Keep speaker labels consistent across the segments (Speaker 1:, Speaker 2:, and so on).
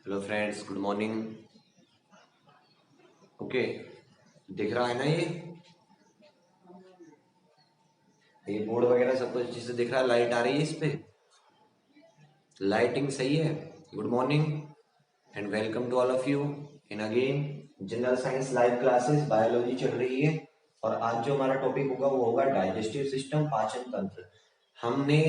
Speaker 1: Hello friends, good morning. Okay, दिख रहा है ना ये बोर्ड वगैरह सब कुछ अच्छे से दिख रहा है। लाइट आ रही है इस पे, लाइटिंग सही है। Good morning and welcome to all of you in again general science live classes. Biology चल रही है और आज जो हमारा टॉपिक होगा वो होगा डाइजेस्टिव सिस्टम, पाचन तंत्र। हमने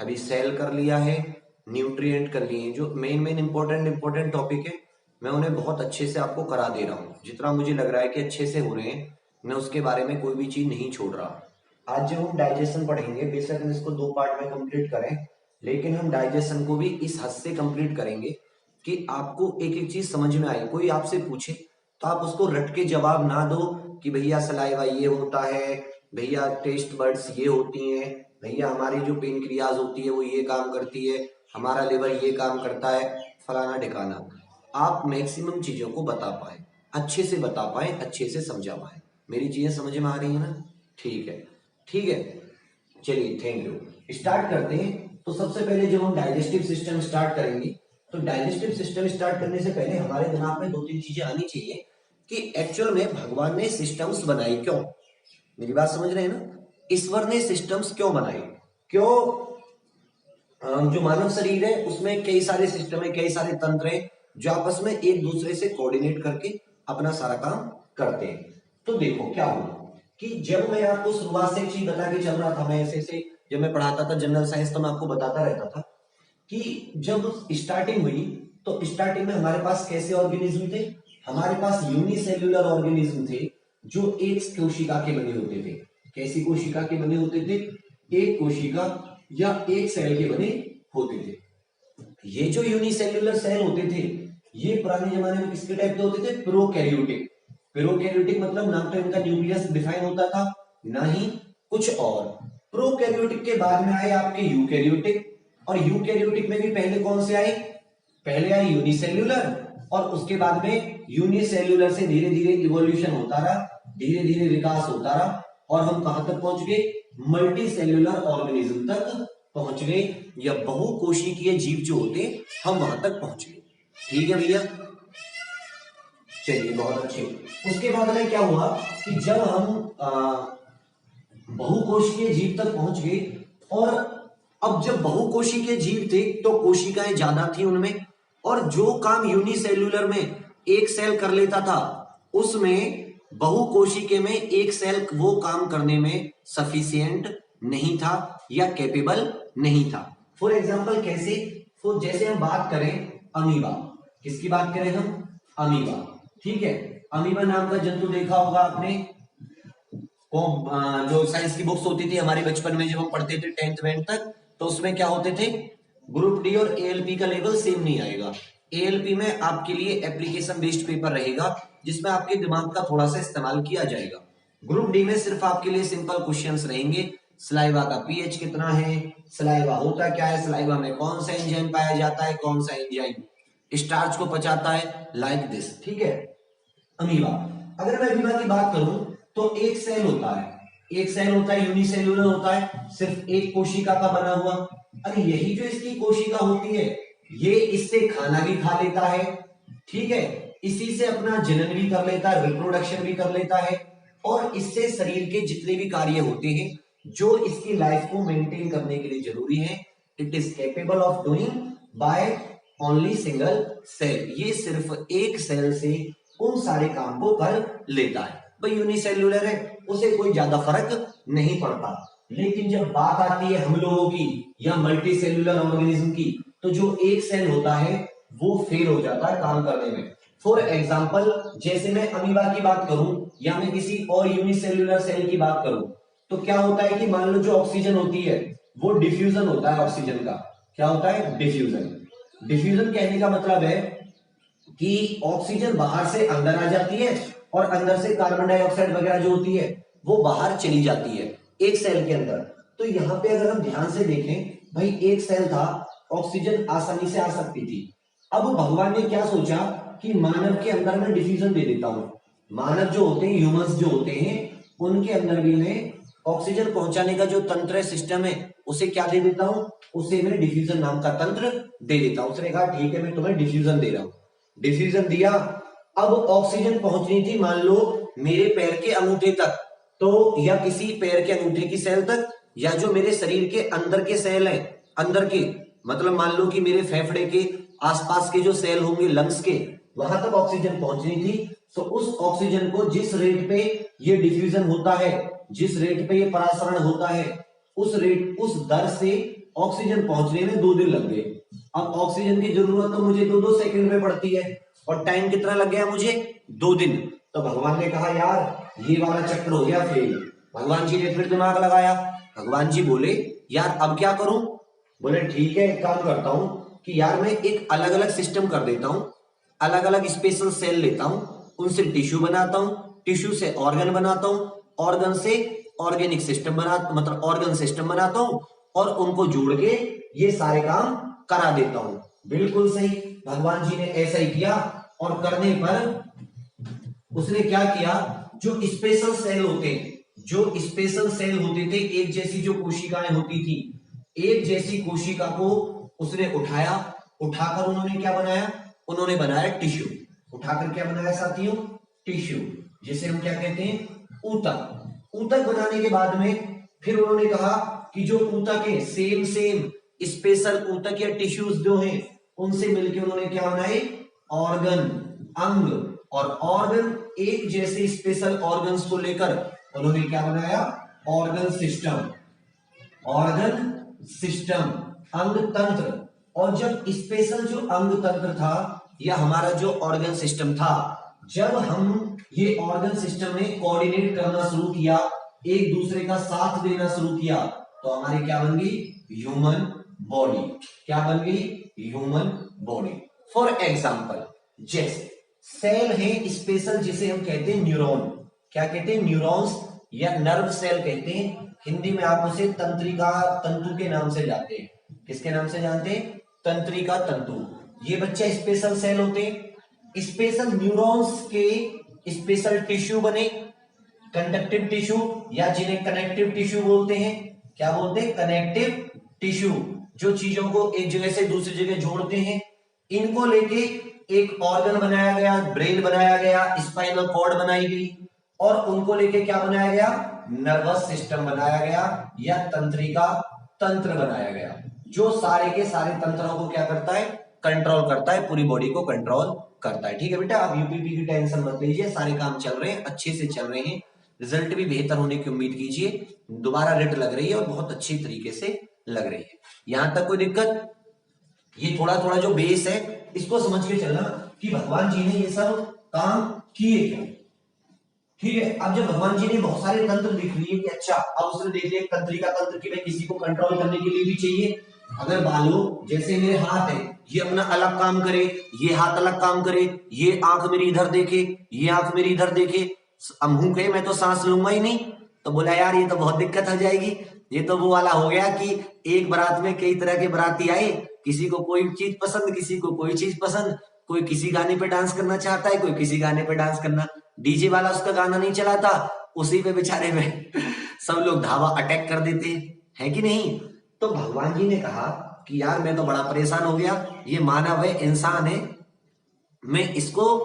Speaker 1: अभी सेल कर लिया है, न्यूट्रिएंट कर लिए हैं। जो मेन इंपॉर्टेंट टॉपिक है मैं उन्हें बहुत अच्छे से आपको करा दे रहा हूँ। जितना मुझे लग रहा है कि अच्छे से हो रहे हैं, मैं उसके बारे में कोई भी चीज नहीं छोड़ रहा। आज जब हम डाइजेशन पढ़ेंगे, बेशक हम इसको 2 पार्ट में कंप्लीट करें, लेकिन हम डाइजेशन को भी इस हद से कंप्लीट करेंगे कि आपको एक एक चीज समझ में आए। कोई आपसे पूछे तो आप उसको रट के जवाब ना दो कि भैया सलाइवा ये होता है, भैया टेस्ट बर्ड्स ये होती हैं, भैया हमारी जो पेनक्रियाज होती है वो ये काम करती है, हमारा लिवर ये काम करता है, फलाना ठिकाना। आप मैक्सिमम चीजों को बता पाए, अच्छे से बता पाए, अच्छे से समझा पाए। मेरी चीजें समझ में आ रही है ना? ठीक है, ठीक है, चलिए थैंक यू। स्टार्ट करते हैं। तो सबसे पहले जब हम डाइजेस्टिव सिस्टम स्टार्ट करेंगे, तो डाइजेस्टिव सिस्टम स्टार्ट करने से पहले हमारे दिमाग में 2-3 चीजें आनी चाहिए कि एक्चुअल में भगवान ने सिस्टम्स बनाई क्यों। मेरी बात समझ रहे हैं ना? ईश्वर ने सिस्टम्स क्यों बनाई, क्यों? जो मानव शरीर है उसमें कई सारे सिस्टम है, कई सारे तंत्र हैं जो आपस में एक दूसरे से कोऑर्डिनेट करके अपना सारा काम करते हैं। तो देखो क्या हुआ कि जब मैं आपको शुरुआत से एक चीज बता के चल रहा था, मैं ऐसे जब मैं पढ़ाता था जनरल साइंस तो मैं आपको बताता रहता था कि जब स्टार्टिंग हुई तो स्टार्टिंग में हमारे पास कैसे ऑर्गेनिज्म थे। हमारे पास यूनिसेल्युलर ऑर्गेनिज्म थे जो एक कोशिका के बने होते थे। कैसी कोशिका के बने होते थे? एक कोशिका या एक सेल के बने होते थे। ये जो यूनिसेल्युलर सेल होते थे ये पुराने जमाने में किसके टाइप के होते थे? प्रोकैरियोटिक। प्रोकैरियोटिक मतलब ना तो इनका न्यूक्लियस डिफाइन होता था ना ही कुछ और। प्रोकैरियोटिक के बाद में आए आपके यूकैरियोटिक, और यूकैरियोटिक में भी पहले कौन से आए? पहले आए यूनिसेल्युलर, और उसके बाद में यूनिसेल्युलर से धीरे धीरे इवोल्यूशन होता रहा, धीरे धीरे विकास होता रहा, और हम कहां तक पहुंच गए? मल्टी सेल्युलर ऑर्गेनिज्म तक पहुंच गए, या बहुकोशिकीय जीव जो होते हम वहां तक पहुंच गए। ठीक है भैया, चलिए बहुत अच्छे। उसके बाद में क्या हुआ कि जब हम बहुकोशिकीय जीव तक पहुंच गए, और अब जब बहुकोशिकीय जीव थे तो कोशिकाएं ज्यादा थी उनमें, और जो काम यूनिसेल्युलर में एक सेल कर लेता था उसमें बहुकोशिकीय में एक सेल वो काम करने में सफिशिएंट नहीं था या कैपेबल नहीं था। फॉर एग्जाम्पल कैसे? तो जैसे हम बात करें अमीबा, किसकी बात करें हम? अमीबा। ठीक है, अमीबा नाम का जंतु देखा होगा आपने। जो साइंस की बुक्स होती थी हमारे बचपन में जब हम पढ़ते थे 10th वेंथ तक, तो उसमें क्या होते थे? ग्रुप डी और एएलपी का लेवल सेम नहीं आएगा। एएलपी में आपके लिए एप्लीकेशन बेस्ड पेपर रहेगा जिसमें आपके दिमाग का थोड़ा सा इस्तेमाल किया जाएगा। ग्रुप डी में सिर्फ आपके लिए सिंपल क्वेश्चंस रहेंगे। सलाइवा का पीएच कितना है, सलाइवा होता क्या है, सलाइवा में कौन सा एंजाइम पाया जाता है, कौन सा एंजाइम स्टार्च को पचाता है, लाइक दिस। ठीक है, अमीबा। अगर मैं अमीबा की बात करूं तो एक सेल होता है, एक सेल होता है, यूनिसेल्युलर होता है, सिर्फ एक कोशिका का बना हुआ। अरे यही जो इसकी कोशिका होती है ये इससे खाना भी खा लेता है, ठीक है, इसी से अपना जनन भी कर लेता है, रिप्रोडक्शन भी कर लेता है, और इससे शरीर के जितने भी कार्य होते हैं जो इसकी लाइफ को मेंटेन करने के लिए जरूरी है, it is capable of doing by only single cell. ये सिर्फ एक सेल से उन सारे काम को कर लेता है। भाई यूनिसेल्युलर है, उसे कोई ज्यादा फर्क नहीं पड़ता। लेकिन जब बात आती है हम लोगों की या मल्टी सेल्युलर ऑर्गेनिज्म की, तो जो एक सेल होता है वो फेल हो जाता है काम करने में। फॉर एग्जाम्पल जैसे मैं अमीबा की बात करूं या मैं किसी और यूनिसेल्युलर सेल की बात करूं, तो क्या होता है कि मान लो जो ऑक्सीजन होती है वो डिफ्यूजन होता है ऑक्सीजन का। क्या होता है? डिफ्यूजन। डिफ्यूजन कहने का मतलब है कि ऑक्सीजन बाहर से अंदर आ जाती है और अंदर से कार्बन डाइऑक्साइड वगैरह जो होती है वो बाहर चली जाती है एक सेल के अंदर। तो यहां पे अगर हम ध्यान से देखें, भाई एक सेल था, ऑक्सीजन आसानी से आ सकती थी। अब भगवान ने क्या सोचा कि मानव के अंदर में डिफ्यूजन दे देता हूं। मानव जो होते हैं, ह्यूमंस जो होते हैं, उनके अंदर भी मैं ऑक्सीजन पहुंचाने का जो तंत्र है, सिस्टम है, उसे क्या दे देता हूं, उसे मैं डिफ्यूजन नाम का तंत्र दे देता हूं। उसने कहा ठीक है मैं तुम्हें डिफ्यूजन दे रहा हूं, डिफ्यूजन दिया। अब ऑक्सीजन पहुंचनी थी मान लो मेरे पैर के अंगूठे तक, तो या किसी पैर के अंगूठे की सेल तक, या जो मेरे शरीर के अंदर के सेल हैं, अंदर के मतलब मान लो कि मेरे फेफड़े के आसपास के जो सेल होंगे लंग्स के, वहां तक ऑक्सीजन पहुंचनी थी। तो उस ऑक्सीजन को जिस रेट पे ये डिफ्यूजन होता है, जिस रेट पे ये परासरण होता है, उस दर से ऑक्सीजन पहुंचने में 2 दिन लग गए। अब ऑक्सीजन की जरूरत तो मुझे 2-2 सेकंड में पड़ती है, और टाइम कितना लग गया मुझे, 2 दिन। तो भगवान ने कहा यार ये वाला चक्र हो गया फेल। भगवान जी ने फिर दिमाग लगाया, भगवान जी बोले यार अब क्या करूं। बोले ठीक है एक काम करता हूं कि यार मैं एक अलग अलग सिस्टम कर देता हूं, अलग अलग स्पेशल सेल लेता हूं, उनसे टिश्यू बनाता हूं, टिश्यू से ऑर्गन बनाता हूं, ऑर्गन से ऑर्गेनिक सिस्टम मतलब ऑर्गन सिस्टम बनाता हूं, और उनको जोड़ के ये सारे काम करा देता हूं। बिल्कुल सही, भगवान जी ने ऐसा ही किया। और करने पर उसने क्या किया, जो स्पेशल सेल होते, जो स्पेशल सेल होते थे, एक जैसी जो कोशिकाएं होती थी, एक जैसी कोशिका को उसने उठाया, उठाकर उन्होंने क्या बनाया, उन्होंने बनाया टिश्यू। उठाकर क्या बनाया साथियों, टिश्यू, जिसे हम क्या कहते हैं, ऊतक। ऊतक बनाने के बाद में फिर उन्होंने कहा कि जो ऊतक है सेम स्पेशल ऊतक या टिश्यूज जो हैं, उनसे मिलकर उन्होंने क्या बनाए, ऑर्गन, अंग। और ऑर्गन एक जैसे स्पेशल ऑर्गन्स को लेकर उन्होंने क्या बनाया, ऑर्गन सिस्टम, ऑर्गन सिस्टम, अंग तंत्र। और जब स्पेशल जो अंग तंत्र था या हमारा जो ऑर्गन सिस्टम था, जब हम ये ऑर्गन सिस्टम ने कोऑर्डिनेट करना शुरू किया, एक दूसरे का साथ देना शुरू किया, तो हमारी क्या बन गई, ह्यूमन बॉडी। क्या बन गई, ह्यूमन बॉडी। फॉर एग्जाम्पल जैसे सेल है स्पेशल, जिसे हम कहते हैं न्यूरॉन। क्या कहते हैं, न्यूरॉन्स या नर्व सेल कहते हैं। हिंदी में आप उसे तंत्रिका तंतु के नाम से जानते हैं। किसके नाम से जानते हैं, तंत्रिका तंतु। ये बच्चे स्पेशल सेल होते हैं। स्पेशल न्यूरॉन्स के स्पेशल टिश्यू बने, कंडक्टिव टिश्यू, या जिन्हें कनेक्टिव टिश्यू बोलते हैं। क्या बोलते हैं, कनेक्टिव टिश्यू, जो चीजों को एक जगह से दूसरी जगह जोड़ते हैं। इनको लेके एक ऑर्गन बनाया गया, ब्रेन बनाया गया, स्पाइनल कॉर्ड बनाई गई, और उनको लेके क्या बनाया गया, नर्वस सिस्टम बनाया गया या तंत्रिका तंत्र बनाया गया, जो सारे के सारे तंत्रों को क्या करता है, कंट्रोल करता है, पूरी बॉडी को कंट्रोल करता है। ठीक है बेटा, आप यूपीपी की टेंशन मत लीजिए, सारे काम चल रहे हैं, अच्छे से चल रहे हैं, रिजल्ट भी बेहतर होने की उम्मीद कीजिए। दोबारा रिट लग रही है और बहुत अच्छी तरीके से लग रही है। यहां तक कोई दिक्कत, ये थोड़ा थोड़ा जो बेस है इसको समझ के चलना कि भगवान जी ने ये सब काम किए क्यों। ठीक है, अब जब भगवान जी ने बहुत सारे तंत्र दिख लिए कि अच्छा, अब उसने देख लिया तंत्रिका तंत्र की भाई किसी को कंट्रोल करने के लिए भी चाहिए। अगर बालो जैसे मेरे हाथ है, ये अपना अलग काम करे, ये हाथ अलग काम करे, ये आंख मेरी इधर देखे, ये आंख मेरी इधर देखे, अब मुंह कहे मैं तो सांस लूंगा ही नहीं, तो बोला यार ये तो बहुत दिक्कत आ जाएगी। ये तो वो वाला हो गया कि एक बारात में कई तरह के बाराती आए, किसी को कोई चीज पसंद, किसी को कोई चीज पसंद, कोई किसी गाने पे डांस करना चाहता है, कोई किसी गाने पे डांस करना, डीजे वाला उसका गाना नहीं चलाता, उसी पे बेचारे में सब लोग धावा अटैक कर देते हैं कि नहीं। तो भगवान जी ने कहा कि यार मैं तो बड़ा परेशान हो गया, ये मानव है, इंसान है, मैं इसको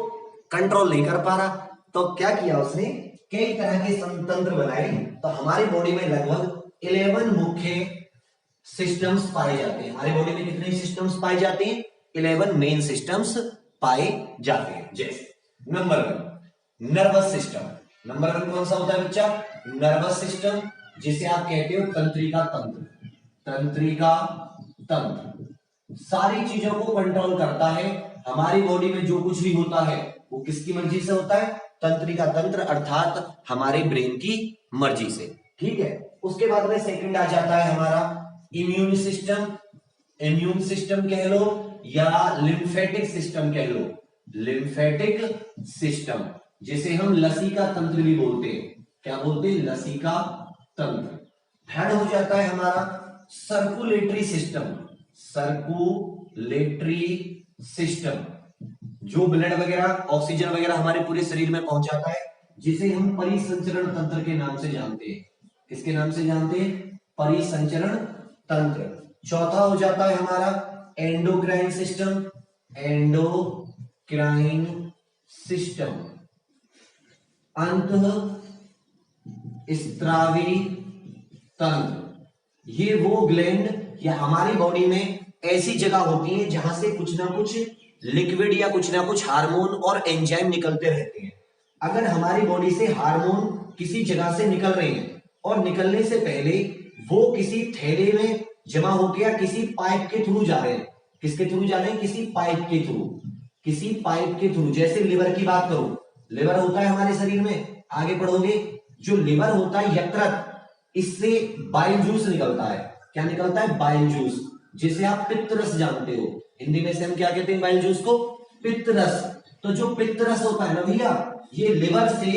Speaker 1: कंट्रोल नहीं कर पा रहा। तो क्या किया उसने, कई तरह के तंत्र बनाए। तो हमारी बॉडी में लगभग 11 मुख्य सिस्टम्स पाए जाते हैं। हमारी बॉडी में कितने सिस्टम्स पाए जाते हैं, 11 मेन सिस्टम्स पाए जाते हैं। जैसे नंबर 1 नर्वस सिस्टम। नंबर 1 कौन सा होता है बच्चा, नर्वस सिस्टम, जिसे आप कहते हो तंत्रिका तंत्र। तंत्रिका तंत्र सारी चीजों को कंट्रोल करता है। हमारी बॉडी में जो कुछ भी होता है वो किसकी मर्जी से होता है, तंत्रिका तंत्र, अर्थात हमारे ब्रेन की मर्जी से। ठीक है, उसके बाद में सेकंड आ जाता है हमारा इम्यून सिस्टम। इम्यून सिस्टम कह लो या लिम्फेटिक सिस्टम कह लो, लिम्फेटिक सिस्टम, जिसे हम लसीका तंत्र भी बोलते हैं। क्या बोलते हैं, लसीका तंत्र। थर्ड हो जाता है हमारा सर्कुलेटरी सिस्टम। सर्कुलेटरी सिस्टम, जो ब्लड वगैरह, ऑक्सीजन वगैरह हमारे पूरे शरीर में पहुंचाता है, जिसे हम परिसंचरण तंत्र के नाम से जानते हैं। किसके नाम से जानते हैं? परिसंचरण तंत्र। चौथा हो जाता है हमारा एंडोक्राइन सिस्टम। एंडोक्राइन सिस्टम अंत स्त्रावी तंत्र। ये वो ग्लैंड या हमारी बॉडी में ऐसी जगह होती है जहां से कुछ ना कुछ लिक्विड या कुछ ना कुछ हार्मोन और एंजाइम निकलते रहते हैं। अगर हमारी बॉडी से हार्मोन किसी जगह से निकल रहे हैं और निकलने से पहले वो किसी थैले में जमा होकर या किसी पाइप के थ्रू जा रहे हैं, किसके थ्रू जा रहे हैं? किसी पाइप के थ्रू, किसी पाइप के थ्रू। जैसे लिवर की बात करो, लिवर होता है हमारे शरीर में, आगे पढ़ोगे, जो लिवर होता है यकृत, इससे बाइल जूस निकलता है। क्या निकलता है? बाइल जूस, जिसे आप पित्तरस जानते हो। हिंदी में से हम क्या कहते हैं बाइल जूस को? पित्तरस। तो जो पित्तरस होता है ना भैया, ये लिवर से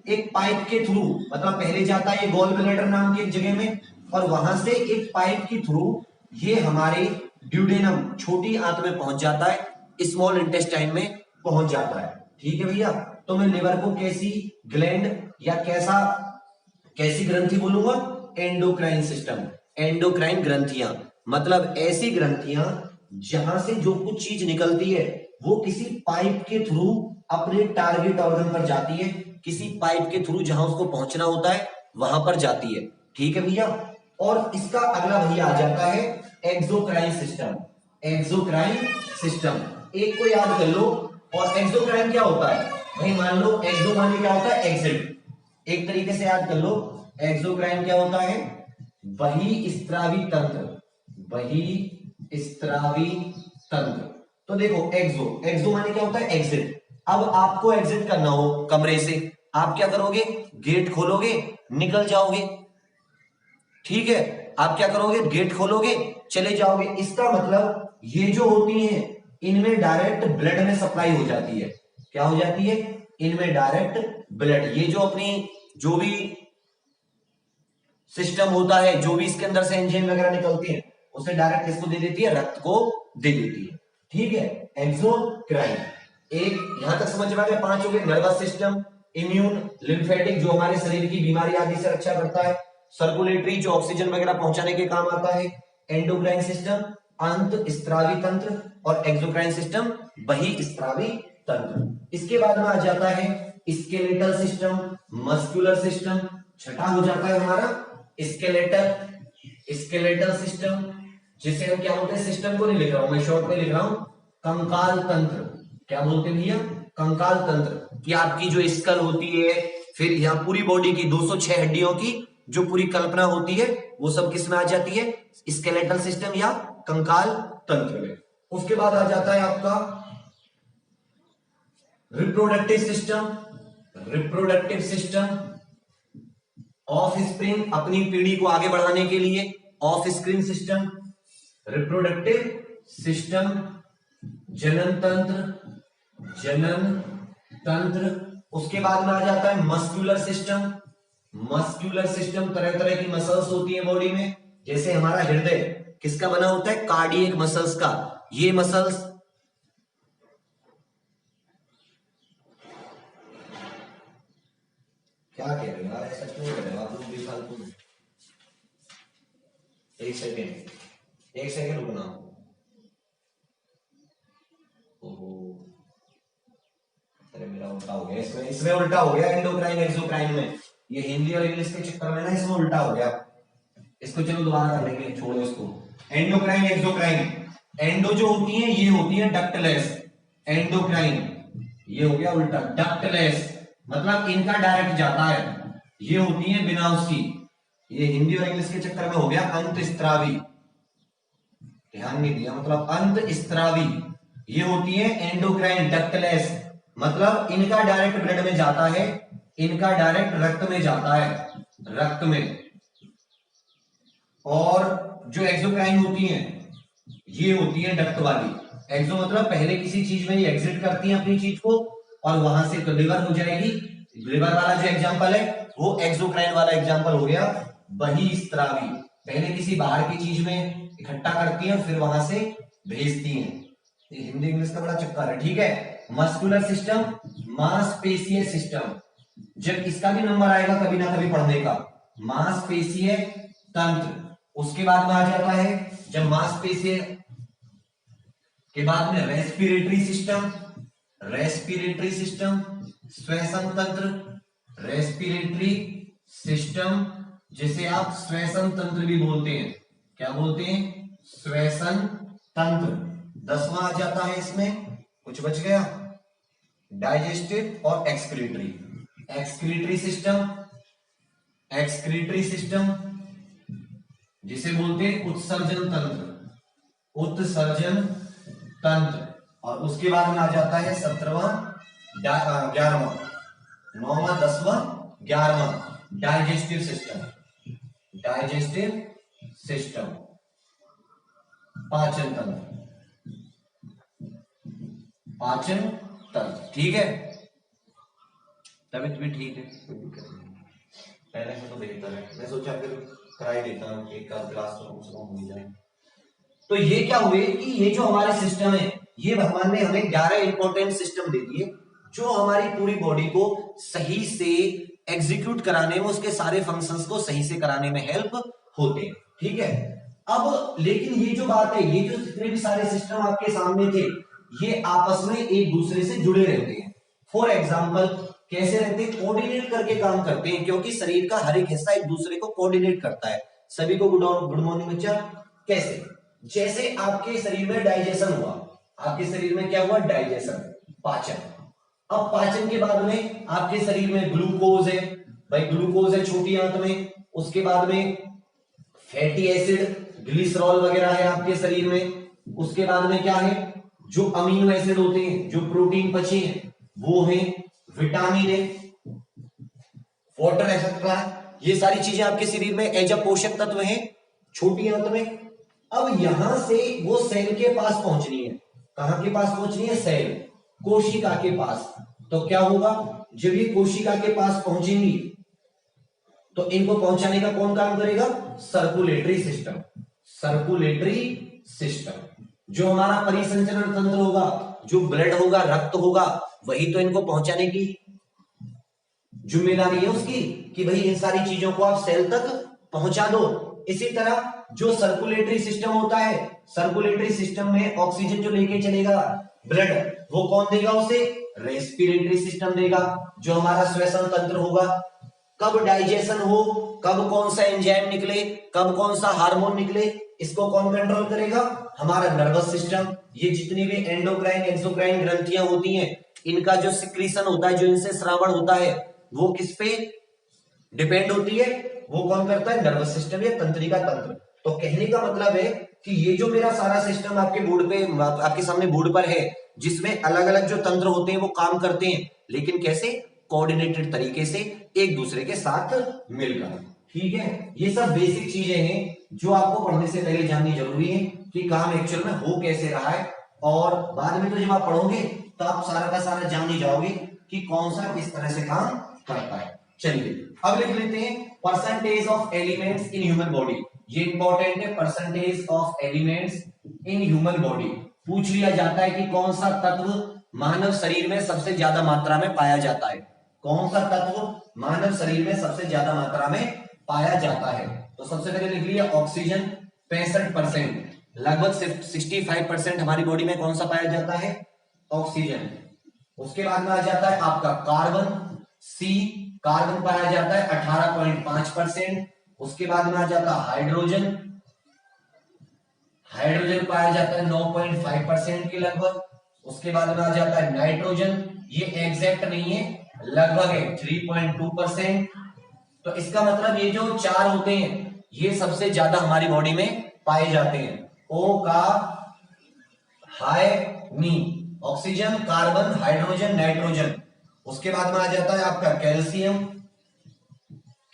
Speaker 1: एक पाइप के थ्रू, मतलब पहले जाता है ये गॉल ब्लैडर नाम की एक जगह में, और वहां से एक पाइप के थ्रू ये हमारे ड्यूडेनम, छोटी आंत में पहुंच जाता है, स्मॉल इंटेस्टाइन में पहुंच जाता है। ठीक है भैया। तो मैं लिवर को कैसी ग्लैंड या कैसी ग्रंथि बोलूंगा? Endocrine system. एंडोक्राइन ग्रंथियां मतलब ऐसी ग्रंथियां जहां से जो कुछ चीज निकलती है वो किसी पाइप के थ्रू अपने टारगेट ऑर्गन पर जाती है, किसी पाइप के थ्रू जहां उसको पहुंचना होता है वहां पर जाती है। ठीक है भैया। और इसका अगला भैया आ जाता है एक्सोक्राइन सिस्टम। एक्सोक्राइन सिस्टम एक को याद कर लो। और एक्सोक्राइन क्या होता है भाई? मान लो एक्सो माने क्या होता है? एग्जिट। एक तरीके से याद कर लो, एक्सोक्राइन क्या होता है? बहिस्त्रावी तंत्र। बहिस्त्रावी तंत्र। तो देखो एक्सो, एक्सो माने क्या होता है? एग्जिट। अब आपको एग्जिट करना हो कमरे से, आप क्या करोगे? गेट खोलोगे, निकल जाओगे। ठीक है, आप क्या करोगे? गेट खोलोगे, चले जाओगे। इसका मतलब ये जो होती हैं इनमें डायरेक्ट ब्लड में सप्लाई हो जाती है। क्या हो जाती है? इनमें डायरेक्ट ब्लड, ये जो अपनी जो भी सिस्टम होता है, जो भी इसके अंदर से एंजाइम वगैरह निकलती है, उसे डायरेक्ट इसको दे देती है, रक्त को दे देती है। ठीक है, एक्सोक्राइन। एक यहां तक समझ में आ गया? 5 हो गए। नर्वस सिस्टम, इम्यून, लिम्फेटिक जो हमारे शरीर की बीमारी आदि से रक्षा करता है, सर्कुलेटरी जो ऑक्सीजन वगैरह पहुंचाने के काम आता है, एंडोक्राइन सिस्टम अंत स्त्रावी तंत्र, और एक्सोक्राइन सिस्टम बहिस्त्रावी तंत्र। इसके बाद में आ जाता है स्केलेटल सिस्टम, मस्कुलर सिस्टम। छठा हो जाता है हमारा स्केलेटल सिस्टम, जिसे हम क्या बोलते हैं? सिस्टम को नहीं लिख रहा हूं मैं, शॉर्ट में लिख रहा हूं, कंकाल तंत्र। क्या बोलते हैं भैया? कंकाल तंत्र। कि आपकी जो स्कल होती है, फिर यहाँ पूरी बॉडी की 206 हड्डियों की जो पूरी कल्पना होती है, वो सब किस में आ जाती है? स्केलेटल सिस्टम या कंकाल तंत्र में। उसके बाद आ जाता है आपका reproductive system. Reproductive system of spring, अपनी पीढ़ी को आगे बढ़ाने के लिए of screen system. Reproductive system, जनन तंत्र, जनन तंत्र। उसके बाद में आ जाता है मस्कुलर सिस्टम। मस्कुलर सिस्टम तरह तरह की मसल्स होती है बॉडी में, जैसे हमारा हृदय किसका बना होता है? कार्डियक मसल्स का। ये मसल्स क्या कह रहे हो यार? ऐसा क्यों कर रहे हो आप लोग बेफालतू में? एक सेकेंड रुकना। ओहो, अरे मेरा उल्टा हो गया इसमें उल्टा हो गया। एंडोक्राइन एक्सोक्राइन में ये हिंदी और इंग्लिश के चक्कर में ना इसमें उल्टा हो गया। इसको चलो दोबारा कर लेंगे, छोड़ो इसको। Endocrine exocrine. एंडो जो होती है ये होती है डक्टलेस। एंडोक्राइन ये हो गया उल्टा, डक्टलेस मतलब इनका डायरेक्ट जाता है, ये होती है बिना उसकी। ये हिंदी और इंग्लिश के चक्कर में हो गया अंतस्त्रावी, ध्यान नहीं दिया, मतलब अंतस्त्रावी। ये होती है एंडोक्राइन डक्टलेस, मतलब इनका डायरेक्ट ब्लड में जाता है, इनका डायरेक्ट रक्त में जाता है, रक्त में। और जो एक्सोक्राइन होती है ये होती है डक्ट वाली। एक्सो मतलब पहले किसी चीज में ये एग्जिट करती है अपनी चीज को, और वहां से तो लिवर हो जाएगी। लिवर वाला जो एग्जांपल है वो एक्सोक्राइन वाला एग्जांपल हो गया बहिस्त्रावी। पहले किसी बाहर की चीज में इकट्ठा करती है फिर वहां से भेजती है। ये हिंदी इंग्लिश का बड़ा चक्कर है। ठीक है, मस्कुलर सिस्टम, मांसपेशीय सिस्टम। जब इसका भी नंबर आएगा कभी ना कभी पढ़ने का, मांसपेशीय तंत्र। उसके बाद में आ जाता है, जब मांसपेशीय के बाद में रेस्पिरेटरी सिस्टम, रेस्पिरेटरी सिस्टम, श्वसन तंत्र, रेस्पिरेटरी सिस्टम जिसे आप श्वसन तंत्र भी बोलते हैं। क्या बोलते हैं? श्वसन तंत्र। 10वां आ जाता है इसमें, कुछ बच गया? डाइजेस्टिव और excretory. Excretory system, excretory system जिसे बोलते हैं उत्सर्जन तंत्र, उत्सर्जन तंत्र। और उसके बाद में आ जाता है 17वां, 11वां, 9वां, 10वां, 11वां डाइजेस्टिव सिस्टम, डाइजेस्टिव सिस्टम, पाचन तंत्र, पाचन तंत्र। ठीक है, तबीयत भी ठीक है, कोई दिक्कत नहीं, पहले से तो बेहतर है। मैं सोचा फिर कराई देता हूँ, एक क्लास तो कम से कम हो जाए। तो ये क्या हुए कि ये जो हमारे सिस्टम है, ये भगवान ने हमें 11 इंपॉर्टेंट सिस्टम दे दिए जो हमारी पूरी बॉडी को सही से एग्जीक्यूट कराने में, उसके सारे फंक्शंस को सही से कराने में हेल्प होते हैं। ठीक है, अब लेकिन ये जो बात है, ये जो जितने भी सारे सिस्टम आपके सामने थे, ये आपस में एक दूसरे से जुड़े रहते हैं। फॉर एग्जाम्पल कैसे रहते हैं? कोऑर्डिनेट करके काम करते हैं, क्योंकि शरीर का हर एक हिस्सा एक दूसरे को कोऑर्डिनेट करता है। सभी को गुड मॉर्निंग बच्चा। कैसे? जैसे आपके शरीर में डाइजेशन हुआ, आपके शरीर में क्या हुआ? डाइजेशन, पाचन। अब पाचन के बाद में आपके शरीर में ग्लूकोज है, भाई ग्लूकोज है छोटी आंत में। उसके बाद में फैटी एसिड, ग्लिसरॉल वगैरह है आपके शरीर में। उसके बाद में क्या है? जो अमीनो एसिड होते हैं, जो प्रोटीन बचे हैं वो है, विटामिन है, वाटर एक्सेट्रा। ये सारी चीजें आपके शरीर में एज अ पोषक तत्व हैं छोटी आंत में। अब यहां से वो सेल के पास पहुंचनी है। कहां के पास पहुंचनी है? सेल, कोशिका के पास। तो क्या होगा? जब ये कोशिका के पास पहुंचेंगी तो इनको पहुंचाने का कौन काम करेगा? Circulatory system, circulatory system. जो हमारा परिसंचरण तंत्र होगा, जो ब्लड होगा, रक्त होगा, वही तो इनको पहुंचाने की जिम्मेदारी है उसकी, कि भाई इन सारी चीजों को आप सेल तक पहुंचा दो। इसी तरह जो सर्कुलेटरी सिस्टम होता है, सर्कुलेटरी सिस्टम में ऑक्सीजन जो लेके चलेगा ब्लड, वो कौन देगा उसे? रेस्पिरेटरी सिस्टम देगा, जो हमारा श्वसन तंत्र होगा। कब डाइजेशन हो, कब कौन सा एंजाइम निकले, कब कौन सा हार्मोन निकले, इसको कौन कंट्रोल करेगा? हमारा नर्वस सिस्टम। ये जितनी भी एंडोक्राइन एक्सोक्राइन ग्रंथियां होती हैं, इनका जो सिक्रीशन होता है, जो इनसे स्रावण होता है, वो किस पे डिपेंड होती है? वो कौन करता है? नर्वस सिस्टम या तंत्रिका तंत्र। तो कहने का मतलब है कि ये जो मेरा सारा सिस्टम आपके बोर्ड पे, आपके सामने बोर्ड पर है, जिसमें अलग अलग जो तंत्र होते हैं वो काम करते हैं, लेकिन कैसे? कोऑर्डिनेटेड तरीके से, एक दूसरे के साथ मिलकर। ठीक है, ये सब बेसिक चीजें हैं जो आपको पढ़ने से पहले जाननी जरूरी है कि काम एक्चुअल में हो कैसे रहा है। और बाद में तो जब आप पढ़ोगे तो आप सारा का सारा जान ही जाओगे कि कौन सा किस तरह से काम करता है। चलिए अब लिख लेते हैं percentage of elements in human body. ये इंपॉर्टेंट है, percentage of elements in human body. पूछ लिया जाता है कि कौन सा तत्व मानव शरीर में सबसे ज्यादा मात्रा में पाया जाता है। कौन सा तत्व मानव शरीर में सबसे ज्यादा मात्रा में पाया जाता है? तो सबसे पहले लिख लिया ऑक्सीजन 65%, लगभग 65% हमारी बॉडी में कौन सा पाया जाता है? ऑक्सीजन। उसके बाद में आ जाता है आपका कार्बन, सी, कार्बन पाया जाता है 18.5%। उसके बाद में आ जाता है हाइड्रोजन, हाइड्रोजन पाया जाता है 9.5% के लगभग। उसके बाद में आ जाता है नाइट्रोजन, ये एग्जैक्ट नहीं है, लगभग है 3.2%। तो इसका मतलब ये जो चार होते हैं ये सबसे ज्यादा हमारी बॉडी में पाए जाते हैं। ओ का हाई नी, ऑक्सीजन, कार्बन, हाइड्रोजन, नाइट्रोजन। उसके बाद में आ जाता है आपका कैल्शियम,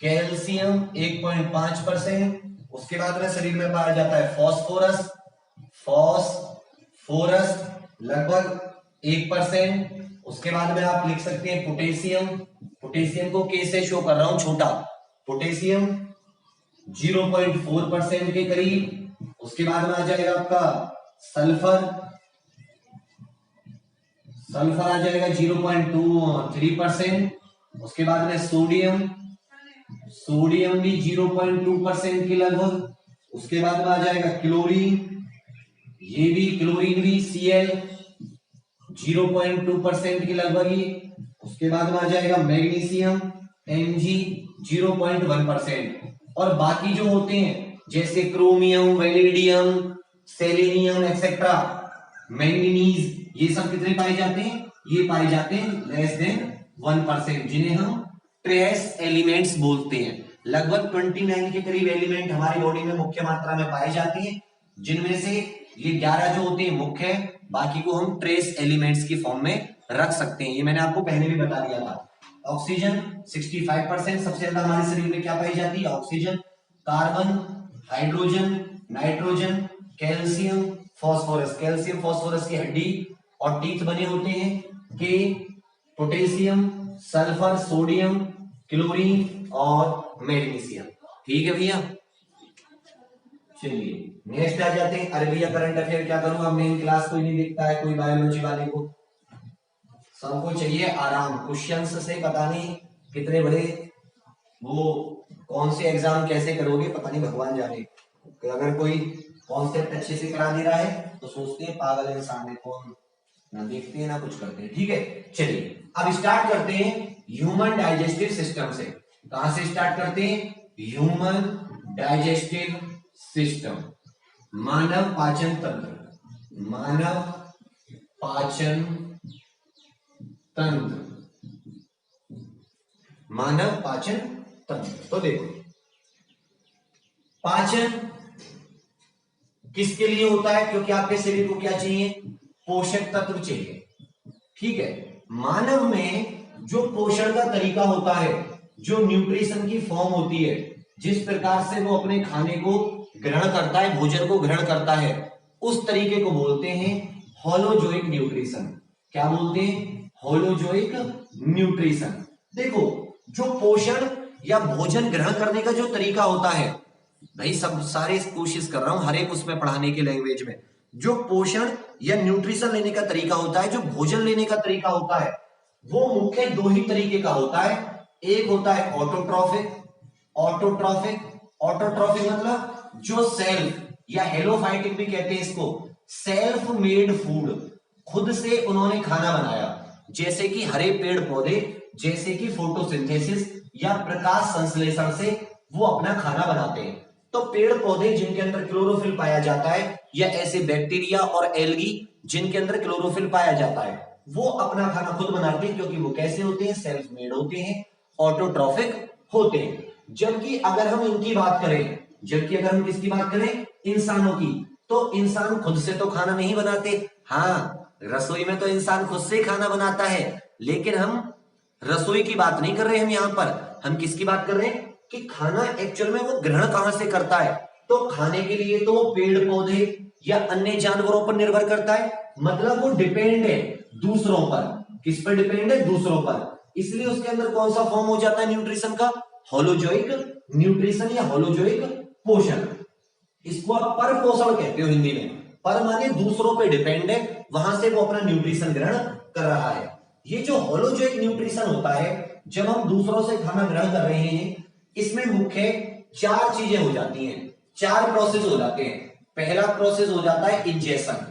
Speaker 1: कैल्शियम 1.5%। उसके बाद में शरीर में पाया जाता है फॉस्फोरस, फॉस्फोरस लगभग 1%। उसके बाद में आप लिख सकते हैं पोटेशियम, पोटेशियम को के से शो कर रहा हूं छोटा, पोटेशियम 0.4% के करीब। उसके बाद में आ जाएगा आपका सल्फर, सल्फर आ जाएगा 0.23%। उसके बाद में सोडियम सोडियम भी 0.2% के लगभग, उसके बाद में आ जाएगा क्लोरीन, ये भी क्लोरीन भी Cl 0.2% के लगभग ही, उसके बाद में आ जाएगा मैग्नीशियम Mg 0.1%, और बाकी जो होते हैं जैसे क्रोमियम, वेलेडियम, सेलेनियम एक्सेट्रा, मैंगनीज, ये सब कितने पाए जाते हैं? ये पाए जाते हैं लेस देन 1%, जिन्हें हम ट्रेस एलिमेंट्स बोलते हैं। लगभग 29 के करीब एलिमेंट हमारी बॉडी में मुख्य मात्रा में पाए जाते हैं, जिनमें से ये 11 जो होते हैं मुख्य है, बाकी को हम ट्रेस एलिमेंट्स की फॉर्म में रख सकते हैं। ये मैंने आपको पहले भी बता दिया था। ऑक्सीजन 65% सबसे ज्यादा हमारे शरीर में क्या पाई जाती है? Oxygen, carbon, hydrogen, nitrogen, calcium, phosphorus. Calcium phosphorus की हड्डी और टीथ बने होते हैं के, पोटेशियम, सल्फर, सोडियम, क्लोरीन और मैग्नीशियम। ठीक है भैया, चलिए नेक्स्ट आ जाते हैं। अरे भैया करंट अफेयर क्या करूं, अब मेन क्लास कोई नहीं दिखता है, कोई बायोलॉजी वाले को, सबको चाहिए आराम। क्वेश्चंस से पता नहीं कितने बड़े, वो कौन से एग्जाम कैसे करोगे पता नहीं, भगवान जाने। अगर कोई कॉन्सेप्ट अच्छे से करा दे रहा है तो सोचते हैं पागल इंसान है, कौन ना देखते हैं ना कुछ करते हैं। ठीक है, चलिए अब स्टार्ट करते हैं ह्यूमन डाइजेस्टिव सिस्टम से। कहां से स्टार्ट करते हैं? ह्यूमन डाइजेस्टिव सिस्टम, मानव पाचन तंत्र। मानव पाचन तंत्र, मानव पाचन तंत्र। तो देखो, पाचन किसके लिए होता है? क्योंकि आपके शरीर को क्या चाहिए? पोषक तत्व चाहिए। ठीक है, मानव में जो पोषण का तरीका होता है, जो न्यूट्रिशन की फॉर्म होती है, जिस प्रकार से वो अपने खाने को ग्रहण करता है, भोजन को ग्रहण करता है, उस तरीके को बोलते हैं होलोजोइक न्यूट्रिशन। क्या बोलते हैं? Holozoic nutrition. देखो, जो पोषण या भोजन ग्रहण करने का जो तरीका होता है, भाई सब सारे कोशिश कर रहा हूं हर एक उसमें पढ़ाने की लैंग्वेज में, जो पोषण या न्यूट्रिशन लेने का तरीका होता है, जो भोजन लेने का तरीका होता है, वो मुख्य दो ही तरीके का होता है। एक होता है ऑटोट्रॉफिक। ऑटोट्रॉफिक, ऑटोट्रॉफिक मतलब जो सेल्फ, या हेलोफाइटिक भी कहते हैं इसको, सेल्फ मेड फूड, खुद से उन्होंने खाना बनाया, जैसे कि हरे पेड़ पौधे, जैसे कि फोटोसिंथेसिस या प्रकाश संश्लेषण से वो अपना खाना बनाते हैं। तो पेड़ पौधे जिनके अंदर क्लोरोफिल पाया जाता है, या ऐसे बैक्टीरिया और एल्गी जिनके अंदर क्लोरोफिल पाया जाता है, वो अपना खाना खुद बनाते हैं, क्योंकि वो कैसे होते हैं? सेल्फ मेड होते हैं, ऑटोट्रॉफिक होते हैं। जबकि अगर हम इनकी बात करें, जबकि अगर हम किसकी बात करें? इंसानों की, तो इंसान खुद से तो खाना नहीं बनाते। हाँ, रसोई में तो इंसान खुद से खाना बनाता है, लेकिन हम रसोई की बात नहीं कर रहे। हम यहां पर हम किसकी बात कर रहे हैं कि खाना एक्चुअल में वो ग्रहण कहां से करता है? तो खाने के लिए तो वो पेड़ पौधे या अन्य जानवरों पर निर्भर करता है, मतलब वो डिपेंड है दूसरों पर। किस पर डिपेंड है? दूसरों पर। इसलिए उसके अंदर कौन सा फॉर्म हो जाता है न्यूट्रिशन का? होलोजोइक न्यूट्रिशन या होलोजोइक पोषण। इसको आप पर पोषण कहते हो हिंदी में। पर माने दूसरों पे डिपेंड है, वहां से वो अपना न्यूट्रिशन ग्रहण कर रहा है। ये जो होलोजोइक न्यूट्रिशन होता है, जब हम दूसरों से खाना ग्रहण कर रहे हैं, इसमें मुख्य 4 चीजें हो जाती हैं, 4 प्रोसेस हो जाते हैं। पहला प्रोसेस हो जाता है इंजेशन।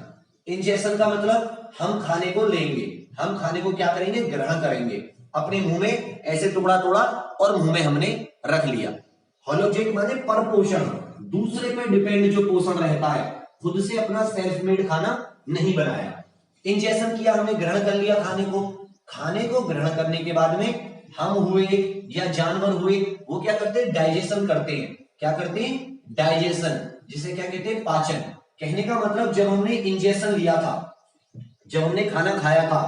Speaker 1: इंजेशन का मतलब हम खाने को लेंगे, हम खाने को क्या करेंगे? ग्रहण करेंगे, अपने मुंह में ऐसे टुकड़ा तोड़ा और मुंह में हमने रख लिया। होलोजोइक माने पर पोषण, दूसरे पे डिपेंड जो पोषण रहता है, खुद से अपना सेल्फ मेड खाना नहीं बनाया। इंजेशन किया, हमने ग्रहण कर लिया खाने को। खाने को ग्रहण करने के बाद में हम हुए या जानवर हुए, वो क्या करते हैं? डाइजेशन करते हैं। क्या करते हैं? डाइजेशन, जिसे क्या कहते हैं? पाचन। कहने का मतलब जब हमने इंजेक्शन लिया था, जब हमने खाना खाया था,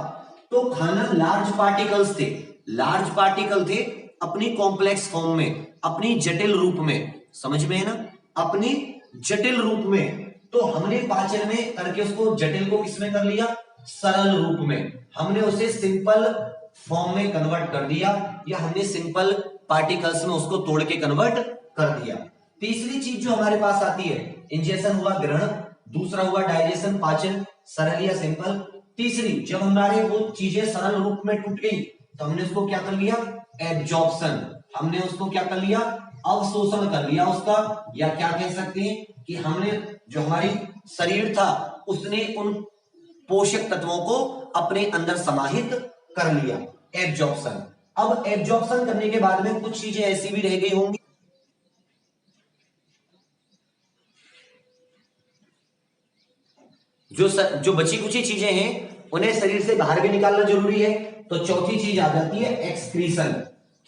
Speaker 1: तो खाना लार्ज पार्टिकल्स थे, लार्ज पार्टिकल थे अपनी कॉम्प्लेक्स फॉर्म में, अपनी जटिल रूप में। समझ में है ना? अपनी जटिल रूप में। तो हमने पाचन में करके उसको जटिल को किसमें कर लिया? सरल रूप में। हमने उसे सिंपल फॉर्म में कन्वर्ट कर दिया, या हमने सिंपल पार्टिकल्स में उसको तोड़ के कन्वर्ट कर दिया। तीसरी चीज जो हमारे पास आती है, इंजेक्शन हुआ ग्रहण, दूसरा हुआ डाइजेशन पाचन, सरल या सिंपल। तीसरी, जब हमारे वो चीजें सरल रूप में टूट गई, तो हमने उसको क्या कर लिया? एब्जॉर्प्शन। हमने उसको क्या कर लिया, अवशोषण कर लिया उसका, या क्या कह सकते हैं कि हमने जो हमारी शरीर था उसने उन पोषक तत्वों को अपने अंदर समाहित कर लिया, एब्जॉर्प्शन। अब एब्जॉर्प्शन करने के बाद में कुछ चीजें ऐसी भी रह गई होंगी जो बची कुछ चीजें हैं उन्हें शरीर से बाहर भी निकालना जरूरी है। तो चौथी चीज आ जाती है एक्सक्रीशन।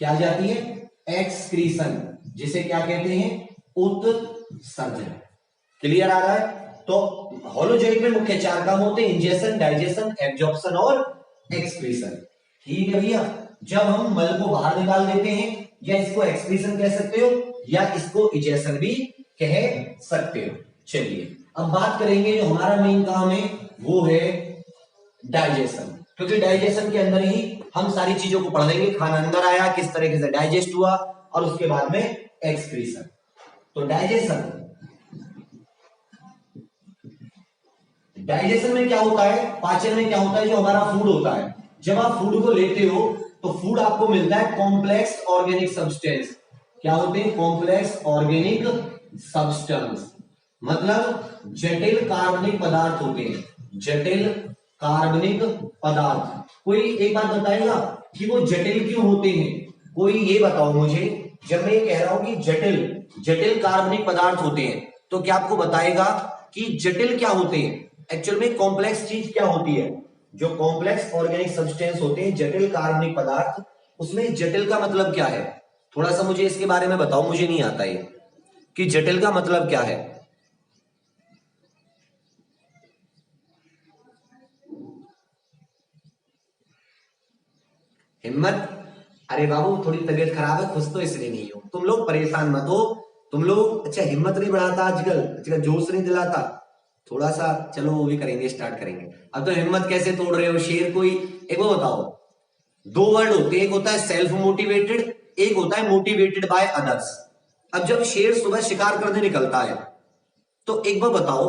Speaker 1: क्या आ जाती है, एक्सक्रीशन, जिसे क्या कहते हैं, उत्सर्जन। क्लियर आ रहा है। तो होलोजोइक में मुख्य 4 काम होते हैं, इंजेशन, डाइजेशन, एब्जॉर्प्शन और एक्सक्रीशन। ठीक है भैया, जब हम मल को बाहर निकाल देते हैं, या इसको एक्सक्रीशन कह सकते हो या इसको इजेशन भी कह सकते हो। चलिए अब बात करेंगे, जो हमारा मेन काम है वो है डाइजेशन, क्योंकि डाइजेशन के अंदर ही हम सारी चीजों को पढ़ लेंगे। खाना अंदर आया, किस तरीके से डाइजेस्ट हुआ, और उसके बाद में एक्सक्रीशन। तो डाइजेशन में क्या होता है, पाचन में क्या होता है, जो हमारा फूड होता है, जब आप फूड को लेते हो तो फूड आपको मिलता है कॉम्प्लेक्स ऑर्गेनिक सब्सटेंस। क्या होते हैं, कॉम्प्लेक्स ऑर्गेनिक सब्सटेंस, मतलब जटिल कार्बनिक पदार्थ होते हैं, जटिल कार्बनिक पदार्थ। कोई एक बात बताएगा कि वो जटिल क्यों होते हैं, कोई ये बताओ मुझे। जब मैं ये कह रहा हूं कि जटिल कार्बनिक पदार्थ होते हैं, तो क्या आपको बताएगा कि जटिल क्या होते हैं, एक्चुअल में कॉम्प्लेक्स चीज क्या होती है। जो कॉम्प्लेक्स ऑर्गेनिक सब्सटेंस होते हैं, जटिल कार्बनिक पदार्थ, उसमें जटिल का मतलब क्या है, थोड़ा सा मुझे इसके बारे में बताओ, मुझे नहीं आता ये कि जटिल का मतलब क्या है। हिम्मत, अरे बाबू थोड़ी तबीयत खराब है, खुश तो इसलिए नहीं हो, तुम लोग परेशान मत हो, तुम लोग अच्छा हिम्मत नहीं बढ़ाता आजकल जोश नहीं दिलाता, थोड़ा सा चलो वो भी करेंगे, स्टार्ट करेंगे। अब तो हिम्मत कैसे तोड़ रहे हो, शेर कोई एक वो बताओ। 2 वर्ड होते हैं, एक होता है सेल्फ मोटिवेटेड, एक होता है मोटिवेटेड बाय अदर्स। अब जब शेर सुबह शिकार करने निकलता है तो एक बार बताओ,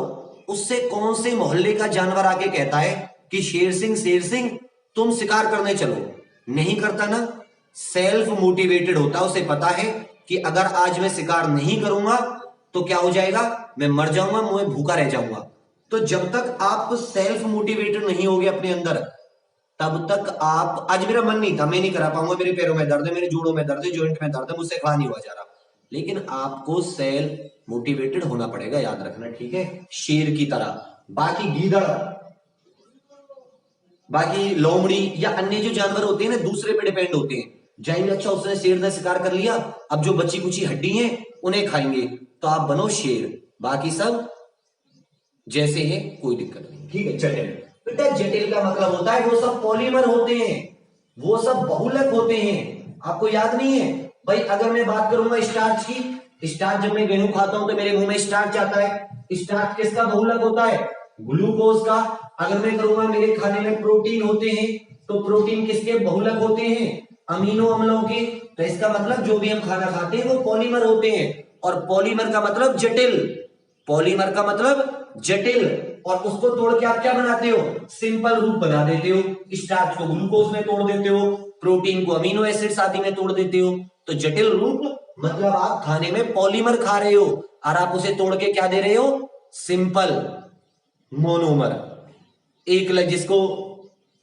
Speaker 1: उससे कौन से मोहल्ले का जानवर आके कहता है कि शेर सिंह तुम शिकार करने चलो, नहीं करता ना। सेल्फ मोटिवेटेड होता है, उसे पता है कि अगर आज मैं शिकार नहीं करूंगा तो क्या हो जाएगा, मैं मर जाऊंगा, मैं भूखा रह जाऊंगा। तो जब तक आप सेल्फ मोटिवेटेड नहीं होगे अपने अंदर, तब तक आप, आज मेरा मन नहीं था, मैं नहीं करा पाऊंगा, मेरे पैरों में दर्द है, मेरे जोड़ों में दर्द है, जॉइंट में दर्द है, मुझसे खड़ा नहीं हुआ जा रहा, लेकिन आपको सेल्फ मोटिवेटेड होना पड़ेगा, याद रखना, ठीक है, शेर की तरह। बाकी गीदड़, बाकी लोमड़ी या अन्य जो जानवर होते हैं ना, दूसरे पे डिपेंड होते हैं, जाएंगे अच्छा उसने शेर ने शिकार कर लिया, अब जो बची कुची हड्डी है उन्हें खाएंगे, तो आप बनो शेर, बाकी सब जैसे है, कोई दिक्कत नहीं, ठीक है। जटिल, बेटा जटिल का मतलब होता है वो सब पॉलीमर होते हैं, वो सब बहुलक होते हैं। आपको याद नहीं है भाई, अगर मैं बात करूंगा स्टार्च की, स्टार्च जब मैं गेहूं खाता हूं तो मेरे मुंह में स्टार्च आता है, स्टार्च किसका बहुलक होता है, ग्लूकोज का। अगर मैं करूंगा मेरे खाने में प्रोटीन होते हैं, तो प्रोटीन किसके बहुलक होते हैं, अमीनो अम्लों के। तो इसका मतलब जो भी हम खाना खाते हैं वो पॉलीमर होते हैं, और पॉलीमर का मतलब जटिल, पॉलीमर का मतलब जटिल, और उसको तोड़ के आप क्या बनाते हो, सिंपल रूप बना देते हो। स्टार्च को ग्लूकोज में तोड़ देते हो, प्रोटीन को अमीनो एसिड्स आदि में तोड़ देते हो। तो जटिल रूप मतलब आप खाने में पॉलीमर खा रहे हो, और आप उसे तोड़ के क्या दे रहे हो, सिंपल मोनोमर। एक जिसको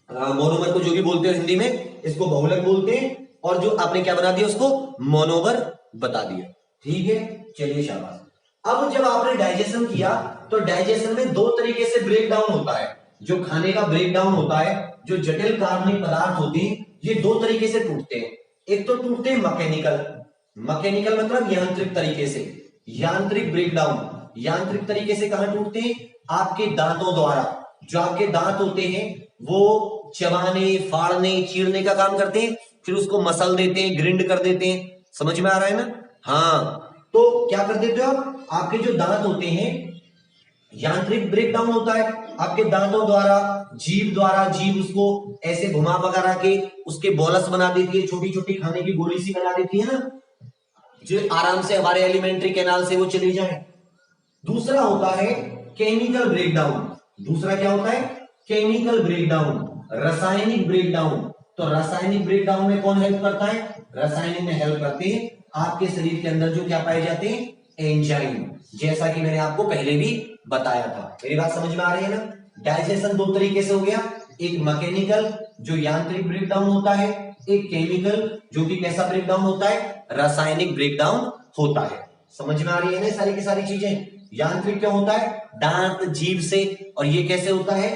Speaker 1: मोनोमर को जो भी बोलते हो हिंदी में, इसको बहुलक बोलते हैं, और जो आपने क्या बना दिया उसको मोनोमर बता दिया, ठीक है। चलिए शाबाश। अब जब आपने डाइजेशन किया, तो डाइजेशन में 2 तरीके से ब्रेक डाउन होता है, जो खाने का ब्रेक डाउन होता है, जो जटिल कार्बनिक पदार्थ होते हैं, ये 2 तरीके से टूटते हैं। एक तो टूटते हैं मैकेनिकल, मैकेनिकल मतलब यांत्रिक तरीके से, यांत्रिक ब्रेकडाउन। यांत्रिक तरीके से कहां टूटते हैं, आपके दांतों द्वारा। जो आपके दांत होते हैं वो चबाने, फाड़ने, चीरने का काम करते हैं, फिर उसको मसल देते हैं, ग्रिंड कर देते हैं। समझ में आ रहा है ना, हाँ। तो क्या कर देते हो आप, आपके जो दांत होते हैं, यांत्रिक ब्रेकडाउन होता है आपके दांतों द्वारा, जीभ उसको ऐसे घुमा वगैरह के उसके बोलस बना देती है, छोटी छोटी खाने की गोली सी बना देती है ना, जो आराम से हमारे एलिमेंट्री कैनाल से वो चली जाए। दूसरा होता है केमिकल ब्रेकडाउन। दूसरा क्या होता है, केमिकल ब्रेकडाउन, रासायनिक ब्रेकडाउन। तो रासायनिक ब्रेक डाउन में कौन हेल्प करता है? रासायनिक में हेल्प करते हैं आपके शरीर के अंदर जो क्या पाए जाते हैं? एंजाइम, जैसा कि मैंने आपको पहले भी बताया था। मेरी बात समझ में आ रही है ना? डाइजेशन दो तरीके से हो गया, एक मैकेनिकल जो यांत्रिक ब्रेकडाउन होता है, एक केमिकल जो कि कैसा ब्रेकडाउन होता है? रासायनिक ब्रेकडाउन होता है। समझ में आ रही है ना सारी की सारी चीजें? यांत्रिक क्या होता है? दांत जीभ से, और ये कैसे होता है?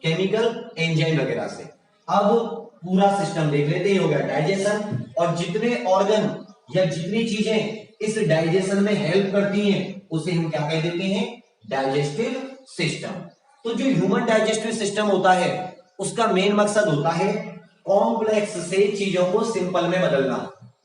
Speaker 1: केमिकल एंजाइम वगैरह से। अब पूरा सिस्टम देख लेते हैं, हो गया डाइजेशन, और जितने ऑर्गन या जितनी चीजें इस डाइजेशन में हेल्प करती हैं उसे हम क्या कह देते हैं? Digestive system. तो जो ह्यूमन डाइजेस्टिव सिस्टम होता है उसका मेन मकसद होता है कॉम्प्लेक्स से चीजों को सिंपल में बदलना,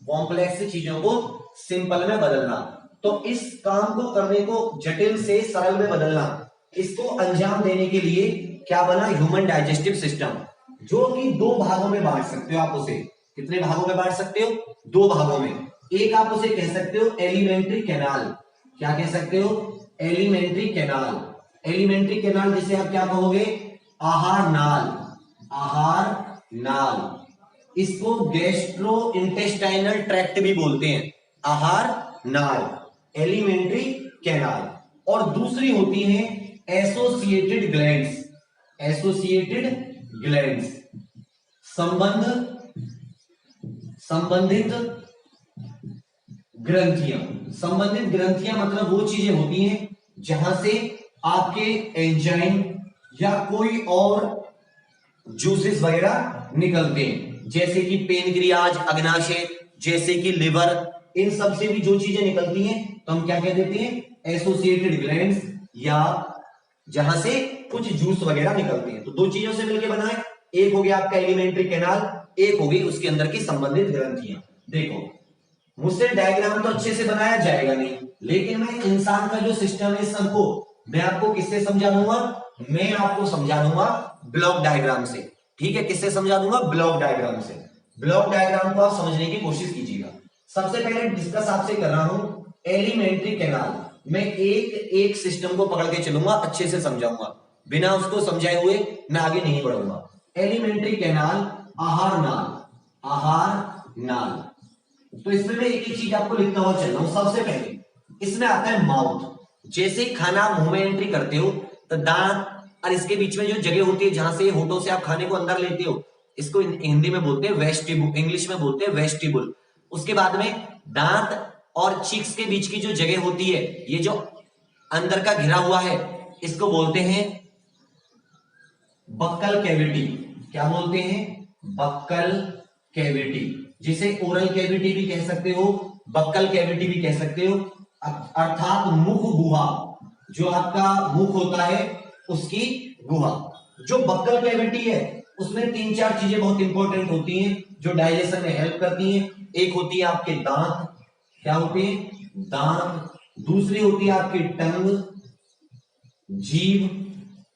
Speaker 1: कॉम्प्लेक्स चीजों को सिंपल में बदलना। तो इस काम को करने को जटिल से सरल में बदलना, इसको अंजाम देने के लिए क्या बना? ह्यूमन डाइजेस्टिव सिस्टम, जो कि दो भागों में बांट सकते हो आप उसे। कितने भागों में बांट सकते हो? दो भागों में। एक आप उसे कह सकते हो एलिमेंट्री कैनाल। क्या कह सकते हो? Alimentary canal. एलिमेंट्री कैनाल जिसे आप क्या कहोगे? आहार नाल। आहार नाल। इसको गैस्ट्रो इंटेस्टाइनल ट्रैक्ट भी बोलते हैं, आहार नाल, एलिमेंट्री कैनाल। और दूसरी होती है एसोसिएटेड ग्लैंड्स। एसोसिएटेड ग्लैंड्स, संबंधित ग्रंथियां। संबंधित ग्रंथियां मतलब वो चीजें होती हैं जहां से आपके एंजाइम या कोई और जूसेस वगैरह निकलते हैं, जैसे कि पेनक्रियाज, अग्नाशय, जैसे कि लिवर, इन सब से भी जो चीजें निकलती हैं तो हम क्या कह देते हैं? एसोसिएटेड ग्लैंड्स, या जहां से कुछ जूस वगैरह निकलते हैं। तो दो चीजों से मिलकर बना है, एक हो गया आपका एलिमेंट्री कैनाल, एक हो गई उसके अंदर की संबंधित ग्रंथियां। देखो, मुझसे डायग्राम तो अच्छे से बनाया जाएगा नहीं, लेकिन मैं इंसान का जो सिस्टम है सबको मैं आपको किससे समझा दूंगा? मैं आपको समझा दूंगा ब्लॉक डायग्राम से। ठीक है, किससे समझा दूंगा? ब्लॉक डायग्राम से। ब्लॉक डायग्राम को आप समझने की कोशिश कीजिएगा। सबसे पहले डिस्कस आपसे कर रहा हूं एलिमेंट्री कैनाल। मैं एक एक सिस्टम को पकड़ के चलूंगा, अच्छे से समझाऊंगा, बिना उसको समझाए हुए मैं आगे नहीं बढ़ूंगा। एलिमेंट्री कैनाल, आहार नाल। आहार नाल, तो इसमें मैं एक एक चीज आपको लिखता हुआ चल रहा हूं। सबसे पहले इसमें आता है माउथ। जैसे खाना आप मुंह में एंट्री करते हो तो दांत और इसके बीच में जो जगह होती है जहां से होठों से आप खाने को अंदर लेते हो, इसको हिंदी में बोलते हैं वेस्टिबुल, इंग्लिश में बोलते हैं वेस्टिबुल। उसके बाद में दांत और चिक्स के बीच की जो जगह होती है, ये जो अंदर का घिरा हुआ है, इसको बोलते हैं बक्कल कैविटी। क्या बोलते हैं? बक्कल कैविटी, जिसे ओरल कैविटी भी कह सकते हो, बक्कल कैविटी भी कह सकते हो, अर्थात मुख गुहा। जो आपका मुख होता है उसकी गुहा। जो बक्कल कैविटी है उसमें तीन चार चीजें बहुत इंपॉर्टेंट होती हैं जो डाइजेशन में हेल्प करती हैं। एक होती है आपके दांत। क्या होती है? दांत। दूसरी होती है आपकी टंग, जीभ,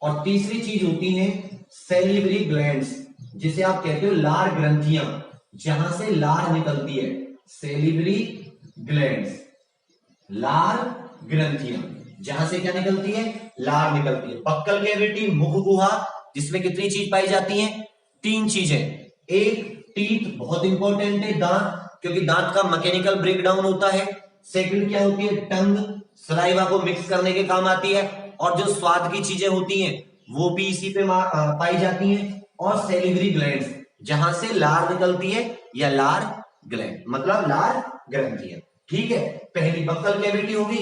Speaker 1: और तीसरी चीज होती है सैलिवरी ग्लैंड्स, जिसे आप कहते हो लार ग्रंथियां, जहां से लार निकलती है। सैलिवरी ग्लैंड्स, लार ग्रंथियां, जहां से क्या निकलती है? लार निकलती है। बक्कल कैविटी, मुख गुहा, जिसमें कितनी चीज पाई जाती है? तीन चीजें। एक, टीथ, बहुत इंपॉर्टेंट है, दांत, क्योंकि दांत का मैकेनिकल ब्रेकडाउन होता है। सेकंड क्या होती है? टंग, सलाइवा को मिक्स करने के काम आती है, और जो स्वाद की चीजें होती हैं वो भी इसी पे पाई जाती हैं। और सैलिवरी ग्लैंड्स, जहां से लार निकलती है, या लार ग्लैंड मतलब लार ग्रंथियां। ठीक है, पहली बक्कल कैविटी होगी।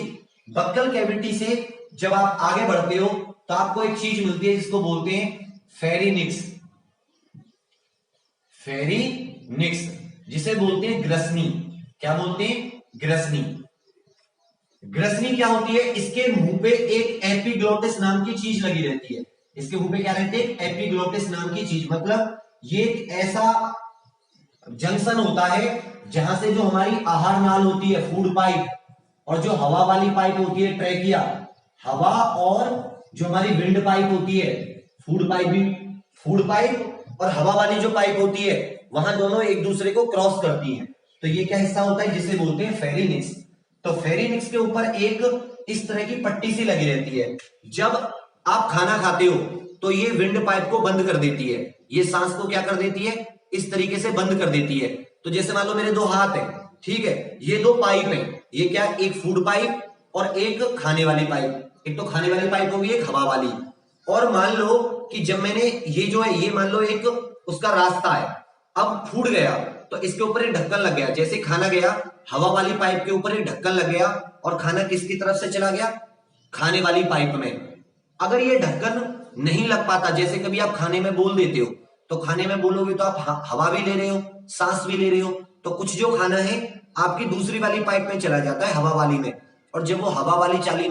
Speaker 1: बक्कल कैविटी से जब आप आगे बढ़ते हो तो आपको एक चीज मिलती है जिसको बोलते हैं फेरिनिक्स। फेरिनिक्स, जिसे बोलते हैं ग्रसनी। क्या बोलते हैं? ग्रसनी। ग्रसनी क्या होती है? इसके मुंह पे एक एपिग्लोटिस नाम की चीज लगी रहती है। इसके मुंह पे क्या रहती है? एपिग्लोटिस नाम की चीज, मतलब ये एक ऐसा जंक्शन होता है जहां से जो हमारी आहार नाल होती है, फूड पाइप, और जो हवा वाली पाइप होती है ट्रैकिया, हवा, और जो हमारी विंड पाइप होती है, फूड पाइप भी, फूड पाइप और हवा वाली जो पाइप होती है, वहां दोनों एक दूसरे को क्रॉस करती हैं। तो ये क्या हिस्सा होता है? जिसे बोलते हैं फेरिनिक्स। तो फेरिनिक्स के ऊपर एक इस तरह की पट्टी सी लगी रहती है। जब आप खाना खाते हो तो ये विंड पाइप को बंद कर देती है, ये सांस को क्या कर देती है? इस तरीके से बंद कर देती है। तो जैसे मान लो मेरे दो हाथ हैं, ठीक है, ये दो पाइप हैं, ये क्या, एक फूड पाइप और एक खाने वाली पाइप। एक तो खाने वाली पाइप होगी, एक हवा वाली। और मान लो कि जब मैंने ये जो है, ये मान लो एक उसका रास्ता है, अब फूड गया तो इसके ऊपर एक ढक्कन लग गया। जैसे खाना गया, हवा वाली पाइप के ऊपर एक ढक्कन लग गया और खाना किसकी तरफ से चला गया, खाने वाली पाइप में। अगर ये ढक्कन नहीं लग पाता, जैसे कभी आप खाने में बोल देते हो, तो खाने में बोलोगे तो आप हवा भी ले रहे हो, सांस भी ले रहे हो, तो कुछ जो खाना है आपकी दूसरी वाली पाइप में चला जाता है, हवा वाली में। और जब वो हवा वाली चाली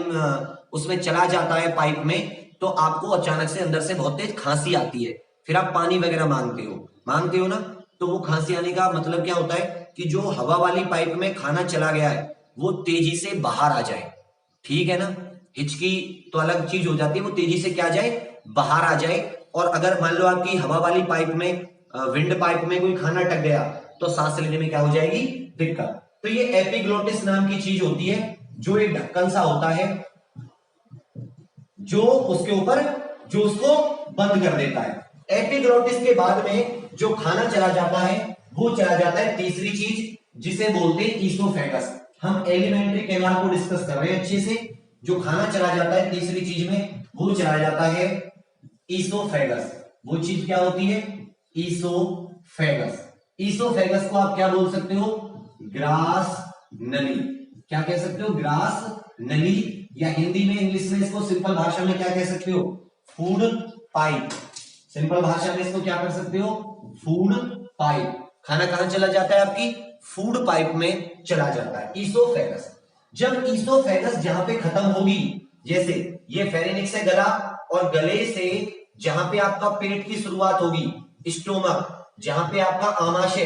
Speaker 1: उसमें चला जाता है पाइप में, तो आपको अचानक से अंदर से बहुत तेज खांसी आती है। फिर आप पानी वगैरह मांगते हो ना, तो वो खांसी आने का मतलब क्या होता है कि जो हवा वाली पाइप में खाना चला गया है वो तेजी से बाहर आ जाए, ठीक है ना। हिचकी तो अलग चीज हो जाती है, वो तेजी से क्या जाए, बाहर आ जाए। और अगर मान लो आपकी हवा वाली पाइप में, विंड पाइप में कोई खाना अटक गया, तो सांस लेने में क्या हो जाएगी, दिक्कत। तो ये एपिग्लोटिस नाम की चीज होती है, जो एक ढक्कन सा होता है, जो उसके ऊपर, जो उसको बंद कर देता है। एपिग्लोटिस के बाद में जो खाना चला जाता है, वो चला जाता है तीसरी चीज, जिसे बोलते हैं ईसोफेगस। हम एलिमेंट्री कैनाल को डिस्कस कर रहे हैं अच्छे से। जो खाना चला जाता है तीसरी चीज में, वो चला जाता है ईसोफेगस। वो चीज क्या होती है, ईसोफेगस। ईसोफेगस को आप क्या बोल सकते हो, ग्रास नली। क्या कह सकते हो, ग्रास नली, या हिंदी में, इंग्लिश में इसको सिंपल भाषा में क्या कह सकते हो, फूड पाइप। सिंपल भाषा में इसको क्या कर सकते हो, फूड पाइप। खाना कहां चला जाता है, आपकी फूड पाइप में चला जाता है, ईसोफेगस। जब ईसोफेगस जहां पे खत्म होगी, जैसे ये फेरिंक्स से गला, और गले से जहां पे आपका पेट की शुरुआत होगी, स्टोमक, जहां पे आपका आमाशय,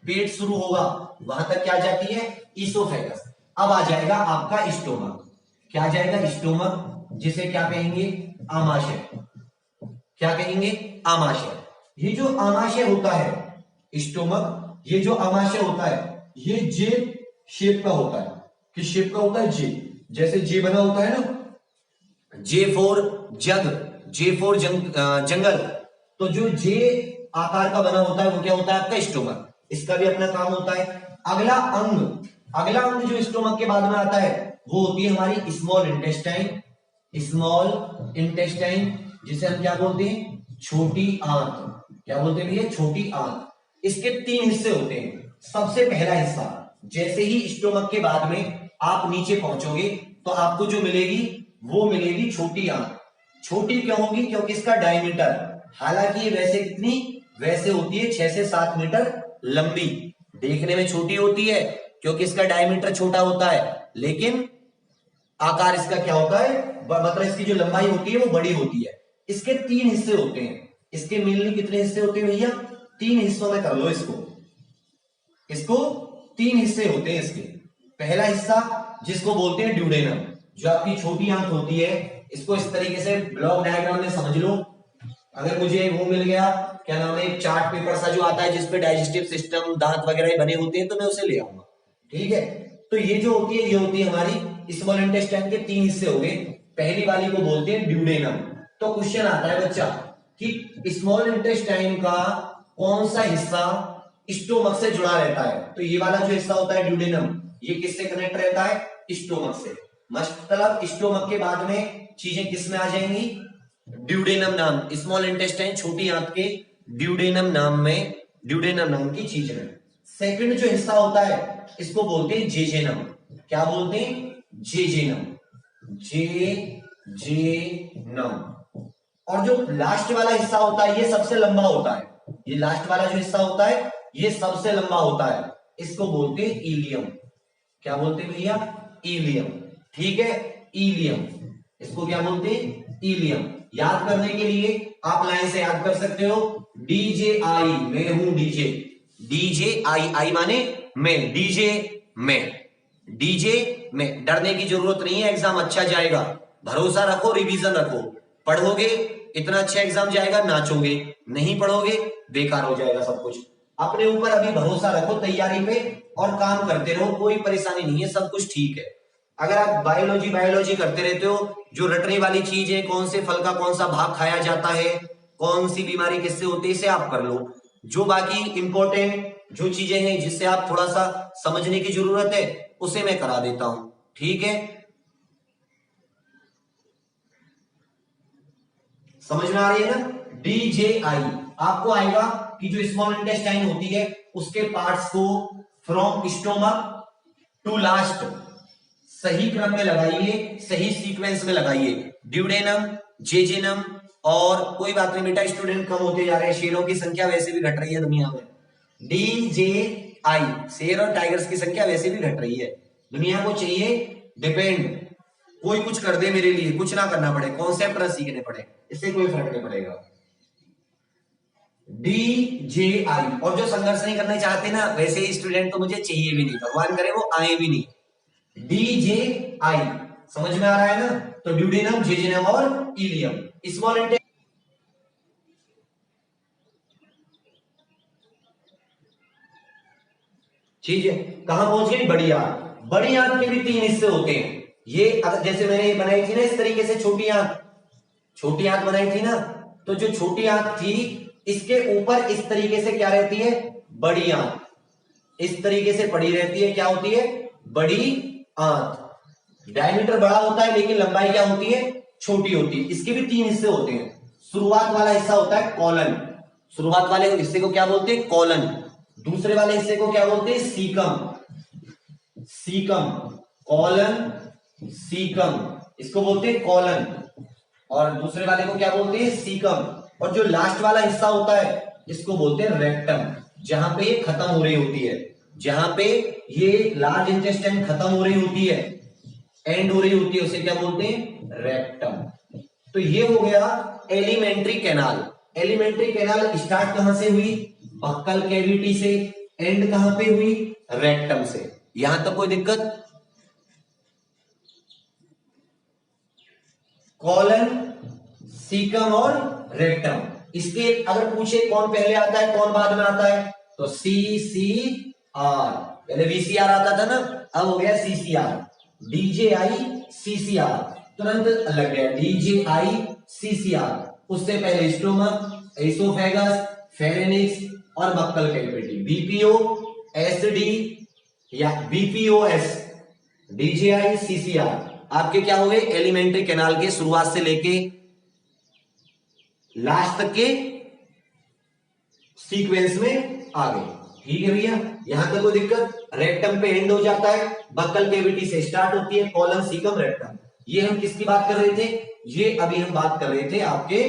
Speaker 1: पेट शुरू होगा, वहां तक क्या जाती है, ईसोफेगस। अब आ जाएगा आपका स्टोमक। क्या आ जाएगा, स्टोमक, जिसे क्या कहेंगे, आमाशय। क्या कहेंगे, आमाशय। ये जो आमाशय होता है, स्टोमक, ये जो आमाशय होता है, ये जे शेप का होता है। किस शेप का होता है, जे। जैसे जे बना होता है ना, J for jug, J for जंगल। तो जो जे आकार का बना होता है, वो क्या होता है, आपका स्टोमक। इसका भी अपना काम होता है। अगला अंग जो स्टोमक के बाद में आता है, वो होती है हमारी स्मॉल इंटेस्टाइन। स्मॉल इंटेस्टाइन, जिसे हम क्या बोलते हैं, छोटी आंत। क्या बोलते हैं भैया, छोटी आंत। इसके तीन हिस्से होते हैं। सबसे पहला हिस्सा, जैसे ही स्टोमक के बाद में आप नीचे पहुंचोगे, तो आपको जो मिलेगी, वो मिलेगी छोटी आंत। छोटी क्यों होगी, क्योंकि इसका डायमीटर, हालांकि ये वैसे होती है 6 से 7 मीटर लंबी। देखने में छोटी होती है क्योंकि इसका डायमीटर छोटा होता है, लेकिन आकार इसका क्या होता है, मतलब इसकी जो लंबाई होती है वो बड़ी होती है। इसके तीन हिस्से होते हैं। इसके मेनली कितने हिस्से होते हैं भैया, 3 हिस्सों में कर लो इसको 3 हिस्से होते हैं इसके। पहला हिस्सा जिसको बोलते हैं ड्यूडेनम, जो आपकी छोटी आंत होती है। इसको इस तरीके से ब्लॉक डायग्राम में समझ लो। अगर मुझे वो मिल गया, क्या नाम है, एक चार्ट पेपर सा जो आता है जिसपे डाइजेस्टिव सिस्टम, दांत वगैरह बने होते हैं, तो मैं उसे ले आऊंगा, ठीक है। तो ये जो होती है, ये होती है हमारी स्मॉल इंटेस्टाइन के 3 हिस्से हो गए। पहली वाली को बोलते हैं ड्यूडेनम। तो क्वेश्चन आता है बच्चा कि स्मॉल इंटेस्टाइन का कौन सा हिस्सा स्टोमक से जुड़ा रहता है। तो ये वाला जो हिस्सा होता है ड्यूडेनम, ये किससे कनेक्ट रहता है, स्टोमक से। मतलब स्टोमक के बाद में चीजें किस में आ जाएंगी, ड्यूडेनम नाम, स्मॉल इंटेस्टाइन छोटी आंत के ड्यूडेनम नाम की चीज में। सेकंड जो हिस्सा होता है, इसको बोलते हैं जेजेनम। क्या बोलते हैं, जेजेनम। जेजेनम। और जो लास्ट वाला हिस्सा होता है, ये सबसे लंबा होता है। ये लास्ट वाला जो हिस्सा होता है, ये सबसे लंबा होता है। इसको बोलते हैं इलियम। क्या बोलते हैं भैया, इलियम, ठीक है, इलियम। इसको क्या बोलते हैं, इलियम। याद करने के लिए आप लाइन से याद कर सकते हो, डीजे आई, मैं हूं डीजे। डीजे आई माने मैं, डीजे मैं, डीजे में। डरने की जरूरत नहीं है, एग्जाम अच्छा जाएगा। भरोसा रखो, रिवीजन रखो। पढ़ोगे इतना अच्छा एग्जाम जाएगा, नाचोगे। नहीं पढ़ोगे बेकार हो जाएगा सब कुछ। अपने ऊपर अभी भरोसा रखो, तैयारी पे, और काम करते रहो। कोई परेशानी नहीं है, सब कुछ ठीक है। अगर आप बायोलॉजी करते रहते हो, जो रटने वाली चीज है, कौन से फल का कौन सा भाग खाया जाता है, कौन सी बीमारी किससे होती है, इसे आप कर लो। जो बाकी इंपॉर्टेंट जो चीजें हैं जिससे आप थोड़ा सा समझने की जरूरत है उसे मैं करा देता हूं, ठीक है। समझ में आ रही है ना। DJI आपको आएगा कि जो स्मॉल इंटेस्टाइन होती है उसके पार्ट्स को फ्रॉम स्टोमक टू लास्ट सही क्रम में लगाइए, सही सीक्वेंस में लगाइए। ड्यूडेनम, जेजेनम, और कोई बात नहीं बेटा, स्टूडेंट कम होते जा रहे हैं, शेरों की संख्या वैसे भी घट रही है दुनिया में। DJI शेर और टाइगर्स की संख्या वैसे भी घट रही है। दुनिया को चाहिए डिपेंड, कोई कुछ कर दे मेरे लिए, कुछ ना करना पड़े, कॉन्सेप्ट ना सीखने पड़े, इससे कोई फर्क नहीं पड़ेगा। DJI, और जो संघर्ष नहीं करना चाहते ना वैसे ही स्टूडेंट तो मुझे चाहिए भी नहीं, भगवान करे वो आए भी नहीं। DJI समझ में आ रहा है ना। तो ड्यूडेनम, जेजेनम और इलियम स्मॉल इंटेस्टाइन। ठीक है, कहां पहुंच गई, बड़ी आंत। बड़ी आंत के भी 3 हिस्से होते हैं। ये अगर जैसे मैंने बनाई थी ना इस तरीके से छोटी आंत, छोटी आंत बनाई थी ना, तो जो छोटी आंत थी इसके ऊपर इस तरीके से क्या रहती है, बड़ी आंत। इस तरीके से पड़ी रहती है, क्या होती है, बड़ी आंत। डायमीटर बड़ा होता है लेकिन लंबाई क्या होती है, छोटी होती है। इसके भी 3 हिस्से होते हैं। शुरुआत वाला हिस्सा होता है कॉलन, शुरुआत वाले हिस्से को क्या बोलते हैं, कॉलन। दूसरे वाले हिस्से को क्या बोलते हैं, सीकम। सीकम, कॉलन, सीकम, इसको बोलते हैं कॉलन। और दूसरे वाले को क्या बोलते हैं, सीकम। और जो लास्ट वाला हिस्सा होता है इसको बोलते हैं रेक्टम, जहां पे ये खत्म हो रही होती है, जहां पे ये लार्ज इंटेस्टाइन खत्म हो रही होती है, एंड हो रही होती है, उसे क्या बोलते हैं, रेक्टम। तो ये हो गया alimentary canal. Alimentary canal start कहां से हुई, बक्कल कैविटी से, एंड कहां पे हुई, रेक्टम से। यहां तक कोई दिक्कत। कॉलन, सीकम और रेक्टम। इसके अगर पूछे कौन पहले आता है कौन बाद में आता है, तो CCR, पहले VCR आता था ना, अब हो गया CCR। DJI CCR तुरंत लग गया, DJI CCR। उससे पहले स्टोमक, एसोफेगस, फेरेनिक्स और बक्कल कैविटी। BPO, SD या BPOS, DJI CCR आपके क्या हो गए, एलिमेंट्री कैनाल के शुरुआत से लेके लास्ट तक के सीक्वेंस में आ गए। ठीक है भैया, यहां तक कोई दिक्कत। रेक्टम पे एंड हो जाता है, बक्कल कैविटी से स्टार्ट होती है, कॉलन, सीकम, रेक्टम। ये हम किसकी बात कर रहे थे, ये अभी हम बात कर रहे थे आपके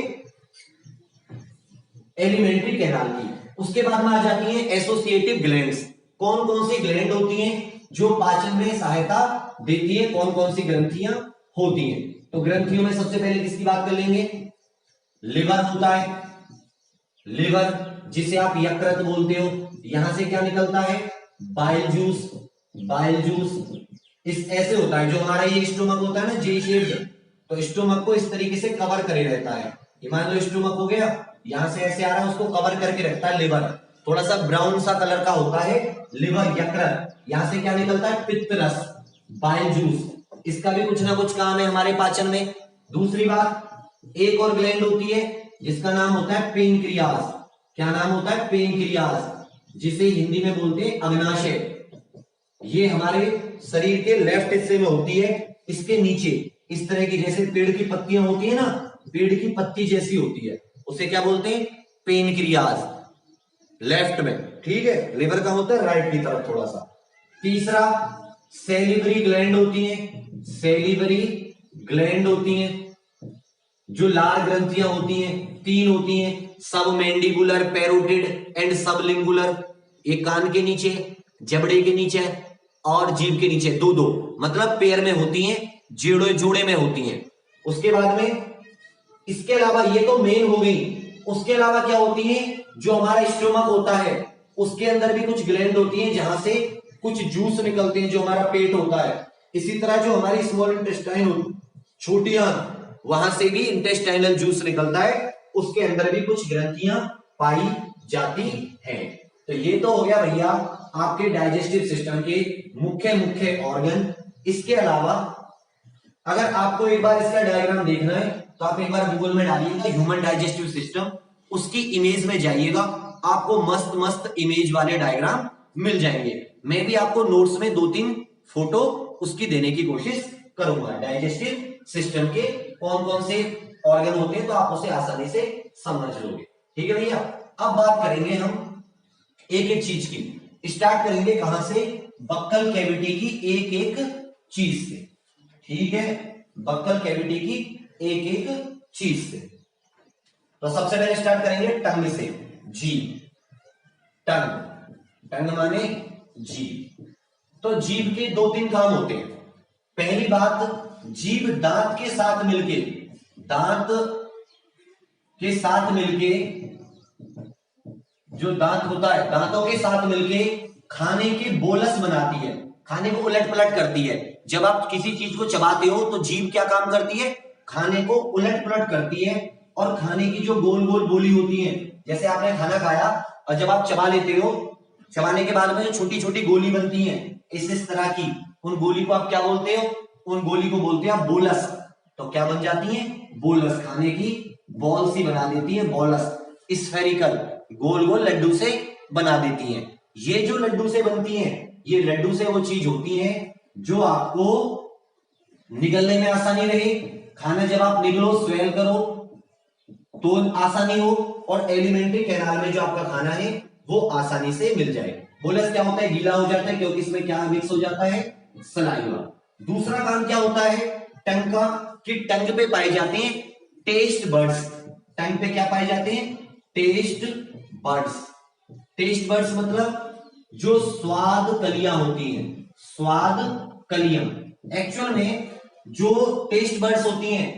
Speaker 1: एलिमेंट्री कैनाल की। उसके बाद में आ जाती है एसोसिएटिव ग्लैंड्स। कौन कौन सी ग्लैंड होती हैं जो पाचन में सहायता देती है, कौन कौन सी ग्रंथियां होती हैं। तो ग्रंथियों में सबसे पहले किसकी बात कर लेंगे, लिवर होता है। लिवर जिसे आप यकृत बोलते हो, यहां से क्या निकलता है, बाइल जूस। बाइल जूस इस ऐसे होता है, जो हमारा ये स्टोमक होता है ना, जे शेप्ड, तो स्टोमक को इस तरीके से कवर करे रहता है। ये मान लो स्टोमक हो गया, यहां से ऐसे आ रहा है, उसको कवर करके रखता है लिवर। थोड़ा सा ब्राउन सा कलर का होता है लिवर, यकृत। यहां से क्या निकलता है, पित्त रस, बाइल जूस। इसका भी कुछ ना कुछ काम है हमारे पाचन में। दूसरी बात, एक और ग्लैंड होती है जिसका नाम होता है पेनक्रियाज। क्या नाम होता है, पेनक्रियाज, जिसे हिंदी में बोलते हैं अग्नाशय। ये हमारे शरीर के लेफ्ट हिस्से में होती है, इसके नीचे इस तरह की, जैसे पेड़ की पत्तियां होती है ना, पेड़ की पत्ती जैसी होती है, उसे क्या बोलते हैं, पेनक्रियाज, लेफ्ट में। ठीक है, लिवर का होता है राइट की तरफ थोड़ा सा। तीसरा, सेलिवरी ग्लैंड होती है। सेलिवरी ग्लैंड होती हैं, जो लाल ग्रंथियां होती हैं, 3 होती हैं, सब मैंडिबुलर, पैरोटिड एंड सबलिंगुलर। एक कान के नीचे, जबड़े के नीचे और जीभ के नीचे, दो दो, मतलब पैर में होती हैं, जोड़े जोड़े में होती हैं। उसके बाद में इसके अलावा, ये तो मेन हो गई, उसके अलावा क्या होती है, जो हमारा स्टोमक होता है उसके अंदर भी कुछ ग्लैंड होती हैं जहां से कुछ जूस निकलते हैं, जो हमारा पेट होता है। इसी तरह जो हमारी स्मॉल इंटेस्टाइन, छोटी आंत, वहां से भी इंटेस्टाइनल जूस निकलता है, उसके अंदर भी कुछ ग्रंथियां पाई जाती हैं। तो ये तो हो गया भैया आपके डाइजेस्टिव सिस्टम के मुख्य मुख्य ऑर्गन। इसके अलावा अगर आपको एक बार इसका डायग्राम देखना है तो आप एक बार गूगल में डालिएगा ह्यूमन डाइजेस्टिव सिस्टम, उसकी इमेज में जाइएगा, आपको मस्त मस्त इमेज वाले डायग्राम मिल जाएंगे। मैं भी आपको नोट्स में 2-3 फोटो उसकी देने की कोशिश करूंगा। डाइजेस्टिव सिस्टम के कौन कौन से ऑर्गन होते हैं तो आप उसे आसानी से समझ लोगे। ठीक है भैया, अब बात करेंगे हम एक एक चीज की। स्टार्ट करेंगे कहां से? बक्कल कैविटी की एक एक चीज से। ठीक है, बक्कल कैविटी की एक एक चीज से। तो सबसे पहले स्टार्ट करेंगे टंग से। जीभ, टंग, टंग माने जीभ। तो जीभ के 2-3 काम होते हैं। पहली बात, जीभ दांत के साथ मिलके, दांत के साथ मिलके, जो दांत होता है दांतों के साथ मिलके खाने के बोलस बनाती है, खाने को उलट पलट करती है। जब आप किसी चीज को चबाते हो तो जीभ क्या काम करती है? खाने को उलट पलट करती है। और खाने की जो गोल गोल गोली होती है, जैसे आपने खाना खाया और जब आप चबा लेते हो, चबाने के बाद में जो छोटी छोटी गोली बनती है इस तरह की, उन गोली को आप क्या बोलते हो? उन गोली को बोलते हैं बोलस। तो क्या बन जाती है? बोलस। खाने की बॉल सी बना देती है, बोलस। स्फेरिकल, गोल गोल लड्डू से बना देती है। ये जो लड्डू से बनती है, ये लड्डू से वो चीज होती है जो आपको निगलने में आसानी रहे। खाना जब आप निगलो, स्वेल करो तो आसानी हो, और एलिमेंट्री कैनाल में जो आपका खाना है वो आसानी से मिल जाए। बोलस क्या होता है? गीला हो जाता है, क्योंकि इसमें क्या मिक्स हो जाता है? सलाइवा। दूसरा काम क्या होता है टंग का? कि टंग पे पाए जाते हैं टेस्ट बर्ड्स। टंग पे क्या पाए जाते हैं? Taste buds. टेस्ट बर्ड्स मतलब जो स्वाद कलियां होती हैं, स्वाद कलियां। एक्चुअल में जो टेस्ट बर्ड्स होती हैं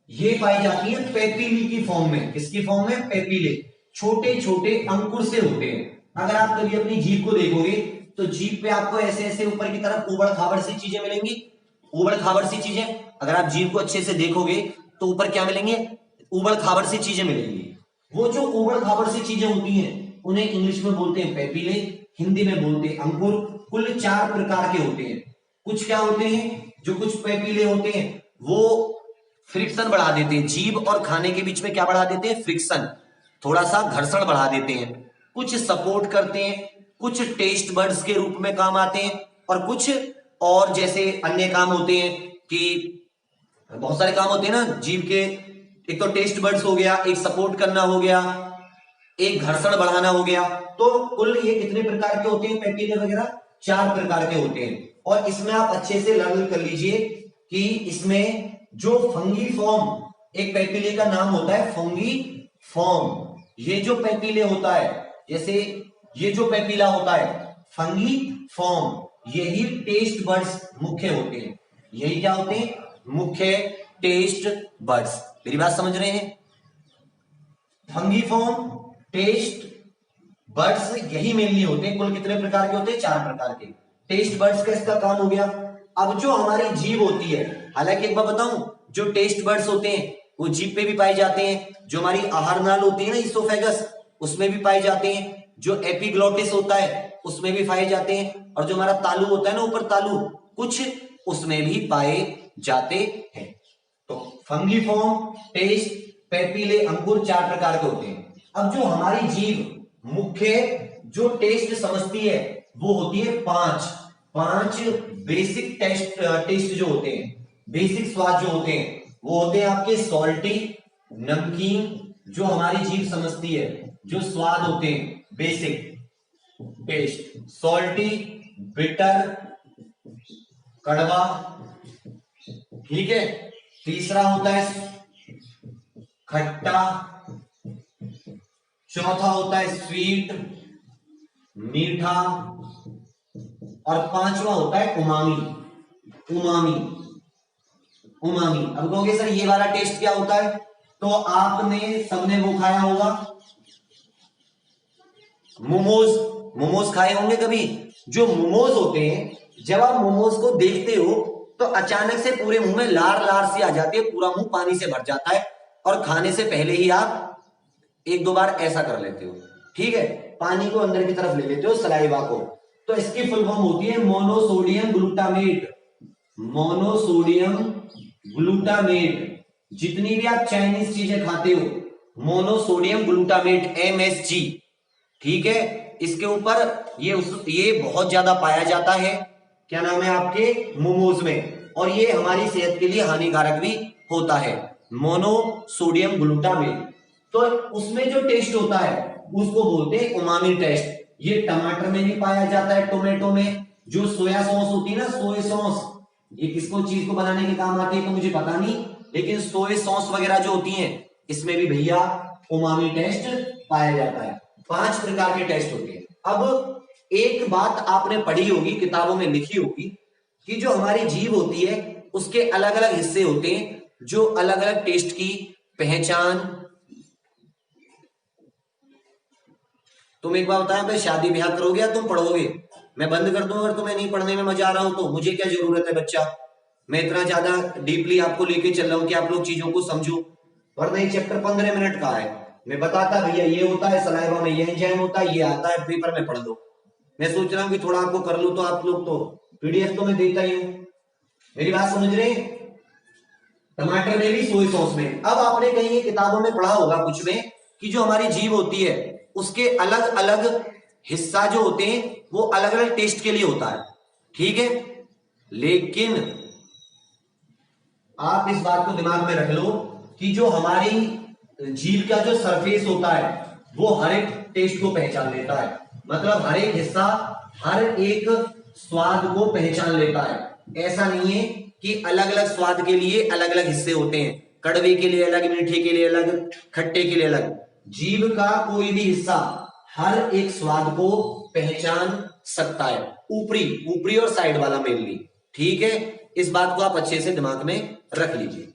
Speaker 1: ये पाई जाती है पेपिली की फॉर्म में। किसकी फॉर्म में? पेपिले। छोटे छोटे अंकुर से होते हैं। अगर आप कभी अपनी जीभ को देखोगे तो जीभ पे आपको ऐसे ऐसे ऊपर की तरफ उबड़ खाबड़ सी चीजें मिलेंगी। उबड़ खाबड़ सी चीजें, अगर आप जीभ को अच्छे से देखोगे तो ऊपर क्या मिलेंगे? उबड़ खाबड़ सी चीजें मिलेंगी। वो जो उबड़ खाबड़ सी चीजें होती हैं उन्हें इंग्लिश में बोलते हैं पेपिले, हिंदी में बोलते हैं अंकुर। कुल 4 प्रकार के होते हैं। कुछ क्या होते हैं? जो कुछ पेपिले होते हैं वो फ्रिक्शन बढ़ा देते हैं, जीभ और खाने के बीच में क्या बढ़ा देते हैं? फ्रिक्शन, थोड़ा सा घर्षण बढ़ा देते हैं। कुछ सपोर्ट करते हैं, कुछ टेस्ट बर्ड्स के रूप में काम आते हैं, और कुछ और जैसे अन्य काम होते हैं कि बहुत सारे काम होते हैं ना जीभ के। एक तो टेस्ट बर्ड्स हो गया, एक सपोर्ट करना हो गया, एक घर्षण बढ़ाना हो गया। तो कुल ये कितने प्रकार के होते हैं पेपिले वगैरह? 4 प्रकार के होते हैं। और इसमें आप अच्छे से लर्न कर लीजिए कि इसमें जो फंगी फॉर्म, एक पेपिले का नाम होता है फंगी फॉर्म। ये जो पेपिले होता है, जैसे ये जो पेपिला होता है फंगी फॉर्म, यही टेस्ट बर्ड्स मुख्य होते हैं। यही क्या होते हैं? मुख्य टेस्ट बर्ड्स। मेरी बात समझ रहे हैं? फंगी फॉर्म, टेस्ट बर्ड्स यही मेनली होते हैं। कुल कितने प्रकार के होते हैं? 4 प्रकार के। टेस्ट बर्ड्स का इसका काम हो गया। अब जो हमारी जीभ होती है, हालांकि एक बार बताऊं, जो टेस्ट बर्ड्स होते हैं वो जीभ पे भी पाए जाते हैं। जो हमारी आहार नाल होती है ना, इसोफेगस, उसमें भी पाए जाते हैं। जो एपिग्लोटिस होता है उसमें भी पाए जाते हैं। और जो हमारा तालु होता है ना, ऊपर तालु, कुछ उसमें भी पाए जाते हैं। तो फंगी फॉर्म, टेस्ट, पेपिले, अंकुर 4 प्रकार के होते हैं। अब जो हमारी जीभ मुख्य जो टेस्ट समझती है वो होती है 5 बेसिक टेस्ट जो होते हैं, बेसिक स्वाद जो होते हैं वो होते हैं आपके सॉल्टी, नमकीन। जो हमारी जीभ समझती है, जो स्वाद होते हैं बेसिक टेस्ट, सॉल्टी, बिटर, कड़वा। ठीक है। तीसरा होता है खट्टा, चौथा होता है स्वीट, मीठा, और 5वां होता है उमामी। Umami, umami. अब कहोगे सर ये वाला टेस्ट क्या होता है? तो आपने सबने वो खाया होगा मोमोज। मोमोज खाए होंगे कभी। जो मोमोज होते हैं, जब आप मोमोज को देखते हो तो अचानक से पूरे मुंह में लार लार सी आ जाती है, पूरा मुंह पानी से भर जाता है, और खाने से पहले ही आप 1-2 बार ऐसा कर लेते हो। ठीक है, पानी को अंदर की तरफ ले लेते हो, सलाइवा को। तो इसकी फुल फॉर्म होती है मोनोसोडियम ग्लूटामेट। Monosodium glutamate. जितनी भी आप चाइनीज चीजें खाते हो, मोनोसोडियम ग्लूटामेट, MSG, ठीक है। इसके ऊपर ये बहुत ज्यादा पाया जाता है, क्या नाम है आपके, मोमोज में, और ये हमारी सेहत के लिए हानिकारक भी होता है, मोनोसोडियम ग्लूटामेट। तो उसमें जो टेस्ट होता है उसको बोलते हैं उमामी टेस्ट। ये टमाटर में भी पाया जाता है, टोमेटो में। जो सोया सॉस होती है ना, सोया सॉस, ये किसको चीज को बनाने के काम आती है तो मुझे पता नहीं, लेकिन सोया सॉस वगैरह जो होती है इसमें भी भैया उमामी टेस्ट पाया जाता है। 5 प्रकार के टेस्ट होते हैं। अब एक बात आपने पढ़ी होगी, किताबों में लिखी होगी, कि जो हमारी जीभ होती है उसके अलग अलग हिस्से होते हैं जो अलग अलग टेस्ट की पहचान। तुम एक बार बताया, भाई शादी ब्याह करोगे या तुम पढ़ोगे? मैं बंद कर दूं अगर तुम्हें नहीं पढ़ने में मजा आ रहा हो तो? मुझे क्या जरूरत है बच्चा, मैं इतना ज्यादा डीपली आपको लेके चल रहा हूं कि आप लोग चीजों को समझो। वरना ये चैप्टर 15 मिनट का है, मैं बताता भैया ये होता है सलाइवा में, ये एंजाइम होता है, ये आता है, पेपर में पढ़ दो। मैं सोच रहा हूँ कि थोड़ा आपको कर लूं, तो आप लोग तो पीडीएफ तो मैं देता ही हूं। मेरी बात समझ रहे हैं? टमाटर में भी, सोया सॉस में। अब आपने कहीं किताबों में पढ़ा होगा कुछ में कि जो हमारी जीभ होती है उसके अलग अलग हिस्सा जो होते हैं वो अलग अलग टेस्ट के लिए होता है, ठीक है। लेकिन आप इस बात को दिमाग में रख लो कि जो हमारी जीभ का जो सरफेस होता है वो हर एक टेस्ट को पहचान लेता है। मतलब हर एक हिस्सा हर एक स्वाद को पहचान लेता है। ऐसा नहीं है कि अलग अलग स्वाद के लिए अलग अलग हिस्से होते हैं, कड़वे के लिए अलग, मीठे के लिए अलग, खट्टे के लिए अलग। जीभ का कोई भी हिस्सा हर एक स्वाद को पहचान सकता है, ऊपरी ऊपरी और साइड वाला मेनली, ठीक है। इस बात को आप अच्छे से दिमाग में रख लीजिए।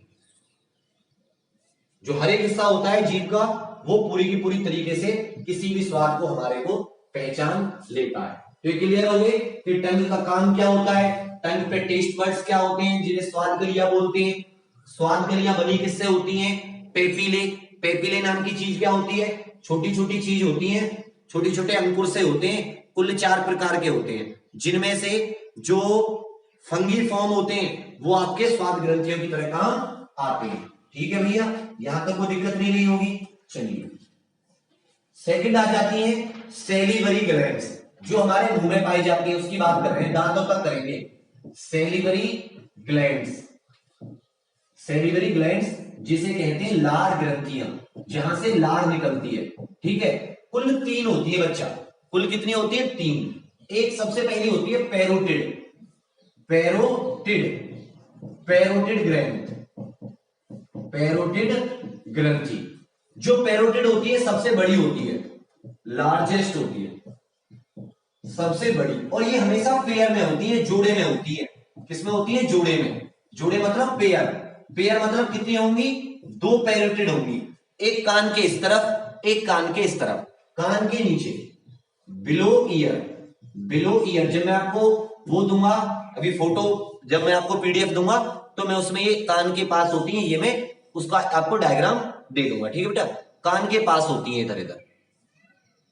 Speaker 1: जो हर एक हिस्सा होता है जीभ का वो पूरी की पूरी तरीके से किसी भी स्वाद को हमारे को पहचान लेता है। तो ये क्लियर हो गए कि टंग का काम क्या होता है, टंग पे टेस्ट बड्स क्या होते हैं जिन्हें स्वाद गलियां बोलते हैं। स्वाद गलियां बनी किससे होती हैं? पेपिले। पेपिले नाम की चीज क्या होती है? छोटी छोटी चीज होती है, छोटे छोटे अंकुर से होते हैं। कुल 4 प्रकार के होते हैं, जिनमें से जो फंगी फॉर्म होते हैं वो आपके स्वाद ग्रंथियों की तरह काम आते हैं, ठीक है भैया। यहां तक कोई दिक्कत नहीं रही होगी। चलिए सेकंड आ जाती है सेलिवरी ग्लैंड्स, जो हमारे मुंह में पाई जाती है, उसकी बात कर रहे हैं, दांतों तक करेंगे। सेलिवरी ग्लैंड्स, सेलिवरी ग्लैंड्स जिसे कहते हैं लार ग्रंथियां, जहां से लार निकलती है, ठीक है। कुल 3 होती है बच्चा, कुल कितनी होती है? 3। एक सबसे पहली होती है पैरोटिड, पैरोटिड, पैरोटिड ग्रंथ, पैरोटिड ग्रंथि। जो पैरोटिड होती है सबसे बड़ी होती है, लार्जेस्ट होती है, सबसे बड़ी, और ये हमेशा पेयर में होती है, जोड़े में होती है। किसमें होती है? जोड़े में। जोड़े मतलब पेयर, पेयर मतलब कितनी होंगी? 2 पैरोटिड होंगी, एक कान के इस तरफ, एक कान के इस तरफ, कान के नीचे, बिलो ईयर, बिलो ईयर। जब मैं आपको वो दूंगा अभी फोटो, जब मैं आपको पीडीएफ दूंगा तो मैं उसमें ये कान के पास होती है, ये मैं उसका आपको डायग्राम दे दूंगा, ठीक है बेटा। कान के पास होती है, इधर इधर,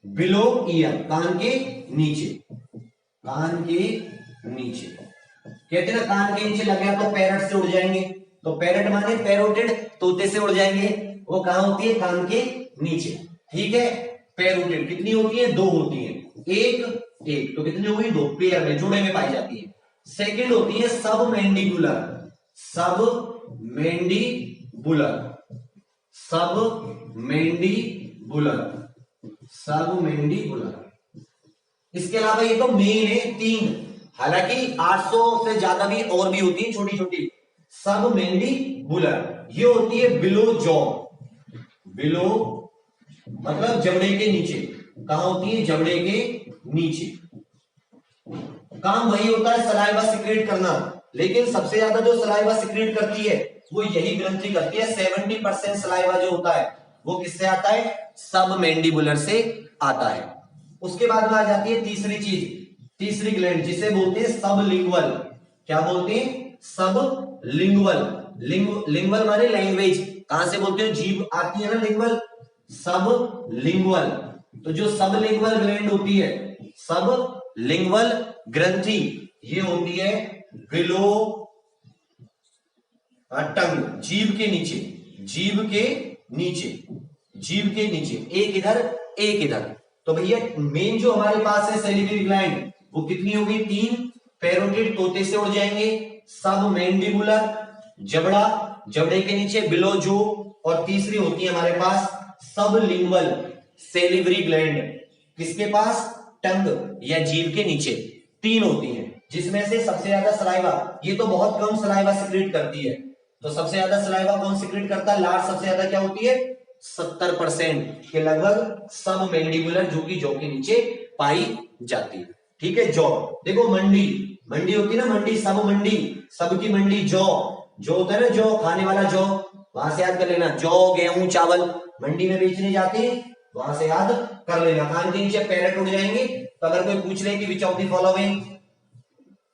Speaker 1: बिलो ईयर, कान के नीचे, कान के नीचे। कहते हैं ना कान के नीचे लग गया तो पैरट से उड़ जाएंगे, तो पैरट माने पैरोटिड, तोते से उड़ जाएंगे। वो कहां होती है? कान के नीचे, ठीक है। पैरोटिड कितनी होती है? 2 होती है, एक एक, तो कितनी होगी? 2, पेयर में, जोड़े में पाई जाती है। सेकंड होती है सब मैंडिबुलर, सब मैंडिबुलर, सब मैंडिबुलर, सब मैंडिबुलर। इसके अलावा ये तो मेन है 3, हालांकि 800 से ज्यादा भी और भी होती है छोटी छोटी। सब मैंडिबुलर ये होती है बिलो जॉ, बिलो मतलब जबड़े के नीचे। कहां होती है? जबड़े के नीचे। काम वही होता है सलाइवा सिक्रेट करना, लेकिन सबसे ज्यादा जो सलाइवा सिक्रेट करती है वो यही ग्रंथि करती है। 70% सलाइवा जो होता है वो किससे आता है? सब मैंडिबुलर से आता है। उसके बाद में आ जाती है तीसरी चीज, तीसरी ग्लैंड जिसे बोलते हैं सबलिंगुअल। क्या बोलते हैं? सबलिंगुअल। लिंगुअल माने लैंग्वेज, कहां से बोलते हो? जीभ आती है ना लिंगुअल, सबलिंगुअल। तो जो सबलिंगुअल ग्लैंड होती है, सब लिंगुअल ग्रंथि, ये होती है बिलो टंग, जीभ के नीचे, जीभ के नीचे, जीभ के नीचे, एक इधर एक इधर, तो भैया मेन जो हमारे पास है सैलिवरी ग्लैंड वो कितनी होगी, 3। पैरोटिड तोते से उड़ जाएंगे, सब मैंडिबुलर जबड़ा, जबड़े के नीचे बिलो जो, और तीसरी होती है हमारे पास सबलिंगुअल सैलिवरी ग्लैंड, किसके पास, टंग या जीभ के नीचे 3 होती हैं, जिसमें से सबसे ज्यादा सलाइवा, ये तो बहुत कम सलाइवा सिक्रेट करती है, तो सबसे ज्यादा सलाइवा कौन सिक्रेट करता है, लार सबसे ज्यादा क्या होती है 70% के लगभग सब मैंडिबुलर जो कि जॉ के नीचे पाई जाती है। ठीक है, जॉ देखो मंडी, मंडी होती है ना, मंडी सब मंडी, सबकी मंडी, जॉ जो होता है ना, जॉ खाने वाला जॉ, वहां से याद कर लेना, जौ गेहूं चावल मंडी में बेचने जाते हैं, वहां से याद कर लेना। कान के नीचे पैरेट उड़ जाएंगे, तो अगर कोई पूछ ले कि which of the following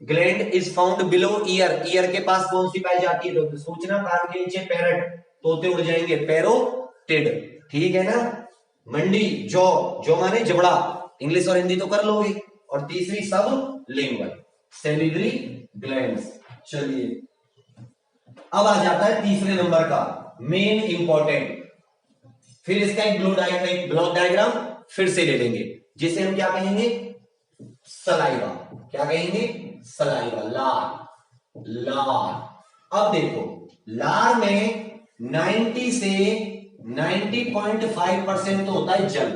Speaker 1: gland is found below year, year के पास कौन सी पाई जाती है, तो सोचना कान के नीचे पैरेट, तोते उड़ जाएंगे, पैरोटिड। ठीक है ना, मंडी जौ, जौ माने जबड़ा, इंग्लिश और हिंदी तो कर लोगे, और तीसरी सब लिंगुअल सैलिवरी ग्लैंड्स। चलिए अब आ जाता है तीसरे नंबर का मेन इंपॉर्टेंट, फिर इसका एक ब्लॉक डायग्राम फिर से ले लेंगे, जिसे हम क्या कहेंगे, सलाइवा, क्या कहेंगे, सलाइवा, लार, लार। अब देखो लार में 90 से 90.5% तो होता है जल,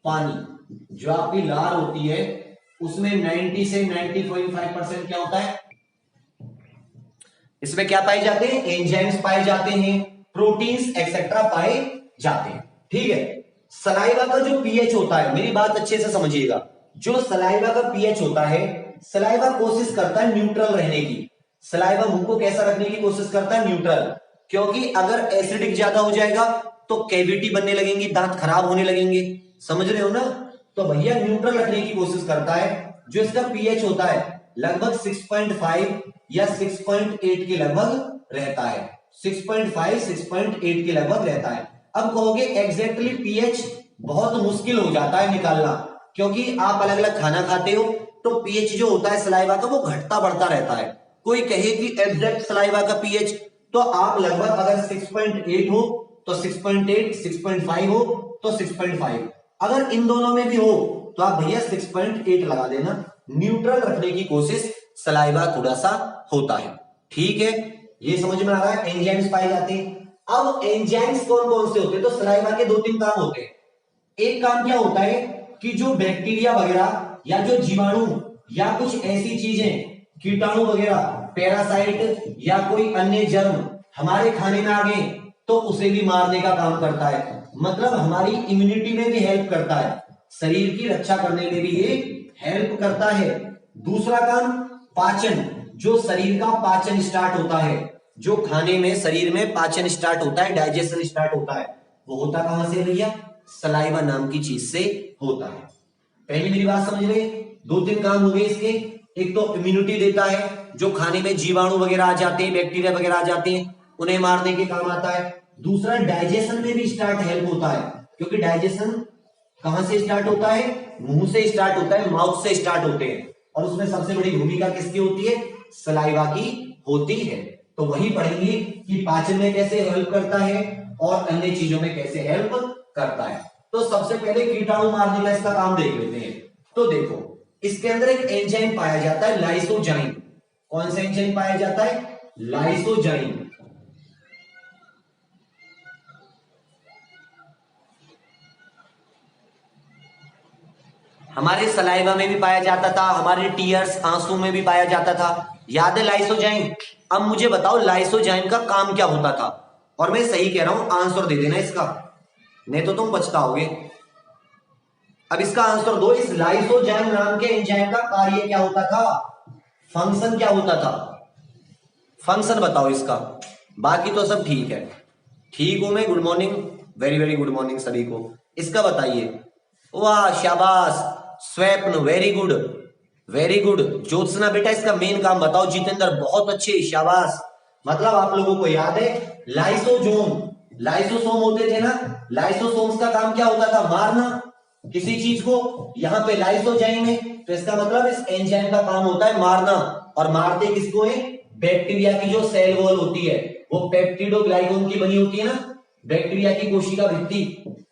Speaker 1: पानी, जो आपकी लार होती है उसमें 90 से 90.5% क्या होता है, इसमें क्या पाए जाते हैं, एंजाइम्स पाए जाते हैं, प्रोटीन्स एक्सेट्रा पाए जाते हैं। ठीक है, सलाइवा का जो पीएच होता है, मेरी बात अच्छे से समझिएगा, जो सलाइवा का पीएच होता है, सलाइवा कोशिश करता है न्यूट्रल रहने की, सलाइवा मुंह को कैसा रखने की कोशिश करता है, न्यूट्रल, क्योंकि अगर एसिडिक ज्यादा हो जाएगा तो कैविटी बनने लगेंगी, दांत खराब होने लगेंगे, समझ रहे हो ना, तो भैया न्यूट्रल रखने की कोशिश करता है। जो इसका पीएच होता है लगभग 6.5 या 6.8 के लगभग रहता है, 6.5 6.8 के लगभग रहता है। अब कहोगे एग्जैक्टली पीएच बहुत मुश्किल हो जाता है निकालना, क्योंकि आप अलग अलग खाना खाते हो तो पीएच जो होता है सलाइवा का वो घटता बढ़ता रहता है। कोई कहे कि एग्जैक्ट सलाइवा का पीएच, तो आप लगभग अगर 6.8 हो तो 6.8, 6.5 हो तो 6.5, अगर इन दोनों में भी हो तो आप भैया 6.8 लगा देना, न्यूट्रल रखने की कोशिश सलाइवा थोड़ा सा होता है। ठीक है, ये समझ में आ रहा है, एंजाइम्स पाए जाते हैं। अब एंजाइम्स कौन कौन से होते हैं, तो सलाइवा के 2-3 काम होते हैं। एक काम क्या होता है कि जो बैक्टीरिया वगैरह या जो जीवाणु या कुछ ऐसी चीजें, कीटाणु वगैरह, पैरासाइट या कोई अन्य जर्म हमारे खाने में आ गए तो उसे भी मारने का काम करता है, मतलब हमारी इम्यूनिटी में भी हेल्प करता है, शरीर की रक्षा करने में भी ये हेल्प करता है। दूसरा काम पाचन, जो शरीर का पाचन स्टार्ट होता है, जो खाने में शरीर में पाचन स्टार्ट होता है, डाइजेशन स्टार्ट होता है, वो होता कहां से भैया, सलाइवा नाम की चीज से होता है। पहली मेरी बात समझ रहे, 2-3 काम हो गए इसके। एक तो इम्यूनिटी देता है, जो खाने में जीवाणु वगैरह आ जाते हैं, बैक्टीरिया वगैरह आ जाते हैं, उन्हें मारने के काम आता है। दूसरा डाइजेशन में भी स्टार्ट हेल्प होता है, क्योंकि डाइजेशन कहां से स्टार्ट होता है, मुंह से स्टार्ट होता है, माउथ से स्टार्ट होते हैं, और उसमें सबसे बड़ी भूमिका किसकी होती है, सलाइवा की होती है। तो वही पढ़ेंगे कि पाचन में कैसे हेल्प करता है और अन्य चीजों में कैसे हेल्प करता है। तो सबसे पहले कीटाणु मारने का इसका काम देख लेते हैं। तो देखो इसके अंदर एक एंजाइम पाया जाता है लाइसोजाइम। कौन सा एंजाइम पाया जाता है, लाइसोजाइम। हमारे सलाइवा में भी पाया जाता था, हमारे टीयर्स आंसू में भी पाया जाता था, याद है लाइसोजाइम। अब मुझे बताओ लाइसोजाइम का काम क्या होता था, और मैं सही कह रहा हूं, आंसर दे देना इसका, नहीं तो तुम पछताओगे। अब इसका आंसर दो, इस लाइसोजाइम नाम के एंजाइम का कार्य क्या होता था, फंक्शन क्या होता था, फंक्शन बताओ इसका। बाकी तो सब ठीक है, ठीक हूं मैं, good morning, very very good morning सभी को। इसका बताइए, वाह शाबाश, स्वप्न, very good very good. Jyotsna बेटा इसका मेन काम बताओ। जितेंद्र बहुत अच्छे, शाबाश। मतलब आप लोगों को याद है लाइसोजोम, लाइसोसोम होते थे ना, लाइसोसोम्स का काम क्या होता था, मारना किसी चीज को। यहाँ पे लाइसोजाइम है, तो इसका मतलब इस एंजाइम का काम होता है मारना, और मारते किसको है, बैक्टीरिया की जो सेल वॉल होती है वो पेप्टिडोग्लाइकन की बनी होती है ना, बैक्टीरिया की कोशिका भित्ति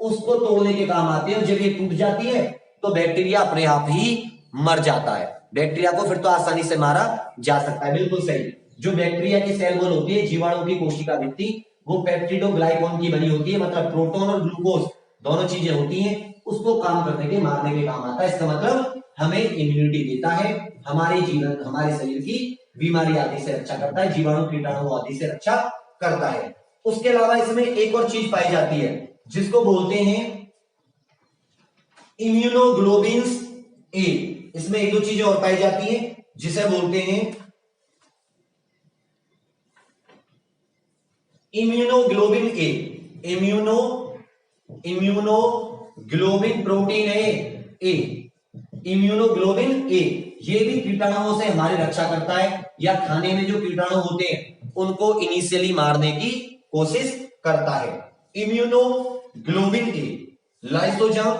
Speaker 1: उसको तोड़ने के काम आते हैं, और जब ये टूट जाती है तो बैक्टीरिया अपने आप ही मर जाता है। बैक्टीरिया को फिर तो आसानी से मारा जा सकता है, बिल्कुल सही। जो बैक्टीरिया की सेल वॉल होती है, जीवाणु की कोशिका भित्ति, वो पेप्टिडोग्लाइकॉन की बनी होती है, मतलब प्रोटॉन और ग्लूकोज दोनों चीजें होती हैं, उसको काम करने के मारने के काम आता है। इसका मतलब हमें इम्यूनिटी देता है, हमारे जीवन हमारे शरीर की बीमारी आदि से रक्षा करता है, जीवाणु कीटाणु आदि से रक्षा करता है। उसके अलावा इसमें एक और चीज पाई जाती है जिसको बोलते हैं इम्यूनोग्लोबिन्स ए। इसमें एक दो चीजें और पाई जाती हैं जिसे बोलते हैं immunoglobin A. Immunoglobin protein A. Immunoglobin A ये भी कीटाणुओं से हमारी रक्षा करता है, या खाने में जो कीटाणु होते हैं उनको इनिशियली मारने की कोशिश करता है। इम्यूनोग्लोबिन ए, लाइसोजाइम,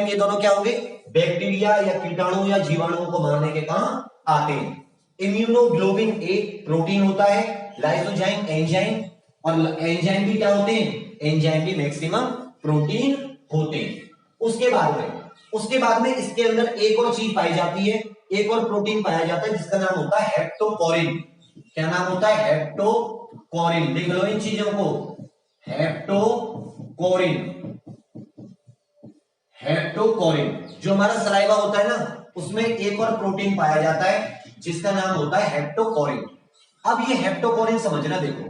Speaker 1: ये दोनों क्या होंगे, बैक्टीरिया या कीटाणु या जीवाणुओं को मारने के काम आते हैं। इम्यूनोग्लोबिन ए प्रोटीन होता है, लाइसोजाइम एंजाइम, और एंजाइम भी क्या होते हैं, एंजाइम भी मैक्सिमम प्रोटीन होते हैं। उसके बाद में इसके अंदर एक और चीज पाई जाती है, एक और प्रोटीन पाया जाता है जिसका नाम होता है हेप्टोकोरिन। क्या नाम होता है, हेप्टोकोरिन। लिख लो इन चीजों को, हेप्टोकोरिन। हेप्टोकोरिन जो हमारा सलाइवा होता है ना, उसमें एक और प्रोटीन पाया जाता है जिसका नाम होता है हेप्टोकोरिन। अब ये हेप्टोकोरिन समझना, देखो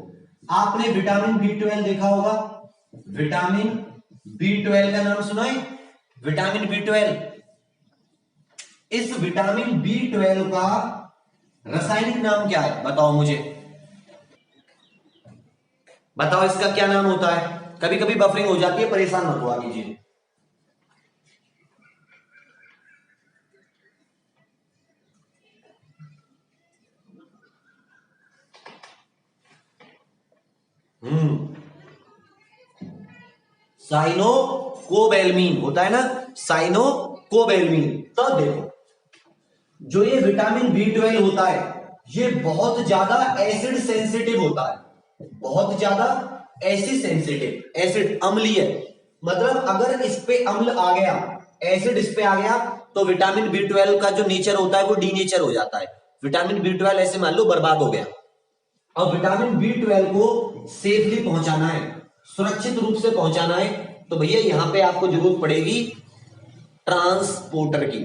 Speaker 1: आपने विटामिन B12 देखा होगा, विटामिन B12 का नाम सुना है, विटामिन B12। इस विटामिन B12 का रासायनिक नाम क्या है, बताओ मुझे, बताओ इसका क्या नाम होता है। कभी कभी बफरिंग हो जाती है, परेशान मत हुआ कीजिए। साइनोकोबैल्मीन होता है ना, साइनोकोबैल्मीन। तो देखो जो ये विटामिन B12 होता है ये बहुत ज्यादा एसिड सेंसिटिव होता है, बहुत ज्यादा एसिड सेंसिटिव, एसिड अम्लीय, मतलब अगर इस पे अम्ल आ गया, एसिड इस पे आ गया, तो विटामिन B12 का जो नेचर होता है वो डी नेचर हो जाता है। विटामिन B12 ऐसे मान लो बर्बाद हो गया। अब विटामिन B12 को सेफली पहुंचाना है, सुरक्षित रूप से पहुंचाना है, तो भैया यहां पे आपको जरूरत पड़ेगी ट्रांसपोर्टर की।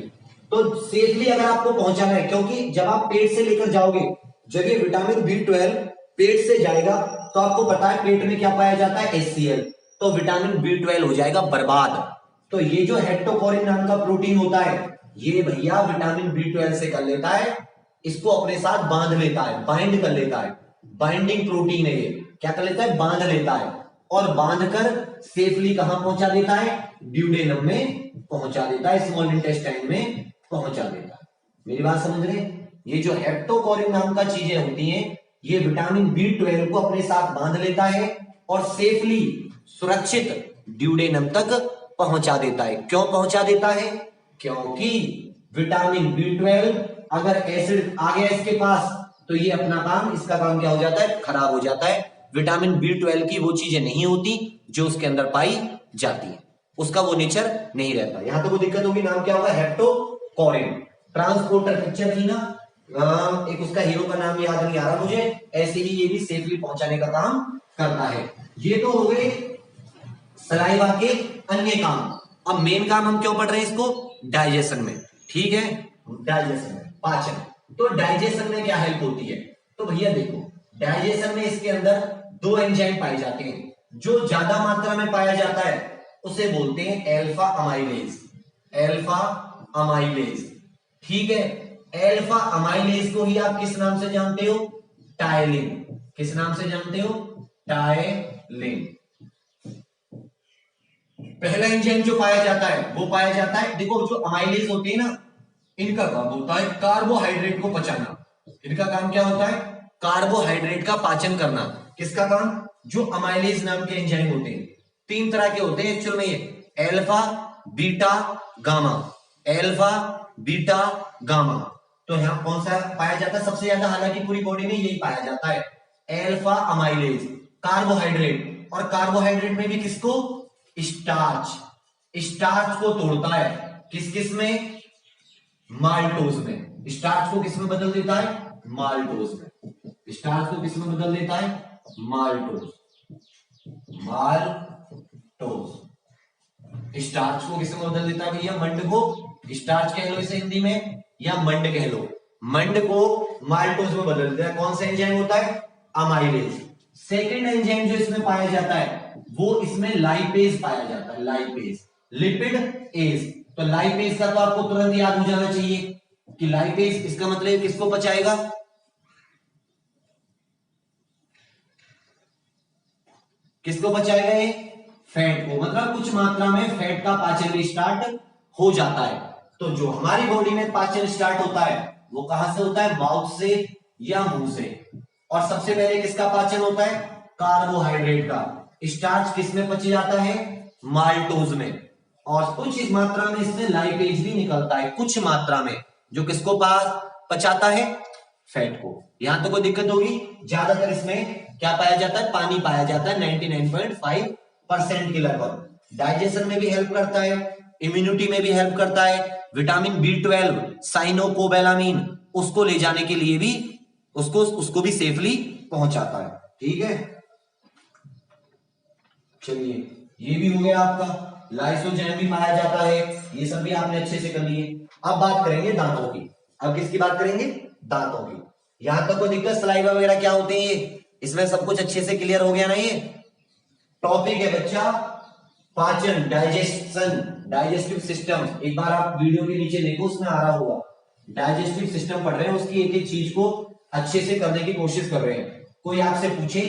Speaker 1: तो सेफली अगर आपको पहुंचाना है, क्योंकि जब आप पेट से लेकर जाओगे, जब ये विटामिन B12 पेट से जाएगा तो आपको पता है पेट में क्या पाया जाता है, HCl, तो विटामिन B12 हो जाएगा बर्बाद। तो ये जो हेप्टोकोरिन नाम का प्रोटीन होता है ये भैया विटामिन B12 से कर लेता है, इसको अपने साथ बांध लेता है, बाइंड कर लेता है, बाइंडिंग प्रोटीन है ये, क्या कर लेता है, बांध लेता है, और बांधकर सेफली कहां पहुंचा देता है, ड्यूडेनम में पहुंचा देता है, स्मॉल इंटेस्टाइन में पहुंचा देता है। मेरी बात समझ रहे हैं? ये जो हेप्टोकोरिन नाम का चीजें होती हैं ये विटामिन B12 को अपने साथ बांध लेता है और सेफली सुरक्षित ड्यूडेनम तक पहुंचा देता है। क्यों पहुंचा देता है, क्योंकि विटामिन B12 अगर एसिड आ गया इसके पास तो ये अपना काम, इसका काम क्या हो जाता है, खराब हो जाता है। विटामिन B12 की वो चीजें नहीं होती जो उसके अंदर पाई जाती है, उसका वो नेचर नहीं रहता। यहां तो वो दिक्कत होगी, नाम क्या होगा, हेप्टोकोरिन। ट्रांसपोर्टर पिक्चर थी ना, एक उसका हीरो का नाम याद नहीं आ रहा मुझे, ऐसे ही ये भी सेफली पहुंचाने का काम करता है। ये तो हो गए सलाइवा के अन्य काम। अब मेन काम हम क्यों पढ़ रहे हैं इसको, डाइजेशन में, ठीक है, डाइजेशन में, पाचन। तो डाइजेशन में क्या हेल्प होती है, तो भैया देखो डाइजेशन में इसके अंदर दो एंजाइम पाए जाते हैं, जो ज्यादा मात्रा में पाया जाता है उसे बोलते हैं एल्फा अमाइलेज, एल्फा अमाइलेज, ठीक है। एल्फा अमाइलेज को ही आप किस नाम से जानते हो, टायलिन। किस नाम से जानते हो, टायलिन। पहला एंजाइम जो पाया जाता है वो पाया जाता है, देखो जो अमाइलेज होते हैं ना, इनका काम होता है कार्बोहाइड्रेट को पचाना। इनका काम क्या होता है, कार्बोहाइड्रेट का पाचन करना। किसका काम, जो अमाइलेज नाम के एंजाइम होते हैं, तीन तरह के होते हैं एक्चुअल में ये, alpha beta gamma, alpha beta gamma. तो यहां कौन सा पाया जाता है सबसे ज्यादा, हालांकि पूरी बॉडी में यही पाया जाता है, एल्फा अमाइलेज, कार्बोहाइड्रेट। और कार्बोहाइड्रेट में भी किसको? स्टार्च। स्टार्च को तोड़ता है किस किस में? माल्टोज में। स्टार्च को किस में बदल देता है? माल्टोज में। स्टार्च को किस में बदल देता है? माल्टोज। माल्टोज। स्टार्च को किस में बदल देता है भैया? मंड को। स्टार्च कह लो इसे हिंदी में, या मंड कह लो। मंड को माल्टोज में बदल देता है। कौन सा एंजाइम होता है? अमाइलेज। सेकेंड एंजाइम जो इसमें पाया जाता है वो इसमें लाइपेज पाया जाता है। Lipase, lipid ase. तो लाइपेज का तो आपको तुरंत याद हो जाना चाहिए कि लाइपेज इसका मतलब किसको पचाएगा? किसको पचाएगा ये? फैट को। मतलब कुछ मात्रा में फैट का पाचन भी स्टार्ट हो जाता है। तो जो हमारी बॉडी में पाचन स्टार्ट होता है वो कहां से होता है? माउथ से या मुंह से। और सबसे पहले किसका पाचन होता है? कार्बोहाइड्रेट का। स्टार्च किस में पच जाता है? माल्टोज में। और कुछ इस मात्रा में इसमें लाइपेज भी निकलता है, कुछ मात्रा में, जो किसको पचाता है? फैट को। यहां तो कोई दिक्कत होगी? ज्यादातर इसमें क्या पाया जाता है? पानी पाया जाता है 99.5% के लगभग। डाइजेशन में भी हेल्प करता है, इम्यूनिटी में भी हेल्प करता है, विटामिन B12 साइनोकोबैलामिन उसको ले जाने के लिए भी उसको भी सेफली पहुंचाता है। ठीक है, चलिए ये भी हो गया आपका। लाइसोजाइम भी पाया जाता है, ये सब भी आपने अच्छे से कर लिए। अब बात करेंगे दांतों की। अब किसकी बात करेंगे? दांतों की। यहां तक कोई दिक्कत? सलाइवा वगैरह क्या होते हैं ये? इसमें सब कुछ अच्छे से क्लियर हो गया ना? ये टॉपिक है बच्चा पाचन, डाइजेशन, डाइजेस्टिव सिस्टम। एक बार आप वीडियो के नीचे देखो, उसमें आ रहा होगा। डाइजेस्टिव सिस्टम पढ़ रहे हैं, उसकी एक एक चीज को अच्छे से करने की कोशिश कर रहे हैं। कोई आपसे पूछे,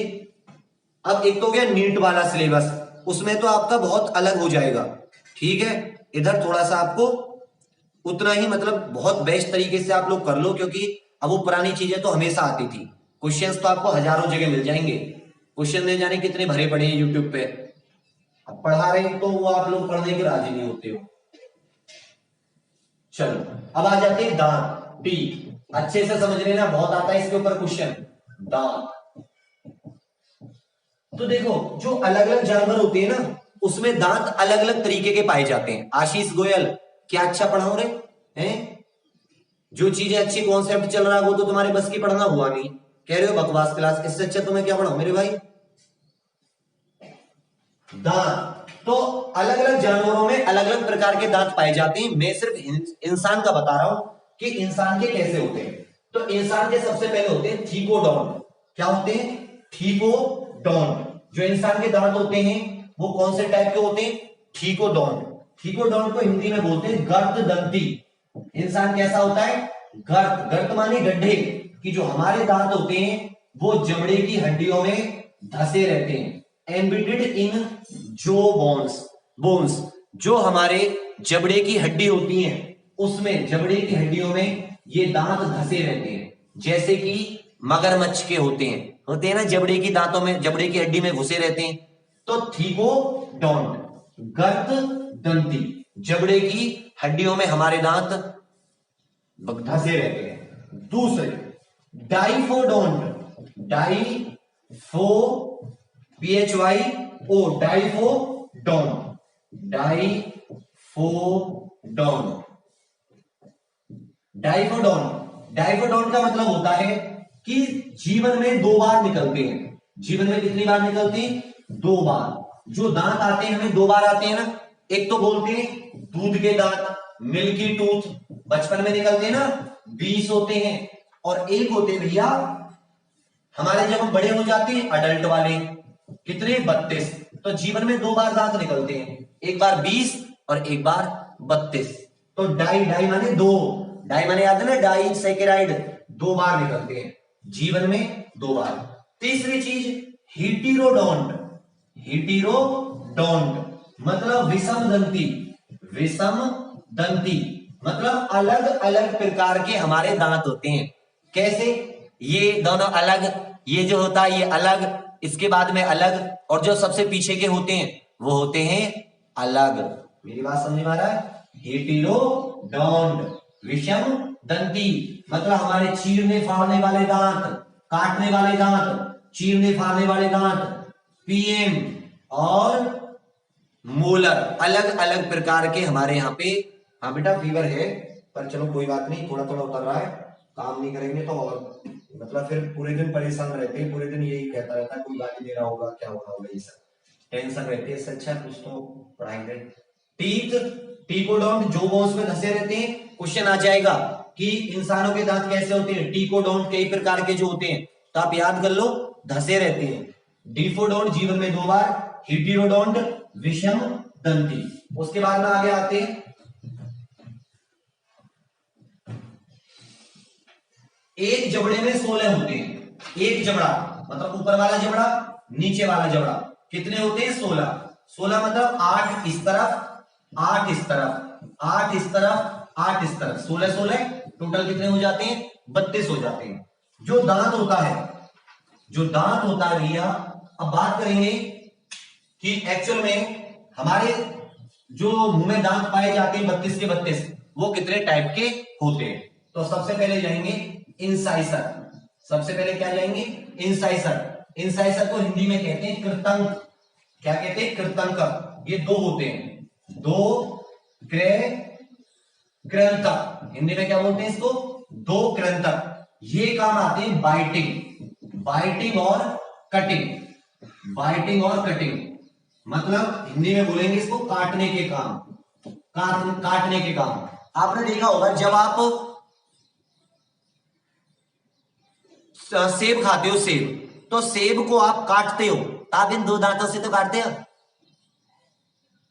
Speaker 1: अब एक तो हो गया नीट वाला सिलेबस, उसमें तो आपका बहुत अलग हो जाएगा। ठीक है, इधर थोड़ा सा आपको उतना ही मतलब बहुत बेस्ट तरीके से आप लोग कर लो, क्योंकि अब वो पुरानी चीजें तो हमेशा आती थी। क्वेश्चंस तो आपको हजारों जगह मिल जाएंगे। क्वेश्चन ले जाने कितने भरे पड़े हैं यूट्यूब पे। अब पढ़ा रहे तो वो आप लोग पढ़ने के राजी नहीं होते हो। चलो अब आ जाते हैं दांत, टीथ। अच्छे से समझ लेना, बहुत आता है इसके ऊपर क्वेश्चन। दांत तो देखो, जो अलग अलग जानवर होते हैं ना, उसमें दांत अलग अलग तरीके के पाए जाते हैं। आशीष गोयल, क्या अच्छा पढ़ाओ रे हैं? जो चीजें अच्छी कॉन्सेप्ट चल रहा है वो तो तुम्हारे बस की पढ़ना हुआ नहीं, कह रहे हो बकवास क्लास। इससे अच्छा तुम्हें क्या पढ़ाऊं मेरे भाई? दांत तो अलग अलग जानवरों में अलग अलग प्रकार के दांत पाए जाते हैं। मैं सिर्फ इंसान का बता रहा हूं कि इंसान के कैसे होते हैं। तो इंसान के सबसे पहले होते हैं थीकोडॉन्ट। क्या होते हैं? थीकोडॉन्ट। जो इंसान के दांत होते हैं वो कौन से टाइप के होते हैं? थीकोडॉन्ट। थीकोडॉन्ट को हिंदी में बोलते हैं गर्त दंती। इंसान कैसा होता है? गर्त। गर्त माने गड्ढे, कि जो हमारे दांत होते हैं वो जबड़े की हड्डियों में धसे रहते हैं। एम्बेडेड इन जो बोन्स, जो हमारे जबड़े की हड्डी होती हैं उसमें, जबड़े की हड्डियों में ये दांत धसे रहते हैं। जैसे कि मगरमच्छ के होते हैं ना, जबड़े की दांतों में, जबड़े की हड्डी में घुसे रहते हैं। तो थीकोडॉन्ट, गर्त दंती, जबड़े की हड्डियों में हमारे दांत धसे रहते हैं। दूसरे डाइफोडोंट, डाइफो PHYO, diphyodont, diphyodont. Diphyodont, diphyodont का मतलब होता है कि जीवन में 2 बार निकलते हैं। जीवन में कितनी बार निकलते हैं? 2 बार। जो दांत आते हैं हमें 2 बार आते हैं ना। एक तो बोलते हैं दूध के दांत, मिल्की टूथ, बचपन में निकलते हैं ना, 20 होते हैं। और एक होते हैं भैया हमारे जब हम बड़े हो जाते हैं अडल्ट वाले, कितने? 32। तो जीवन में 2 बार दांत निकलते हैं, एक बार 20 और एक बार 32। तो डाई, डाई माने 2, डाई माने याद है ना, डाई सेकेराइड, 2 बार निकलते हैं जीवन में, 2 बार। तीसरी चीज हीटेरोडोंट। हीटेरोडोंट मतलब विषम दंती। विषम दंती मतलब अलग अलग प्रकार के हमारे दांत होते हैं। कैसे? ये दोनों अलग, ये जो होता है ये अलग, इसके बाद में अलग, और जो सबसे पीछे के होते हैं वो होते हैं अलग। मेरी बात समझ में आ रहा है? हीटेरोडोंट, विषम दंती मतलब हमारे चीरने फाड़ने वाले दांत, काटने वाले दांत, चीरने फाड़ने वाले दांत, पीएम और मोलर, अलग अलग प्रकार के हमारे यहाँ पे। हाँ बेटा फीवर है, पर चलो कोई बात नहीं, थोड़ा थोड़ा उतर रहा है, काम नहीं करेंगे तो और मतलब फिर पूरे दिन परेशान रहते हैं, पूरे दिन यही कहता रहता है कोई गाली दे रहा होगा, क्या हो रहा होगा, ये सब टेंशन रहती है। इससे अच्छा कुछ तो पढ़ाई करें। टीथ, टीकोडोंट जो वो उसमें धंसे रहते हैं। क्वेश्चन आ जाएगा कि इंसानों के दांत कैसे होते हैं, टीकोडोंट कई प्रकार के जो होते हैं, तो आप याद कर लो, धंसे रहते हैं। डिफोडोंट जीवन में 2 बार, हिटिरोडोंट विषम दंती। उसके बाद में आगे आते हैं, एक जबड़े में 16 होते हैं। एक जबड़ा मतलब ऊपर वाला जबड़ा, नीचे वाला जबड़ा, कितने होते हैं? 16। 16 मतलब 8 इस तरफ, 8 इस तरफ, 8 इस तरफ, 8 इस तरफ, 16 16 टोटल कितने हो जाते हैं? 32 हो जाते हैं। जो दांत होता है, जो दांत होता है भैया, अब बात करेंगे कि एक्चुअल में हमारे जो मुंह में दांत पाए जाते हैं 32 के 32, वो कितने टाइप के होते हैं? तो सबसे पहले जाएंगे इंसाइसर। सबसे पहले क्या जाएंगे? इंसाइसर। इंसाइसर को हिंदी में कहते हैं कृतंक। क्या कहते हैं? कृतंक। ये 2 होते हैं, 2 कृंतक। हिंदी में क्या बोलते हैं इसको? 2 कृंतक। ये काम आते हैं बाइटिंग, बाइटिंग और कटिंग, बाइटिंग और कटिंग। मतलब हिंदी में बोलेंगे इसको काटने के काम, काटने के काम। आपने देखा होगा जब आप सेब खाते हो, सेब, तो सेब को आप काटते हो तो आप इन 2 दांतों से तो काटते हो,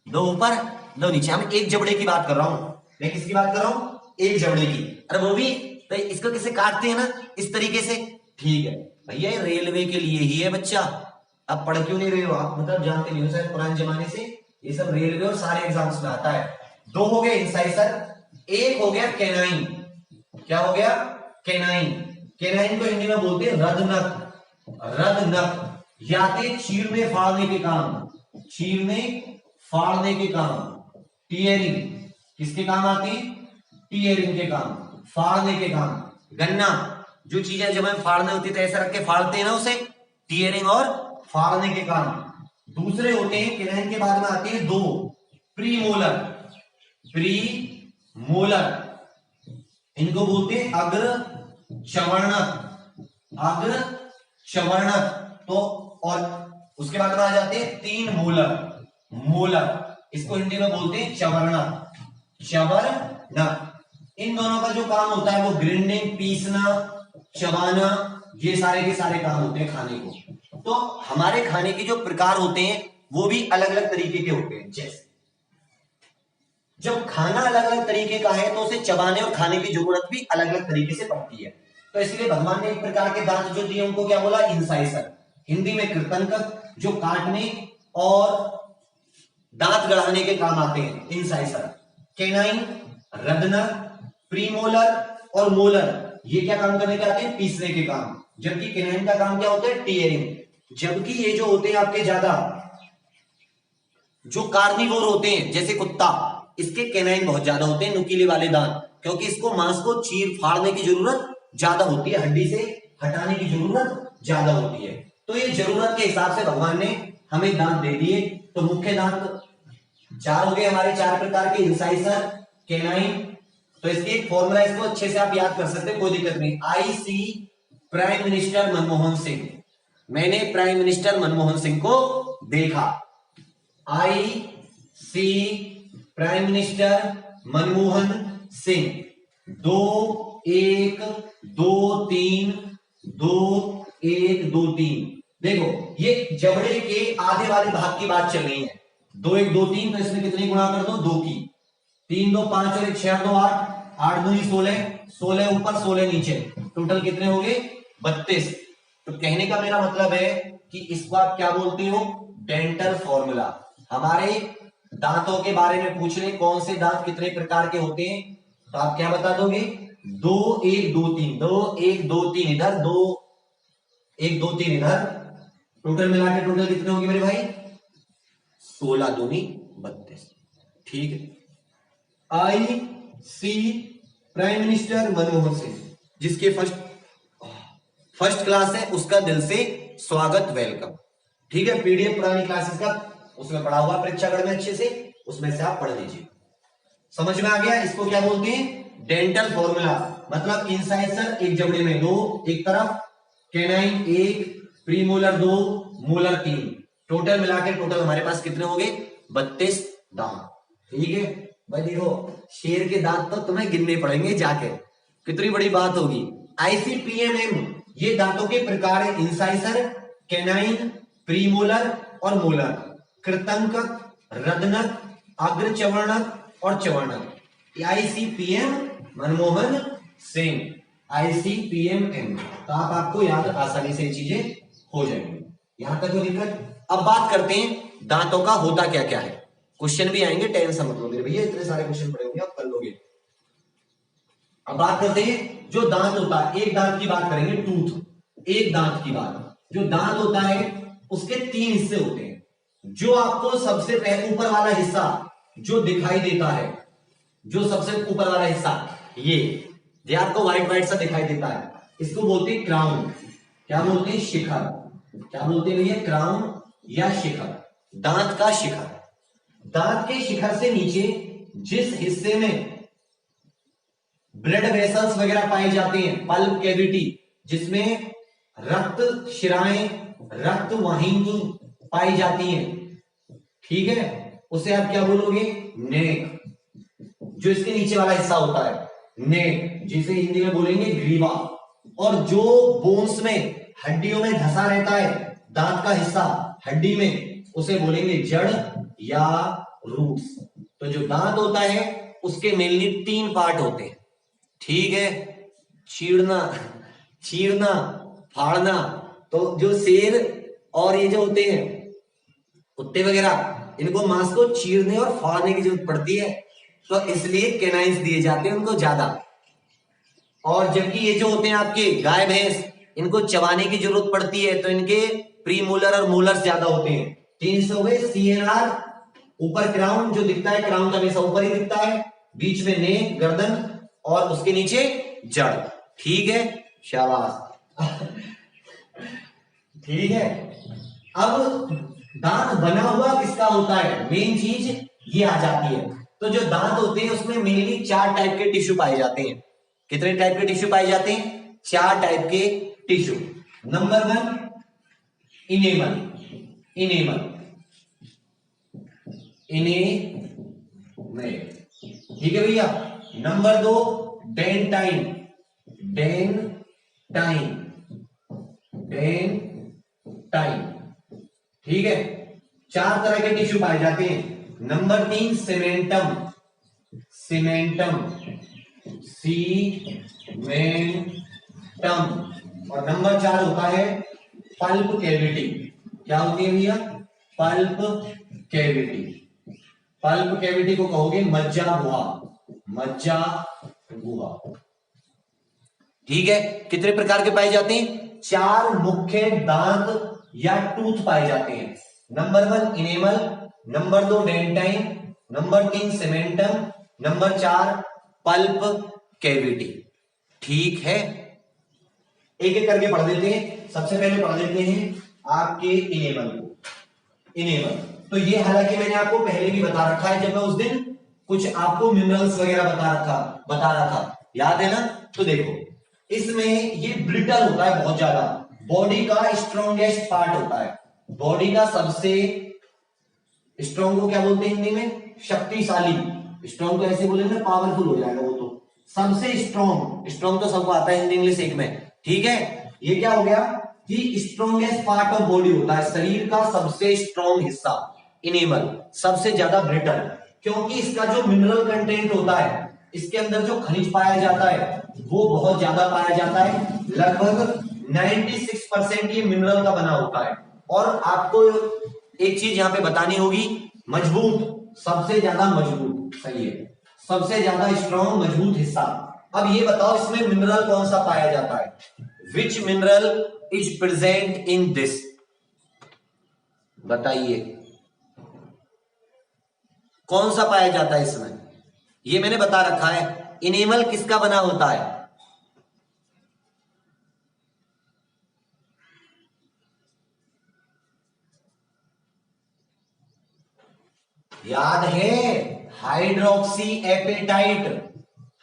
Speaker 1: 2 ऊपर 2 नीचे। हम एक जबड़े की बात कर रहा हूं, मैं किसकी बात कर रहा हूं? एक जबड़े की। अरे वो भी तो इसको किसे काटते हैं ना, इस तरीके से। ठीक है भैया, ये रेलवे के लिए ही है बच्चा। अब पढ़ क्यों नहीं रहे हो आप? मतलब जानते नहीं हो शायद पुराने जमाने से, ये सब रेलवे और सारे एग्जाम्स में आता है। 2 हो गए इंसाइसर, एक हो गया कैनाइन। क्या हो गया? कैनाइन। कैनाइन को हिंदी में बोलते हैं रदनख। रदनख याते चीरने फाड़ने के काम, चीरने फाड़ने के काम। टीयरिंग किसके काम आती है? टीयरिंग के काम, फाड़ने के काम। गन्ना, जो चीजें जब हमें फाड़ने होती है तो ऐसा रख के फाड़ते हैं ना उसे, टीयरिंग और फाड़ने के काम। दूसरे होते हैं कैनाइन के बाद में आते हैं 2 प्रीमोलर। प्रीमोलर इनको बोलते हैं अग्र चवर्णक, अग्र चवर्णक। तो और उसके बाद में आ जाते हैं 3 मोलर, मोलर, इसको हिंदी में बोलते हैं चवर्णक, चवर्णक। इन दोनों का जो काम होता है वो ग्राइंडिंग, पीसना, चबाना, ये सारे के सारे काम होते हैं खाने को। तो हमारे खाने के जो प्रकार होते हैं वो भी अलग अलग तरीके के होते हैं। जैसे जब खाना अलग अलग तरीके का है तो उसे चबाने और खाने की जरूरत भी अलग अलग तरीके से पड़ती है। तो इसलिए भगवान ने एक प्रकार के दांत जो दिए उनको क्या बोला? इंसाइसर। हिंदी में कृतंक, जो काटने और दांत गड़ाने के काम आते हैं, इंसाइसर। कैनाइन, रदनक, प्रीमोलर और मोलर, ये क्या काम करने के आते हैं? पीसने के काम। जबकि कैनाइन का काम क्या होता है? टीयरिंग। जबकि ये जो होते हैं आपके ज्यादा जो कार्निवोर होते हैं जैसे कुत्ता, इसके कैनाइन बहुत ज्यादा होते हैं, नुकीले वाले दांत, क्योंकि इसको मांस को चीर फाड़ने की जरूरत ज्यादा होती है, हड्डी से हटाने की जरूरत ज्यादा होती है। तो ये जरूरत के हिसाब से भगवान ने हमें दांत दे दिए। तो मुख्य दांत 4 हो गए हमारे, 4 प्रकार के, इंसाइसर, कैनाइन। तो इसकी एक फॉर्मूला, इसको अच्छे से आप याद कर सकते हैं, कोई दिक्कत नहीं। आई C prime minister Manmohan Singh, मैंने प्राइम मिनिस्टर मनमोहन सिंह को देखा। आई C prime minister Manmohan Singh. 2 1 2 3 2 1 2 3। देखो ये जबड़े के आधे वाले भाग की बात चल रही है। 2 1 2 3, तो इसमें कितनी गुणा कर दो? 2 की। 3 2 5 और 1 6 2 8, 8 2 16, 16 ऊपर 16 नीचे, टोटल कितने हो गए? 32। तो कहने का मेरा मतलब है कि इसको आप क्या बोलते हो? Dental formula. हमारे दांतों के बारे में पूछ रहे कौन से दांत कितने प्रकार के होते हैं, तो आप क्या बता दोगे? 2 1 2 3, 2 1 2 3 इधर, 2 1 2 3 इधर, टोटल मिला के टोटल कितने होंगे मेरे भाई? 16 दूनी 32। ठीक है। आई C prime minister Manmohan Singh, जिसके फर्स्ट क्लास है, उसका दिल से स्वागत, वेलकम। ठीक है, पीडीएफ पुरानी क्लासेस का उसमें पढ़ा हुआ परीक्षागढ़ में अच्छे से, उसमें से आप पढ़ लीजिए। समझ में आ गया? इसको क्या बोलते हैं? Dental formula. मतलब इंसाइजर एक जबड़े में 2 एक तरफ, कैनाइन 1, प्रीमोलर 2, मोलर 3, टोटल मिला के टोटल हमारे पास कितने हो गए? 32 दांत। ठीक है भाई, देखो शेर के दांत तो तुम्हें गिनने पड़ेंगे जाके, कितनी बड़ी बात होगी। आईसीपीएमएम ये दांतों के प्रकार है, इंसाइजर, कैनाइन, प्रीमोलर और मोलर, कृतंकक, रदनक, अग्रचवर्णक और चवर्णक। आईसीपीएम मनमोहन सिंह, आईसीपीएमएम। तो आपको याद आसानी से ये चीजें हो जाएंगी। यहां तक कोई दिक्कत? अब बात करते हैं दांतों का होता क्या क्या है। क्वेश्चन भी आएंगे, टेंशन मत लो मेरे भैया, इतने सारे क्वेश्चन पड़े होंगे आप कर लोगे। अब बात करते हैं जो दांत होता है, एक दांत की बात करेंगे, टूथ, एक दांत की बात। जो दांत होता है उसके 3 हिस्से होते हैं। जो आपको सबसे पहले ऊपर वाला हिस्सा जो दिखाई देता है, जो सबसे ऊपर वाला हिस्सा ये आपको व्हाइट व्हाइट सा दिखाई देता है, इसको बोलते हैं क्राउन। क्या बोलते हैं? शिखर। क्या बोलते हैं भैया? क्राउन या शिखर, दांत का शिखर। दांत के शिखर से नीचे जिस हिस्से में ब्लड वेसल्स वगैरह पाए जाते हैं, पल्प कैविटी, जिसमें रक्त शिराएं, रक्त वाहिनी पाई जाती हैं, ठीक है, उसे आप क्या बोलोगे? नेक। जो इसके नीचे वाला हिस्सा होता है नेक, जिसे हिंदी में बोलेंगे ग्रीवा। और जो बोन्स में, हड्डियों में धसा रहता है दांत का हिस्सा हड्डी में, उसे बोलेंगे जड़ या रूट्स। तो जो दांत होता है उसके मेनली 3 पार्ट होते हैं, ठीक है, चीरना, चीरना, फाड़ना। तो जो शेर और ये जो होते हैं कुत्ते वगैरह, इनको मांस को चीरने और फाड़ने की जरूरत पड़ती है, तो इसलिए कैनाइंस दिए जाते हैं उनको ज्यादा। और जबकि ये जो होते हैं आपके गाय भैंस, इनको चबाने की जरूरत पड़ती है, तो इनके प्रीमोलर और मोलर ज्यादा होते हैं। 3 हो गए। सीएनआर, ऊपर क्राउन जो दिखता है, क्राउन तो हमेशा ऊपर ही दिखता है, बीच में नेक गर्दन और उसके नीचे जड़। ठीक है, शाबाश। ठीक है, अब दांत बना हुआ किसका होता है, मेन चीज ये आ जाती है। तो जो दांत होते हैं उसमें मेनली 4 टाइप के टिश्यू पाए जाते हैं। कितने टाइप के टिश्यू पाए जाते हैं? 4 टाइप के tissue. Number 1 enamel, enamel, enamel, ठीक है भैया। नंबर 2 डेंटाइन, डेंटाइन, डेंटाइन, ठीक है। 4 तरह के टिश्यू पाए जाते हैं। Number 3 cementum, cementum, cementum. और नंबर 4 होता है पल्प कैविटी। क्या होती है भैया? Pulp cavity. पल्प कैविटी को कहोगे मज्जा गुहा, मज्जा गुहा। ठीक है, कितने प्रकार के पाए जाते हैं? 4 मुख्य दांत या टूथ पाए जाते हैं। Number 1 enamel, number 2 dentine, number 3 cementum, number 4 pulp cavity. ठीक है, एक एक करके पढ़ देते हैं। सबसे पहले पढ़ देते हैं आपके इनेमल को। इनेमल तो ये हालांकि मैंने आपको पहले भी बता रखा है, जब मैं उस दिन कुछ आपको मिनरल्स वगैरह बता रहा था, याद है ना? तो देखो, इसमें ये ब्रिटल होता है बहुत ज्यादा, बॉडी का स्ट्रॉन्गेस्ट पार्ट होता है, बॉडी का सबसे स्ट्रॉन्ग को क्या बोलते हैं हिंदी में? शक्तिशाली। स्ट्रॉन्ग तो ऐसे बोलेंगे पावरफुल हो जाएगा वो तो। सबसे स्ट्रॉन्ग, स्ट्रॉन्ग तो सबको आता है हिंदी इंग्लिश एक में, ठीक है। ये क्या हो गया कि स्ट्रॉन्गेस्ट पार्ट ऑफ बॉडी होता है, शरीर का सबसे स्ट्रॉन्ग हिस्सा, इनेमल, सबसे ज्यादा ब्रिटल, क्योंकि इसका जो मिनरल कंटेंट होता है, इसके अंदर जो खनिज पाया जाता है वो बहुत ज्यादा पाया जाता है। लगभग 96% ये मिनरल का बना होता है। और आपको एक चीज यहां पे बतानी होगी, मजबूत, सबसे ज्यादा मजबूत, सही है, सबसे ज्यादा स्ट्रॉन्ग मजबूत हिस्सा। अब ये बताओ इसमें मिनरल कौन सा पाया जाता है? विच mineral is present in this? बताइए कौन सा पाया जाता है इसमें? ये मैंने बता रखा है, इनेमल किसका बना होता है? याद है हाइड्रोक्सी एपेटाइट,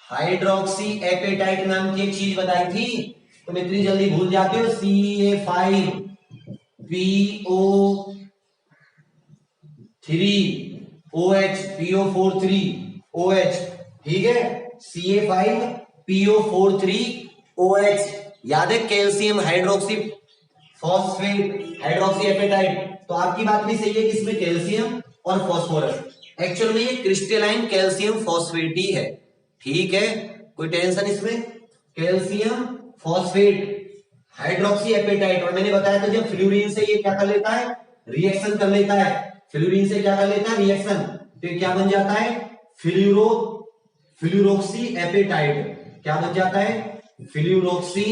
Speaker 1: हाइड्रोक्सी एपेटाइट नाम की एक चीज बताई थी, तुम इतनी जल्दी भूल जाते हो। CA5PO3OH, PO43OH, ठीक है, CA5PO43OH। याद है calcium hydroxy phosphate hydroxy apatite. तो आपकी बात भी सही है कि इसमें कैल्शियम और फॉस्फोरस, एक्चुअल में ये क्रिस्टलाइन कैल्शियम फॉस्फेट ही है, ठीक है, कोई टेंशन इसमें। कैल्शियम फॉस्फेट हाइड्रोक्सी एपेटाइट, और मैंने बताया था जब फ्लूरीन से ये क्या कर लेता है, रिएक्शन कर लेता है, फ्लूरीन से क्या कर लेता है, रिएक्शन, तो क्या बन जाता है, फ्लूरोक्सी एपेटाइट। क्या बन जाता है, फ्लूरोक्सी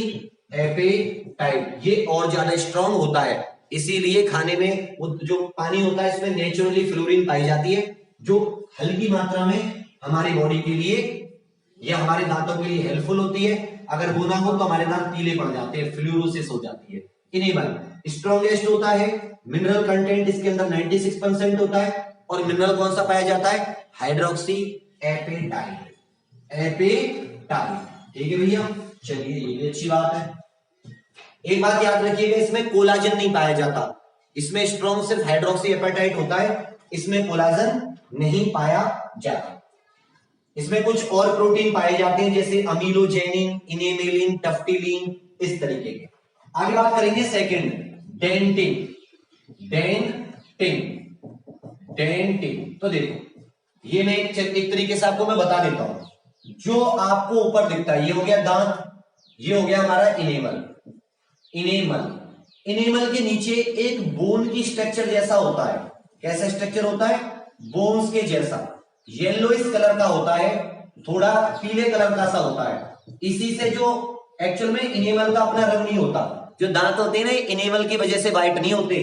Speaker 1: एपेटाइट। ये और ज्यादा स्ट्रॉन्ग होता है, इसीलिए खाने में वो जो पानी होता है इसमें नेचुरली फ्लोरीन पाई जाती है, जो हल्की मात्रा में हमारी बॉडी के लिए या हमारे दांतों के लिए हेल्पफुल होती है। अगर वो ना हो तो हमारे दांत पीले पड़ जाते हैं, फ्लूरोसिस हो जाती है। इनेबल स्ट्रॉन्गेस्ट होता है, मिनरल कंटेंट इसके अंदर 96% होता है, और मिनरल कौन सा पाया जाता है, हाइड्रोक्सी एपेटाइट, एपेटाइट, ठीक है भैया। चलिए ये भी अच्छी बात है। एक बात याद रखिएगा, इसमें कोलाजन नहीं पाया जाता, इसमें स्ट्रॉन्ग सिर्फ हाइड्रोक्सी एपेटाइट होता है, इसमें कोलाजन नहीं पाया जाता। इसमें कुछ और प्रोटीन पाए जाते हैं जैसे अमीलोजेनिन, इनेमेलिन, टफ्टिलिन, इस तरीके के। आगे बात करेंगे सेकंड, डेंटिन, डेंटिन, डेंटिन। तो देखो ये मैं एक तरीके से आपको मैं बता देता हूं। जो आपको ऊपर दिखता है ये हो गया दांत, ये हो गया हमारा इनेमल, इनेमल, इनेमल के नीचे एक बोन की स्ट्रक्चर जैसा होता है। कैसा स्ट्रक्चर होता है, बोन्स के जैसा, येलोइश कलर का होता है, थोड़ा पीले कलर का सा होता है। इसी से जो एक्चुअल में इनेमल का अपना रंग नहीं होता, जो दांत होते हैं ना इनेमल की वजह से व्हाइट नहीं होते,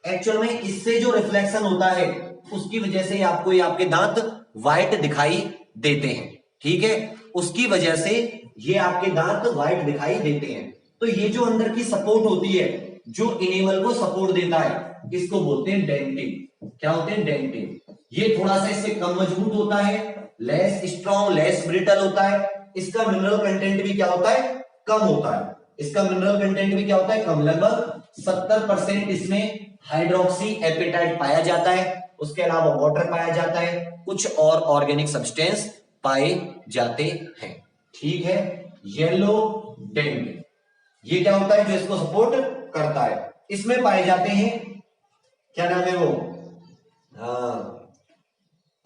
Speaker 1: एक्चुअल में इससे जो रिफ्लेक्शन होता है उसकी वजह से आपको ये आपके दांत व्हाइट दिखाई देते हैं, ठीक है, उसकी वजह से ये आपके दांत व्हाइट दिखाई देते हैं। तो ये जो अंदर की सपोर्ट होती है, जो इनेमल को सपोर्ट देता है, इसको बोलते हैं डेंटिन। क्या होते हैं, डेंटिन। ये थोड़ा सा इससे कम मजबूत होता है, लेस स्ट्रॉन्ग, लेस ब्रिटल होता है। इसका मिनरल कंटेंट भी क्या होता है, कम होता है। इसका मिनरल कंटेंट भी क्या होता है, कम, लगभग 70% इसमें हाइड्रोक्सी एपेटाइट पाया जाता है। उसके अलावा वाटर पाया जाता है, कुछ और ऑर्गेनिक सब्सटेंस पाए जाते हैं, ठीक है। येलो डेंटिन ये क्या होता है, जो इसको सपोर्ट करता है। इसमें पाए जाते हैं, क्या नाम है वो,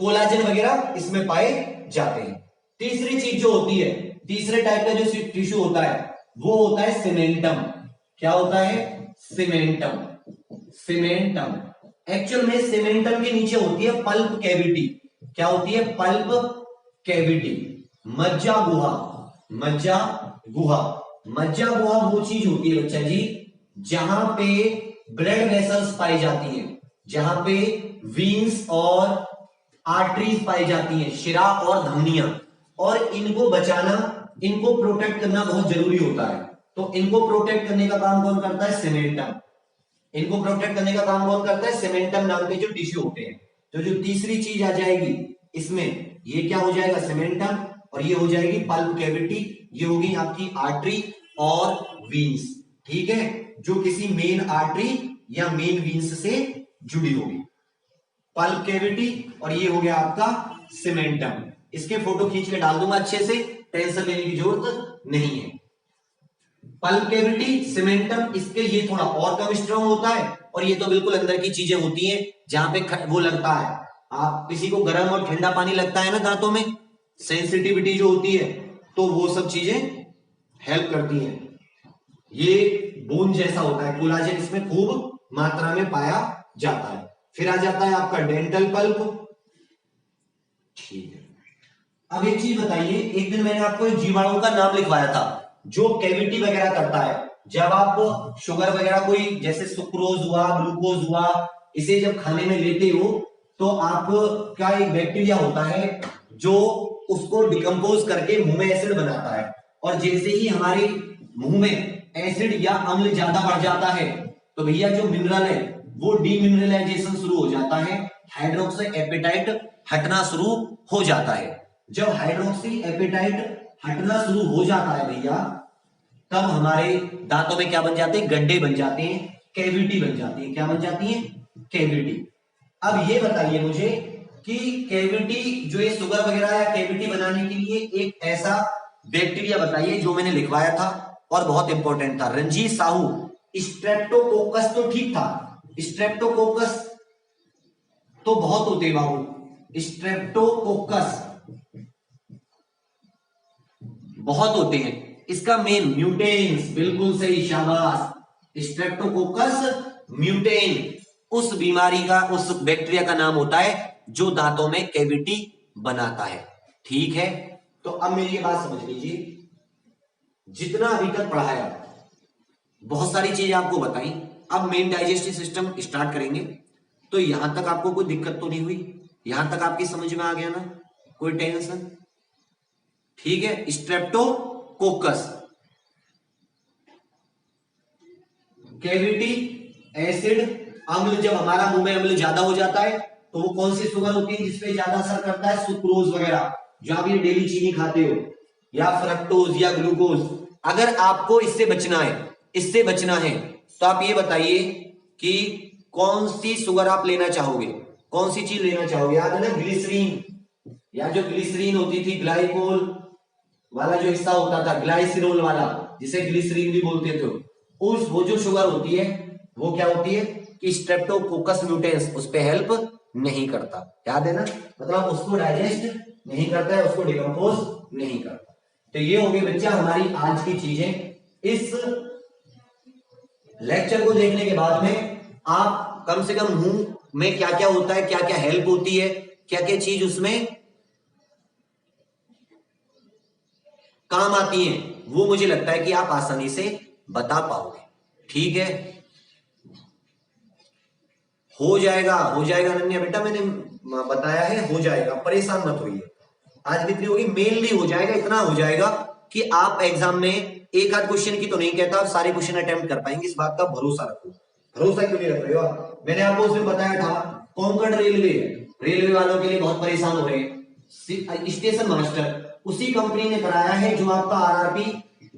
Speaker 1: कोलाजन वगैरह इसमें पाए जाते हैं। तीसरी चीज जो होती है, तीसरे टाइप का जो टिश्यू होता है वो होता है सीमेंटम। क्या होता है, सीमेंटम, सीमेंटम। एक्चुअल में सीमेंटम के नीचे होती है पल्प कैविटी। क्या होती है, पल्प कैविटी, मज्जा गुहा, मज्जा गुहा। मज्जा गुहा वो चीज होती है बच्चा जी जहां पे ब्लड वेसल्स पाई जाती हैं, जहां पे वीन्स और आर्टरीज पाई जाती हैं, शिरा और धमनियां, और इनको बचाना, इनको प्रोटेक्ट करना बहुत जरूरी होता है। तो इनको प्रोटेक्ट करने का काम कौन करता है, सीमेंटम। इनको प्रोटेक्ट करने का काम कौन करता है, सीमेंटम नाम के जो टिश्यू होते हैं। तो जो तीसरी चीज आ जाएगी इसमें, ये क्या हो जाएगा, सीमेंटम, और ये हो जाएगी पल्प कैविटी, ये होगी आपकी आर्टरी और वीन्स, ठीक है, जो किसी मेन आर्टरी या मेन वीन्स से जुड़ी होगी। पल्प कैविटी, और ये हो गया आपका सीमेंटम। इसके फोटो खींच के डाल दूंगा अच्छे से, टेंशन लेने की जरूरत नहीं है। पल्प कैविटी, सीमेंटम, इसके ये थोड़ा और कम स्ट्रॉन्ग होता है, और ये तो बिल्कुल अंदर की चीजें होती हैं जहां पे वो लगता है, आप किसी को गर्म और ठंडा पानी लगता है ना दांतों में, सेंसिटिविटी जो होती है, तो वो सब चीजें हेल्प करती हैं। ये बोन जैसा होता है, कोलाजन इसमें खूब मात्रा में पाया जाता है। फिर आ जाता है आपका डेंटल पल्प, ठीक है। अब एक चीज बताइए, एक दिन मैंने आपको एक जीवाणु का नाम लिखवाया था जो कैविटी वगैरह करता है। जब आप शुगर वगैरह कोई जैसे सुक्रोज हुआ, ग्लूकोज हुआ, इसे जब खाने में लेते हो तो आपका एक बैक्टीरिया होता है जो उसको डिकम्पोज करके मुंह में एसिड बनाता है, और जैसे ही हमारे मुंह में एसिड या अम्ल ज्यादा बढ़ जाता है तो भैया जो मिनरल है वो डीमिनरलाइजेशन शुरू हो जाता है, हाइड्रोक्सी एपेटाइट हटना शुरू हो जाता है। जब हाइड्रोक्सी एपेटाइट हटना शुरू हो जाता है भैया, तब हमारे दांतों में क्या बन जाते हैं, गड्ढे बन जाते हैं, कैविटी बन जाती है। क्या बन जाती है, कैविटी। अब ये बताइए मुझे कि कैविटी जो ये शुगर वगैरह या कैविटी बनाने के लिए एक ऐसा बैक्टीरिया बताइए जो मैंने लिखवाया था और बहुत इंपॉर्टेंट था, रंजीत साहू। स्ट्रेप्टोकोकस तो ठीक था, स्ट्रेप्टोकोकस तो बहुत होते बाबू, स्ट्रेप्टोकोकस बहुत होते हैं। इसका मेन म्यूटेन्स, बिल्कुल सही, शाबाश। स्ट्रेप्टोकोकस म्यूटेन उस बीमारी का, उस बैक्टीरिया का नाम होता है जो दांतों में कैविटी बनाता है। ठीक है, तो अब मेरी ये बात समझ लीजिए, जितना अभी तक पढ़ाया, बहुत सारी चीजें आपको बताई, अब मेन डाइजेस्टिव सिस्टम स्टार्ट करेंगे। तो यहां तक आपको कोई दिक्कत तो नहीं हुई, यहां तक आपकी समझ में आ गया ना, कोई टेंशन? ठीक है, स्ट्रेप्टोकोकस कैविटी एसिड अम्ल, जब हमारा मुंह में अम्ल ज्यादा हो जाता है तो वो कौन सी शुगर होती है जिसपे ज्यादा असर करता है, सुक्रोज वगैरह, जो आप ये डेली चीनी खाते हो, या फ्रक्टोज या ग्लूकोज। अगर आपको इससे बचना है, इससे बचना है, तो आप ये बताइए कि कौन सी शुगर आप लेना चाहोगे, कौन सी चीज लेना चाहोगे? याद है ना ग्लिसरीन, या जो ग्लिसरीन होती थी, ग्लाइकोल वाला जो हिस्सा होता था, ग्लाइसिरोल वाला, जिसे ग्लिसरीन भी बोलते थे, उस वो जो शुगर होती है वो क्या होती है कि स्ट्रेप्टोकोकस म्यूटेंस उस पे हेल्प नहीं करता। याद है ना, मतलब उसको डाइजेस्ट नहीं करता है, उसको डिकम्पोज नहीं करता। तो ये हो गई बच्चा हमारी आज की चीजें। इस लेक्चर को देखने के बाद में आप कम से कम मुंह में क्या क्या होता है, क्या क्या हेल्प होती है, क्या क्या चीज उसमें काम आती है, वो मुझे लगता है कि आप आसानी से बता पाओगे। ठीक है, हो जाएगा, हो जाएगा अनन्या बेटा, मैंने बताया है हो जाएगा, परेशान मत होइए। आज कितनी होगी, मेनली हो जाएगा, इतना हो जाएगा कि आप एग्जाम में एक आध क्वेश्चन की तो नहीं कहता, आप सारे क्वेश्चन अटेम्प्ट कर पाएंगे, इस बात का भरोसा रखो। भरोसा क्यों नहीं रख रहे हो आप? मैंने आपको उसमें बताया था, कोंकण रेलवे, रेलवे वालों के लिए बहुत परेशान हो रहे हैं, स्टेशन मास्टर उसी कंपनी ने कराया है जो आपका आरआरबी,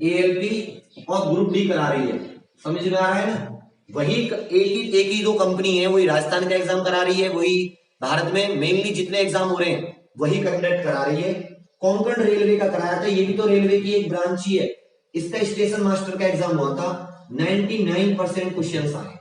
Speaker 1: एएलपी और ग्रुप डी करा रही है। समझ में आ रहा है ना? वही एक ही दो कंपनी है, वही राजस्थान का एग्जाम करा रही है, वही भारत में मेनली जितने एग्जाम हो रहे हैं वही कंडक्ट करा रही है। कोंकण रेलवे का कराया था, ये भी तो रेलवे की एक ब्रांच ही है। इसका स्टेशन मास्टर का एग्जाम हुआ था, 99% क्वेश्चन आए,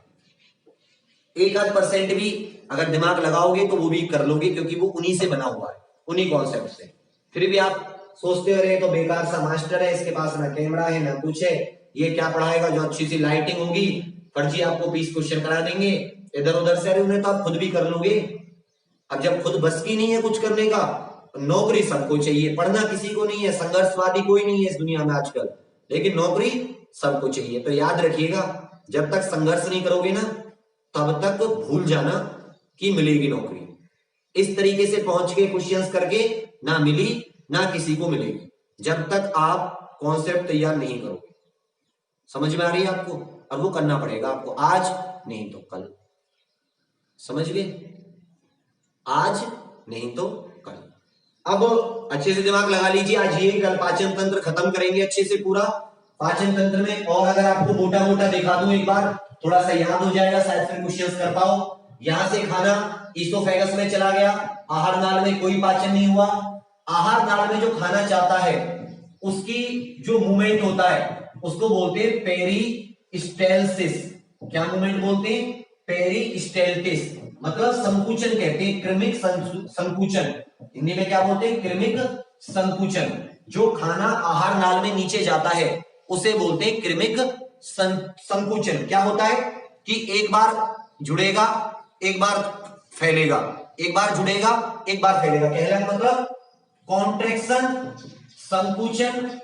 Speaker 1: एक आध परसेंट भी अगर दिमाग लगाओगे तो वो भी कर लोगे, क्योंकि वो उन्हीं से बना हुआ है, उन्हीं कॉन्सेप्ट से। फिर भी आप सोचते हो रहे तो बेकार सा मास्टर है, इसके पास ना कैमरा है ना कुछ है, ये क्या पढ़ाएगा, जो अच्छी सी लाइटिंग होगी, फर्जी आपको 20 क्वेश्चन करा देंगे इधर उधर से। अरे उन्हें तो आप खुद भी कर लोगे। अब जब खुद बस की नहीं है कुछ करने का, नौकरी सबको चाहिए, पढ़ना किसी को नहीं है, संघर्षवादी कोई नहीं है इस दुनिया में आजकल, लेकिन नौकरी सबको चाहिए। तो याद रखिएगा, जब तक संघर्ष नहीं करोगे ना, तब तक भूल जाना कि मिलेगी नौकरी। इस तरीके से पहुंच के क्वेश्चंस करके ना मिली ना किसी को मिलेगी, जब तक आप कॉन्सेप्ट तैयार नहीं करोगे। समझ में आ रही है आपको? अब वो करना पड़ेगा आपको, आज नहीं तो कल। समझ गए? आज नहीं तो कल। अब अच्छे से दिमाग लगा लीजिए, आज ये कल पाचन तंत्र खत्म करेंगे अच्छे से पूरा। पाचन तंत्र में और अगर आपको मोटा मोटा दिखा दूं एक बार, थोड़ा सा याद हो जाएगा, शायद फिर क्वेश्चंस कर पाओ। यहां से खाना ईसोफेगस में चला गया, आहार नाल में कोई पाचन नहीं हुआ। आहार नाल में जो खाना चाहता है उसकी जो मूवमेंट होता है उसको बोलते हैं पेरिस्टेल्सिस। क्या मूवमेंट बोलते हैं? पेरिस्टेल्सिस, मतलब संकुचन कहते हैं, क्रमिक संकुचन। हिंदी में क्या बोलते हैं? क्रमिक संकुचन। जो खाना आहार नाल में नीचे जाता है उसे बोलते हैं क्रमिक संकुचन। क्या होता है कि एक बार जुड़ेगा एक बार फैलेगा, एक बार जुड़ेगा एक बार फैलेगा। कहने का मतलब कॉन्ट्रैक्शन, संकुचन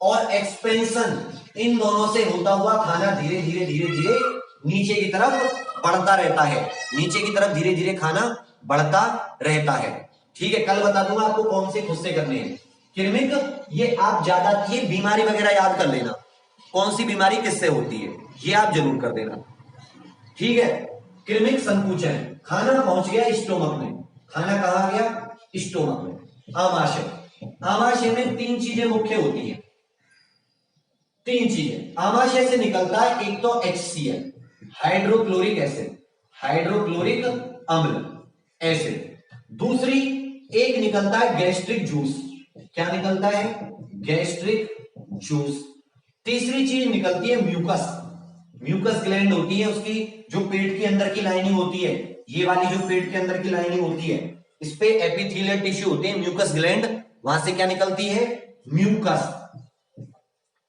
Speaker 1: और एक्सपेंशन, इन दोनों से होता हुआ खाना धीरे धीरे धीरे धीरे नीचे की तरफ बढ़ता रहता है, नीचे की तरफ धीरे धीरे खाना बढ़ता रहता है। ठीक है, कल बता दूंगा आपको कौन से खुद से करने हैं। क्रमिक, ये आप ज्यादा, ये बीमारी वगैरह याद कर लेना, कौन सी बीमारी किससे होती है ये आप जरूर कर देना। ठीक है, कृमिक संकुचन, खाना पहुंच गया स्टोमक में, खाना कहाँ गया, स्टोमक में। आमाशय, आमाशय में तीन चीजें मुख्य होती हैं, तीन चीजें आमाशय से निकलता है। एक तो HCl हाइड्रोक्लोरिक एसिड, हाइड्रोक्लोरिक अम्ल एसिड। दूसरी एक निकलता है गैस्ट्रिक जूस, क्या निकलता है, गैस्ट्रिक जूस। तीसरी चीज निकलती है म्यूकस, म्यूकस ग्लैंड होती है उसकी, जो पेट के अंदर की लाइनिंग होती है, ये वाली जो पेट के अंदर की लाइनिंग होती है, इस पे एपिथेलियल टिश्यू होते हैं, म्यूकस ग्लैंड, वहां से क्या निकलती है, म्यूकस।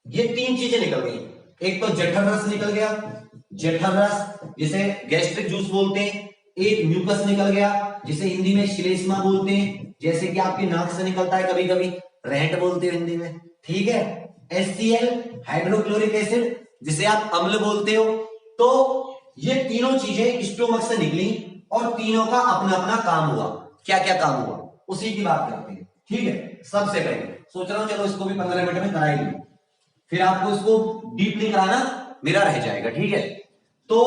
Speaker 1: ये तीन चीजें निकल गई। एक तो जठर रस निकल गया, जठर रस जिसे गैस्ट्रिक जूस बोलते हैं। एक म्यूकस निकल गया जिसे हिंदी में श्लेष्मा बोलते हैं, जैसे कि आपके नाक से निकलता है कभी कभी, रहट बोलते हैं हिंदी में, ठीक है। HCl हाइड्रोक्लोरिक एसिड जिसे आप अम्ल बोलते हो। तो ये तीनों चीजें स्टोमक से निकली और तीनों का अपना अपना काम हुआ। क्या क्या काम हुआ उसी की बात करते हैं, ठीक है। सबसे पहले सोच रहा हूं चलो इसको भी 15 मिनट में कराई लूं, फिर आपको इसको डीपली कराना मेरा रह जाएगा, ठीक है। तो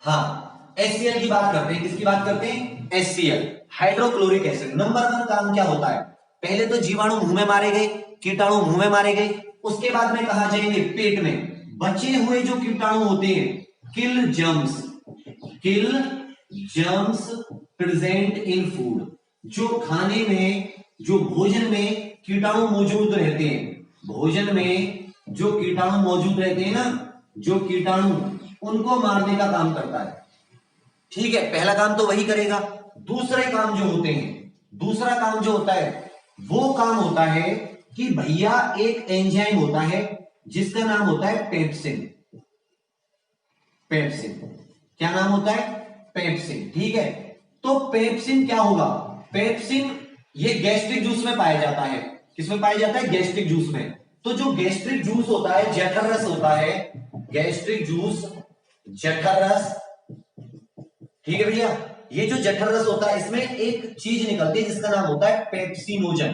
Speaker 1: हाँ, HCl की बात करते हैं, किसकी बात करते हैं, HCl हाइड्रोक्लोरिक एसिड। नंबर 1 काम क्या होता है, पहले तो जीवाणु मुंह में मारे गए, कीटाणु मुंह में मारे गए, उसके बाद में कहा जाएंगे पेट में बचे हुए जो कीटाणु होते हैं, kill germs, kill germs present in food, जो खाने में, जो भोजन में कीटाणु मौजूद रहते हैं, भोजन में जो कीटाणु मौजूद रहते हैं ना, जो कीटाणु, उनको मारने का काम करता है, ठीक है। पहला काम तो वही करेगा। दूसरे काम जो होते हैं, दूसरा काम जो होता है वो काम होता है कि भैया एक एंजाइम होता है जिसका नाम होता है पेप्सिन, पेप्सिन, क्या नाम होता है, पेप्सिन, ठीक है। तो पेप्सिन क्या होगा, पेप्सिन ये गैस्ट्रिक जूस में पाया जाता है, किसमें पाया जाता है, गैस्ट्रिक जूस में। तो जो गैस्ट्रिक जूस होता है, जठर रस होता है, गैस्ट्रिक जूस, जठर रस, ठीक है भैया। ये जो जठर रस होता है इसमें एक चीज निकलती है जिसका नाम होता है पेप्सिनोजन,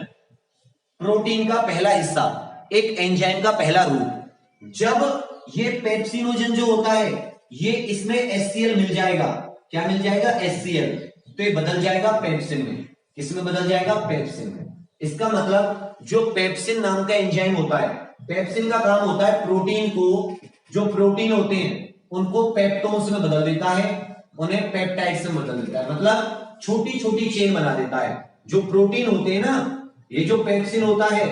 Speaker 1: प्रोटीन का पहला हिस्सा, एक एंजाइम का पहला रूप। जब ये पेप्सिनोजन जो होता है ये इसमें HCl मिल जाएगा, क्या मिल जाएगा, HCl, तो ये बदल जाएगा पेप्सिन में, किसमें बदल जाएगा, पेप्सिन में। इसका मतलब जो पेप्सिन नाम का एंजाइम होता है, पेप्सिन का काम होता है प्रोटीन को, जो प्रोटीन होते हैं उनको पेप्टोन्स में बदल देता है, उन्हें पेप्टाइड्स में बदल देता है, मतलब छोटी छोटी चेन बना देता है। जो प्रोटीन होते हैं ना, ये जो पेप्सिन होता है,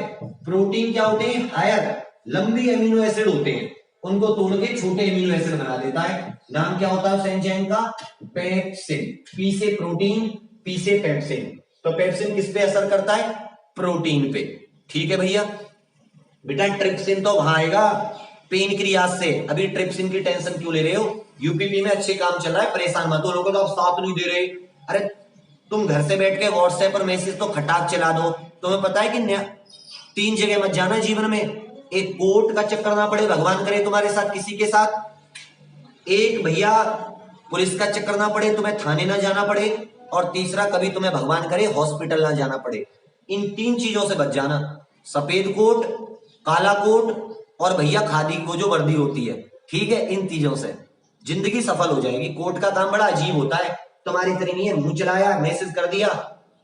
Speaker 1: प्रोटीन क्या होते हैं, हायर लंबी एमिनो एसिड होते हैं, उनको तोड़ के छोटे एमिनो एसिड बना देता है। नाम क्या होता है उस एंजाइम का, पेप्सिन, पी से प्रोटीन, पी से पेप्सिन। तो पेप्सिन किस पे असर करता है, प्रोटीन पे, ठीक है भैया। बेटा ट्रिप्सिन तो वहां आएगा पेन क्रियाज से, अभी ट्रिप्सिन की टेंशन क्यों ले रहे हो, यूपीपी में अच्छे काम चल रहा है, परेशान मत हो, लोगों को तो साथ नहीं दे रहे। अरे तुम घर से बैठ के व्हाट्सएप पर मैसेज तो खटाक चला दो। तुम्हें पता है कि 3 जगह मत जाना जीवन में, एक कोर्ट का चक्कर ना पड़े, भगवान करे तुम्हारे साथ किसी के साथ, एक भैया पुलिस का चक्कर ना पड़े, तुम्हें थाने ना जाना पड़े, और तीसरा कभी तुम्हें भगवान करे हॉस्पिटल ना जाना पड़े। इन 3 चीजों से बच जाना, सफेद कोट, काला कोट, और भैया खादी को जो वर्दी होती है, ठीक है। इन चीजों से जिंदगी सफल हो जाएगी। कोर्ट का काम बड़ा अजीब होता है, तुम्हारी तरह नहीं है, मुंह चलाया मैसेज कर दिया।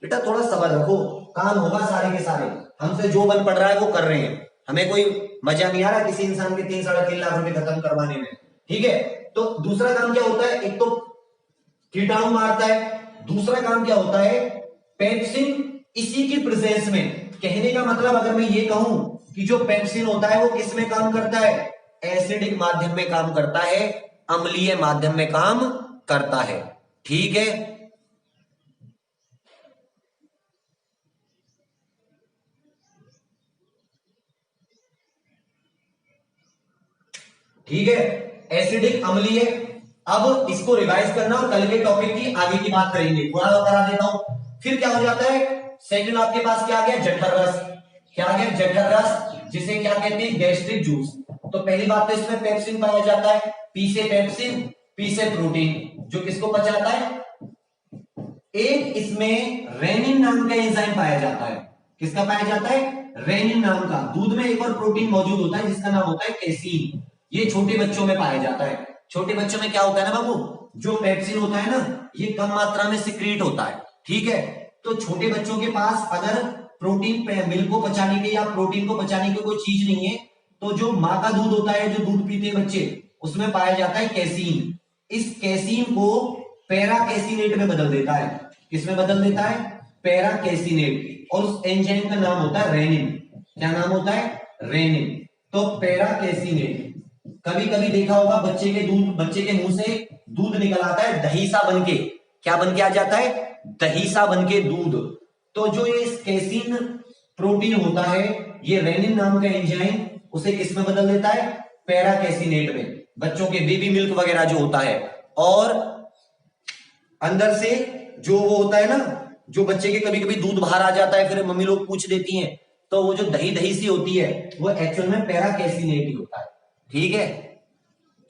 Speaker 1: बेटा थोड़ा सब्र रखो, काम होगा सारे के सारे, हमसे जो बन पड़ रहा है वो कर रहे हैं, हमें कोई मजा नहीं आ रहा किसी इंसान के 3-3.5 लाख रुपए खत्म करवाने में, ठीक है। तो दूसरा काम क्या होता है, एक तो कीटाणु मारता है, दूसरा काम क्या होता है, पेप्सिन इसी की प्रेजेंस में, कहने का मतलब अगर मैं ये कहूं कि जो पेप्सिन होता है वो किस में काम करता है, एसिडिक माध्यम में काम करता है, अम्लीय माध्यम में काम करता है, ठीक है। ठीक है, एसिडिक अम्लीय। अब इसको रिवाइज करना और कल के टॉपिक की आगे की बात करेंगे, पूरा करा देता हूं। फिर क्या हो जाता है, सेकंड आपके पास क्या आ गया, जठर रस, क्या आ गया, जठर रस, जिसे क्या कहते हैं, गैस्ट्रिक जूस। तो पहली बात तो इसमें पेप्सिन पाया जाता है, पी से पेप्सिन, पी से प्रोटीन, जो किसको पचाता है, एक इसमें रेनिन नाम का एंजाइम पाया जाता है, किसका पाया जाता है, रेनिन नाम का। दूध में एक और प्रोटीन मौजूद होता है जिसका नाम होता है कैसीन, ये छोटे बच्चों में पाया जाता है। छोटे बच्चों में क्या होता है ना बाबू, जो पेप्सिन होता है ना, ये कम मात्रा में सिक्रीट होता है, ठीक है। तो छोटे बच्चों के पास अगर प्रोटीन मिल्क को पचाने के या प्रोटीन को पचाने की कोई चीज नहीं है, तो जो माँ का दूध होता है, जो दूध पीते हैं बच्चे, उसमें पाया जाता है कैसीन। इस कैसीन को पैरा कैसीनेट में बदल देता है। किसमें बदल देता है? पैरा कैसीनेट। और उस एंजाइम का नाम होता है रेनिन। क्या नाम होता है? रेनिन। तो पैरा कैसीनेट। कभी कभी देखा होगा बच्चे के मुंह से दूध निकल आता है दही सा बनके। क्या बनके आ जाता है? दही सा बनके दूध। तो जो ये कैसीन प्रोटीन होता है, ये रेनिन नाम का एंजाइम उसे किस में बदल देता है? पैरा कैसीनेट में। बच्चों के बेबी मिल्क वगैरह जो होता है, और अंदर से जो वो होता है ना, जो बच्चे के कभी कभी दूध बाहर आ जाता है, फिर मम्मी लोग पूछ देती हैं, तो वो जो दही दही सी होती है, वो एक्चुअल में पैरा कैसीनेट ही होता है, ठीक है।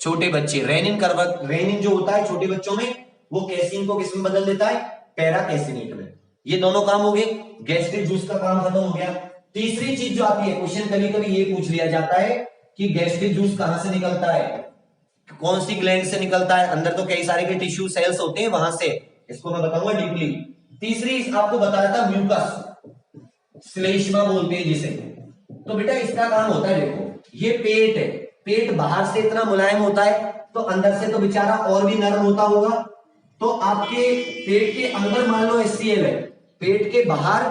Speaker 1: छोटे बच्चे रेनिन जो होता है छोटे बच्चों में, वो कैसीन को किस में बदल देता है? पैरा कैसीनेट में। ये दोनों काम हो गए, गैस्ट्रिक जूस का काम खत्म हो गया। तीसरी चीज जो आती है, क्वेश्चन कभी कभी ये पूछ लिया जाता है कि गैस्ट्रिक जूस कहां से निकलता है, कौन सी ग्लैंड से निकलता है। अंदर तो कई सारे के टिश्यू सेल्स होते हैं, वहां से। इसको मैं बताऊंगा डीपली। तीसरी आपको बताया था म्यूकस, श्लेष्मा बोलते हैं जिसे। तो बेटा इसका काम होता है, देखो ये पेट है, पेट बाहर से इतना मुलायम होता है, तो अंदर से तो बेचारा और भी नरम होता होगा। तो आपके पेट के अंदर मान लो HCl है, पेट के बाहर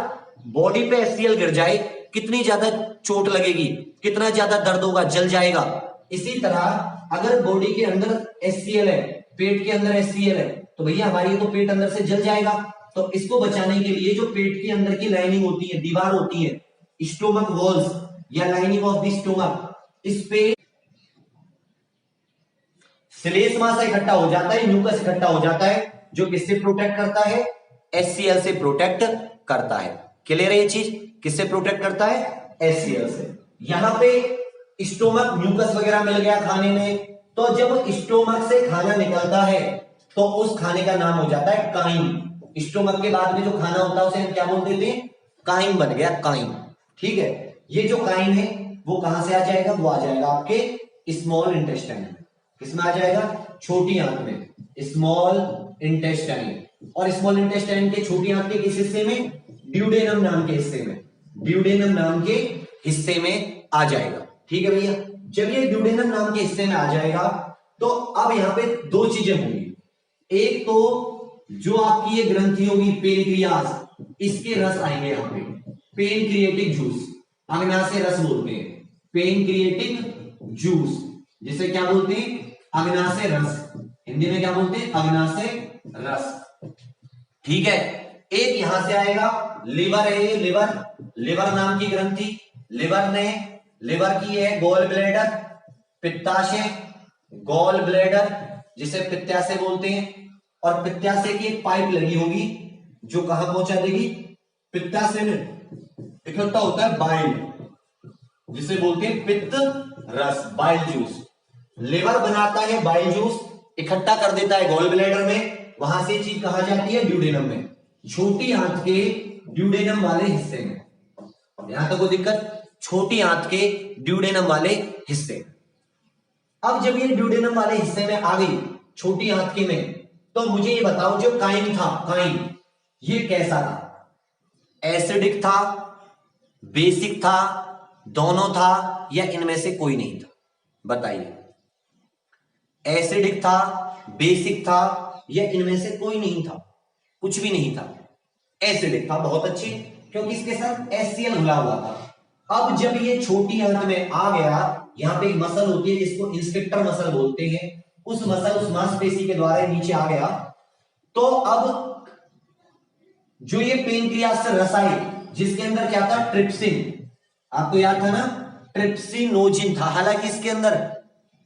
Speaker 1: बॉडी पे HCl गिर जाए, कितनी ज्यादा चोट लगेगी, कितना ज्यादा दर्द होगा, जल जाएगा। इसी तरह अगर बॉडी के अंदर HCl है, पेट के अंदर HCl है, तो भैया हमारी तो पेट अंदर से जल जाएगा। तो इसको बचाने के लिए जो पेट के अंदर की लाइनिंग होती है, दीवार होती है, स्टोमक वॉल्स या लाइनिंग ऑफ द स्टोमक, इस पे श्लेष्मा से इकट्ठा हो जाता है, म्यूकस इकट्ठा हो जाता है, जो किससे प्रोटेक्ट करता है? HCl से प्रोटेक्ट करता है। क्लियर है ये चीज? किससे प्रोटेक्ट करता है? HCl से। यहां पे स्टोमक म्यूकस वगैरह मिल गया खाने में, तो जब स्टोमक से खाना निकलता है, तो उस खाने का नाम हो जाता है काइम। स्टोमक के बाद में जो खाना होता है उसे हम क्या बोलते थे? काइम बन गया, काइम, ठीक है। ये जो काइम है वो कहां से आ जाएगा? वो आ जाएगा आपके स्मॉल इंटेस्टाइन में। किसमें आ जाएगा? छोटी आंत में, स्मॉल इंटेस्टाइन। और स्मॉल इंटेस्टाइन के छोटी आंत के किस हिस्से में? ड्यूडेनम नाम के हिस्से में। ड्यूडेनम नाम के हिस्से में आ जाएगा, ठीक है भैया। जब ये ड्यूडेनम नाम के हिस्से में आ जाएगा, तो अब यहां पे दो चीजें होंगी। एक तो जो आपकी ये ग्रंथि होगी पेनक्रियाज, इसके रस आएंगे यहां पे, पेनक्रिएटिक जूस, अग्नाशय रस बोलते हैं, पेनक्रिएटिक जूस, जिसे क्या बोलते हैं? अग्नाशय रस। हिंदी में क्या बोलते हैं? अग्नाशय रस, ठीक है। एक यहां से आएगा, लिवर है ये, लिवर नाम की ग्रंथि, लिवर की है गॉल ब्लैडर, पित्ताशय, गॉल ब्लैडर जिसे पित्ताशय बोलते हैं, और पित्ताशय की एक पाइप लगी होगी जो कहां पहुंचा देगी? पित्ताशय में इकट्ठा होता है बाइल, जिसे बोलते हैं पित्त रस, बाइल जूस। लिवर बनाता है बाइल जूस, इकट्ठा कर देता है गॉल ब्लैडर में, वहां से चीज कहा जाती है? ड्यूडेनम में, छोटी आंत के ड्यूडेनम वाले हिस्से में। यहां तक कोई दिक्कत? छोटी आंत के ड्यूडेनम वाले हिस्से। अब जब ये ड्यूडेनम वाले हिस्से में आ गई, छोटी आंत के में, तो मुझे ये बताओ जो काइम था, काइम ये कैसा था? एसिडिक था, बेसिक था, दोनों था, या इनमें से कोई नहीं था? बताइए। एसिडिक था, बेसिक था, या इनमें से कोई नहीं था? कुछ भी नहीं था। एसिडिक था, बहुत अच्छी, क्योंकि इसके साथ HCl घुला हुआ था। अब जब ये छोटी आंत में आ गया, यहां पे एक मसल होती है जिसको इंस्पेक्टर मसल बोलते हैं, उस मांसपेशी के द्वारा नीचे आ गया। तो अब जो ये पेनक्रियास से रस आई, जिसके अंदर क्या था? ट्रिप्सिन, आपको याद था ना? ट्रिप्सिनोजिन था। हालांकि इसके अंदर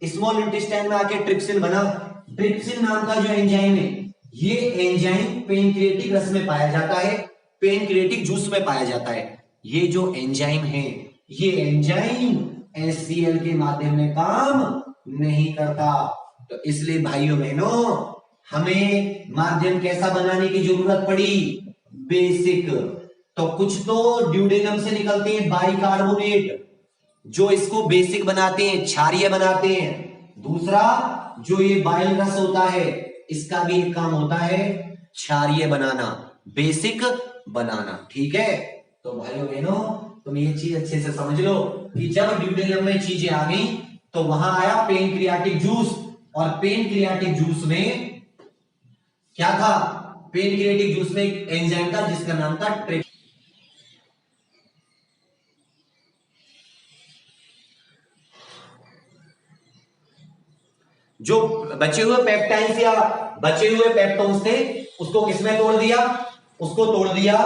Speaker 1: स्मॉल इंटेस्टाइन में आके ट्रिप्सिन बना। ट्रिप्सिन नाम का जो एंजाइम है, ये एंजाइम पेनक्रिएटिक रस में पाया जाता है, पेनक्रिएटिक जूस में पाया जाता है। ये जो एंजाइम है, ये एंजाइम HCl के माध्यम में काम नहीं करता। तो इसलिए भाइयों बहनों, हमें माध्यम कैसा बनाने की जरूरत पड़ी? बेसिक। तो कुछ तो ड्यूडेनम से निकलते हैं बाइकार्बोनेट, जो इसको बेसिक बनाते हैं, क्षारीय बनाते हैं। दूसरा, जो ये बाइल रस होता है, इसका भी एक काम होता है क्षारीय बनाना, बेसिक बनाना। ठीक है, तो भाइयों बहनों तुम ये चीज अच्छे से समझ लो कि जब ड्यूडेनम में चीजें आ गई तो वहां आया पेनक्रियाटिक जूस, और पेनक्रियाटिक जूस में क्या था? पेनक्रियाटिक जूस में एक एंजाइम था जिसका नाम था ट्रिप्सिन। जो बचे हुए पेप्टाइड्स या बचे हुए पेप्टोन्स थे उसको किसमें तोड़ दिया? उसको तोड़ दिया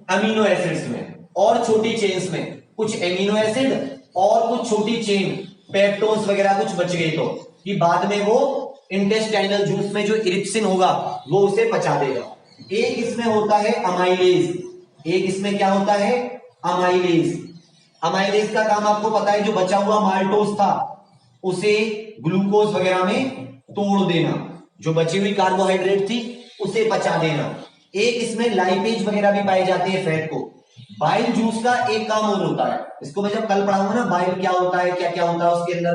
Speaker 1: अमीनो एसिड्स में और छोटी चेन्स में। कुछ एमिनो एसिड और कुछ छोटी चेन पेप्टोन्स वगैरह कुछ बच गई, तो कि बाद में वो इंटेस्टाइनल जूस में जो इरिप्सिन होगा वो उसे पचा देगा। एक इसमें होता है अमाइलेज, एक इसमें क्या होता है? अमाइलेज। अमाइलेज का काम आपको पता है, जो बचा हुआ माल्टोस था उसे ग्लूकोज वगैरह में तोड़ देना, जो बची हुई कार्बोहाइड्रेट थी उसे पचा देना। एक इसमें लाइपेज वगैरह भी पाए जाते हैं फैट को। बाइल जूस का एक काम और होता है, इसको मैं जब कल पढ़ाऊंगा ना बाइल क्या होता है, क्या क्या होता है उसके अंदर,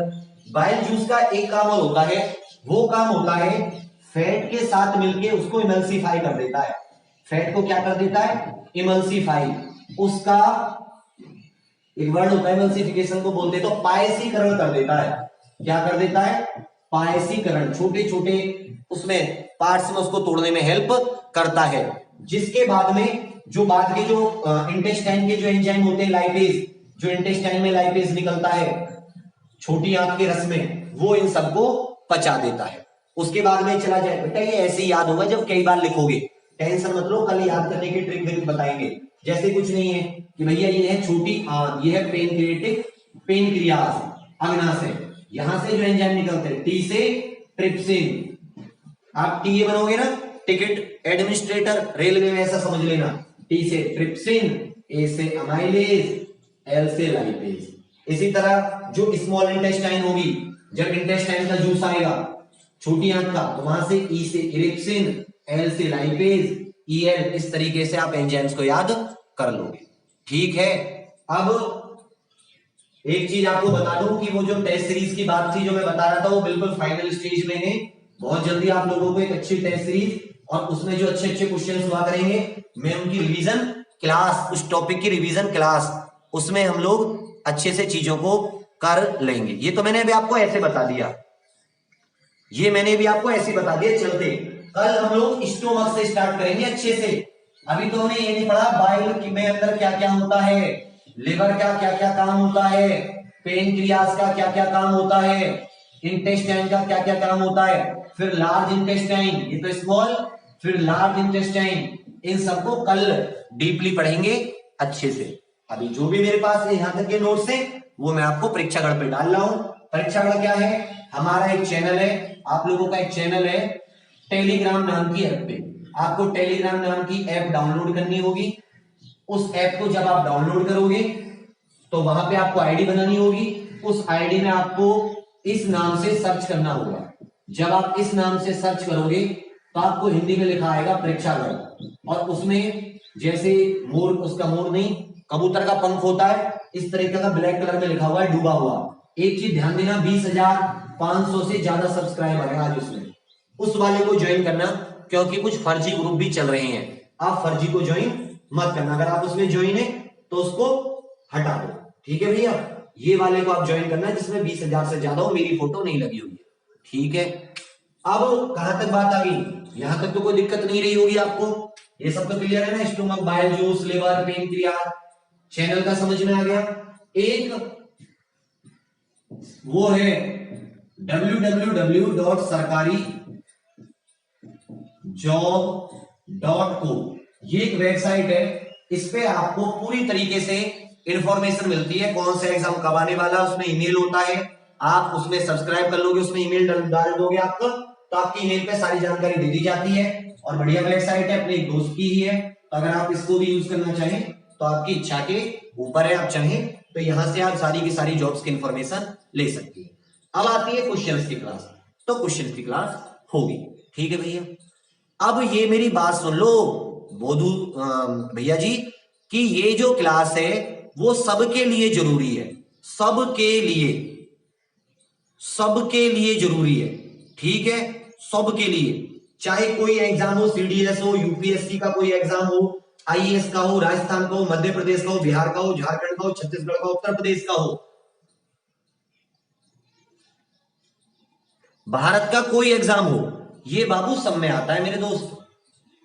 Speaker 1: बाइल जूस का एक काम और होता है, वो काम होता है फैट के साथ मिलके उसको इमल्सिफाई कर देता है। फैट को क्या कर देता है? इमल्सिफाई। उसका एक वर्ड होता है इमल्सिफिकेशन को बोलते हैं, तो पायसीकरण कर देता है। क्या कर देता है? पायसीकरण। छोटे छोटे उसमें पार्ट्स में उसको तोड़ने में हेल्प करता है, जिसके बाद में जो बाद के जो इंटेस्टाइन के जो एंजाइम होते हैं लाइपेज, जो इंटेस्टाइन में लाइपेज निकलता है छोटी आंत के रस में, वो इन सबको पचा देता है। उसके बाद में चला जाए बेटा, ये ऐसे ही याद होगा जब कई बार लिखोगे, टेंशन मत लो, कल याद करने की ट्रिक बताएंगे। जैसे कुछ नहीं है कि भैया ये है छोटी आंत, ये है पेनक्रिएटिक पेनक्रियाज, अग्नाशय, यहां से जो एंजाइम निकलते हैं टी से ट्रिप्सिन। आप टी ए बनोगे ना, टिकट एडमिनिस्ट्रेटर रेलवे में, ऐसा समझ लेना, टी से ट्रिप्सिन, ए से अमाइलेज, एल से लाइपेज। इसी तरह जो स्मॉल इंटेस्टाइन होगी, जब इंटेस्टाइन का जूस आएगा छोटी आंत का, तो वहां से ई से इरिप्सिन, एल से लाइपेज, ईएल, इस तरीके से आप एंजाइम्स को याद कर लोगे। ठीक है, अब एक चीज आपको बता दूं कि वो जो टेस्ट सीरीज की बात थी जो मैं बता रहा था, वो बिल्कुल फाइनल स्टेज में है। बहुत जल्दी आप लोगों को एक अच्छी टेस्ट सीरीज और उसमें जो अच्छे अच्छे क्वेश्चन हुआ करेंगे, मैं उनकी रिवीजन क्लास, उस टॉपिक की रिवीजन क्लास, उसमें हम लोग अच्छे से चीजों को कर लेंगे। ये तो मैंने अभी आपको ऐसे बता दिया, ये मैंने भी आपको ऐसे बता दिया चलते। कल हम लोग स्टोमक से स्टार्ट करेंगे अच्छे से। अभी तो हमने ये नहीं पढ़ा बाइल में अंदर क्या क्या होता है, लिवर का क्या क्या काम होता है, पेनक्रियाज का क्या क्या काम होता है, इंटेस्टाइन का क्या क्या काम होता है, फिर लार्ज इंटेस्टाइन, ये तो स्मॉल, फिर लार्ज इंटेस्टाइन, इन सबको कल डीपली पढ़ेंगे अच्छे से। अभी जो भी मेरे पास यहाँ तक के नोट्स है वो मैं आपको परीक्षागढ़ पे डाल रहा हूं। परीक्षागढ़ क्या है? हमारा एक चैनल है, आप लोगों का एक चैनल है, टेलीग्राम नाम की ऐप पे। आपको टेलीग्राम नाम की ऐप डाउनलोड करनी होगी। उस ऐप को जब आप डाउनलोड करोगे तो वहां पे आपको आईडी बनानी होगी। उस आईडी में आपको इस नाम से सर्च करना होगा। जब आप इस नाम से सर्च करोगे तो आपको हिंदी में लिखा आएगा परीक्षागढ़, और उसमें जैसे मोर, उसका मोर नहीं, कबूतर का पंख होता है, इस तरीके का ब्लैक कलर में लिखा हुआ है डूबा हुआ। एक चीज ध्यान देना, 20,500 से ज्यादा सब्सक्राइबर है आज उसमें। उस वाले को ज्वाइन करना, क्योंकि कुछ फर्जी ग्रुप भी चल रहे हैं। आप फर्जी को ज्वाइन मत करना। अगर आप उसमें ज्वाइन है तो उसको हटा दो, ठीक है भैया। ये वाले को आप ज्वाइन करना जिसमें 20,000 से ज्यादा हो, मेरी फोटो नहीं लगी हुई है, ठीक है। अब कहां तक बात आ गई? यहां तक तो कोई दिक्कत नहीं रही होगी आपको, ये सब तो क्लियर है ना। Stomach, bile juice, liver, pancreas, channel का समझ में आ गया। एक वो है www.sarkari-job.co, ये एक वेबसाइट है। इस पे आपको पूरी तरीके से इंफॉर्मेशन मिलती है, कौन सा एग्जाम कब आने वाला, उसमें ईमेल होता है। आप उसमें सब्सक्राइब कर लोगे, उसमें ईमेल डाल दोगे आपको, तो आपकी ईमेल पे सारी जानकारी दे दी जाती है। और बढ़िया वेबसाइट है, अपने एक दोस्त की ही है, तो अगर आप इसको भी यूज करना चाहें तो आपकी इच्छा के ऊपर है। आप चाहें तो यहां से आप सारी की सारी जॉब्स की इंफॉर्मेशन ले सकती है। अब आती है क्वेश्चंस की क्लास, तो क्वेश्चंस की क्लास होगी, ठीक है भैया। अब ये मेरी बात सुन लो बोधू भैया जी, कि ये जो क्लास है वो सबके लिए जरूरी है, सबके लिए जरूरी है, ठीक है, सबके लिए। चाहे कोई एग्जाम हो, सीडीएस हो, यूपीएससी का कोई एग्जाम हो, आईएएस का हो, राजस्थान का हो, मध्य प्रदेश का हो, बिहार का हो, झारखंड का हो, छत्तीसगढ़ का हो, उत्तर प्रदेश का हो, भारत का कोई एग्जाम हो, ये बाबू सब में आता है मेरे दोस्त,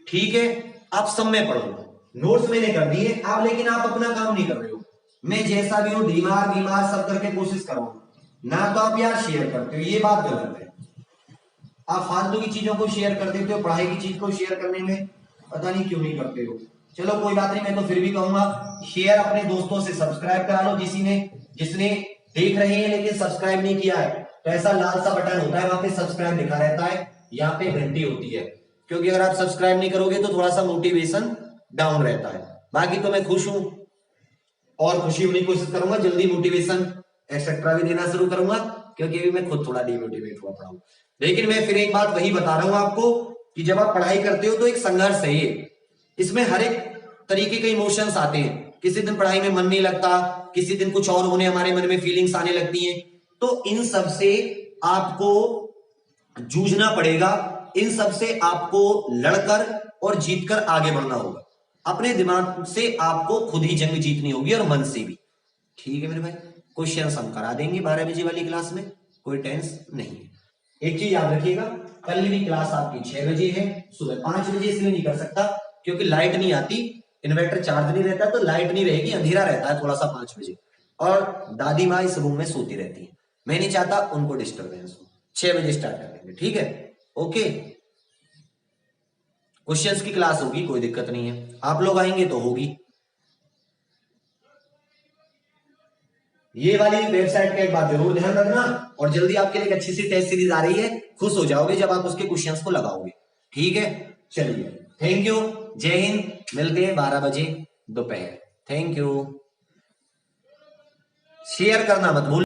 Speaker 1: ठीक है। आप सब में पढ़ो, नोट्स मैंने कर दिए आप, लेकिन आप अपना काम नहीं कर रहे हो। मैं जैसा भी हूं, बीमार सब करके कोशिश कर रहा हूं ना, तो आप यार शेयर करते हो, ये बात गलत है। आप फालतू की चीजों को शेयर कर देते हो, पढ़ाई की चीज को शेयर करने में पता नहीं क्यों नहीं करते हो। चलो कोई बात नहीं, मैं तो फिर भी कहूंगा शेयर अपने दोस्तों से सब्सक्राइब करा लो, जिसने देख रहे हैं लेकिन सब्सक्राइब नहीं किया है, तो ऐसा लाल सा बटन होता है, वहां पे सब्सक्राइब लिखा रहता है, यहाँ पे घंटी होती है, क्योंकि अगर आप सब्सक्राइब नहीं करोगे तो थोड़ा सा मोटिवेशन डाउन रहता है। बाकी तो मैं खुश हूं और खुशी होने की कोशिश करूंगा, जल्दी मोटिवेशन एक्सेट्रा भी देना शुरू करूंगा, क्योंकि अभी मैं खुद थोड़ा डिमोटिवेट हुआ पड़ा हूं। लेकिन मैं फिर एक बात वही बता रहा हूं आपको कि जब आप पढ़ाई करते हो तो एक संघर्ष है ये, इसमें हर एक तरीके के इमोशंस आते हैं। किसी दिन पढ़ाई में मन नहीं लगता, किसी दिन कुछ और होने हमारे मन में फीलिंग्स आने लगती हैं, तो इन सब से आपको जूझना पड़ेगा, इन सब से आपको लड़कर और जीतकर आगे बढ़ना होगा। अपने दिमाग से आपको खुद ही जंग जीतनी होगी और मन से भी, ठीक है मेरे भाई। क्वेश्चन हम करा देंगे 12 बजे वाली क्लास में, कोई टेंशन नहीं है। एक चीज याद रखिएगा, कल भी क्लास आपकी 6 बजे है, सुबह 5 बजे इसलिए नहीं कर सकता क्योंकि लाइट नहीं आती, इन्वर्टर चार्ज नहीं रहता, तो लाइट नहीं रहेगी, अंधेरा रहता है थोड़ा सा 5 बजे, और दादी माँ इस रूम में सोती रहती है, मैं नहीं चाहता उनको डिस्टर्बेंस हो। 6 बजे स्टार्ट कर देंगे, ठीक है, ओके। क्वेश्चंस की क्लास होगी, कोई दिक्कत नहीं है, आप लोग आएंगे तो होगी। ये वाली वेबसाइट का एक बात जरूर ध्यान रखना, और जल्दी आपके लिए एक अच्छी सी टेस्ट सीरीज आ रही है, खुश हो जाओगे जब आप उसके क्वेश्चंस को लगाओगे, ठीक है। चलिए, थैंक यू, जय हिंद, मिलते हैं 12 बजे दोपहर, थैंक यू। शेयर करना मत भूल।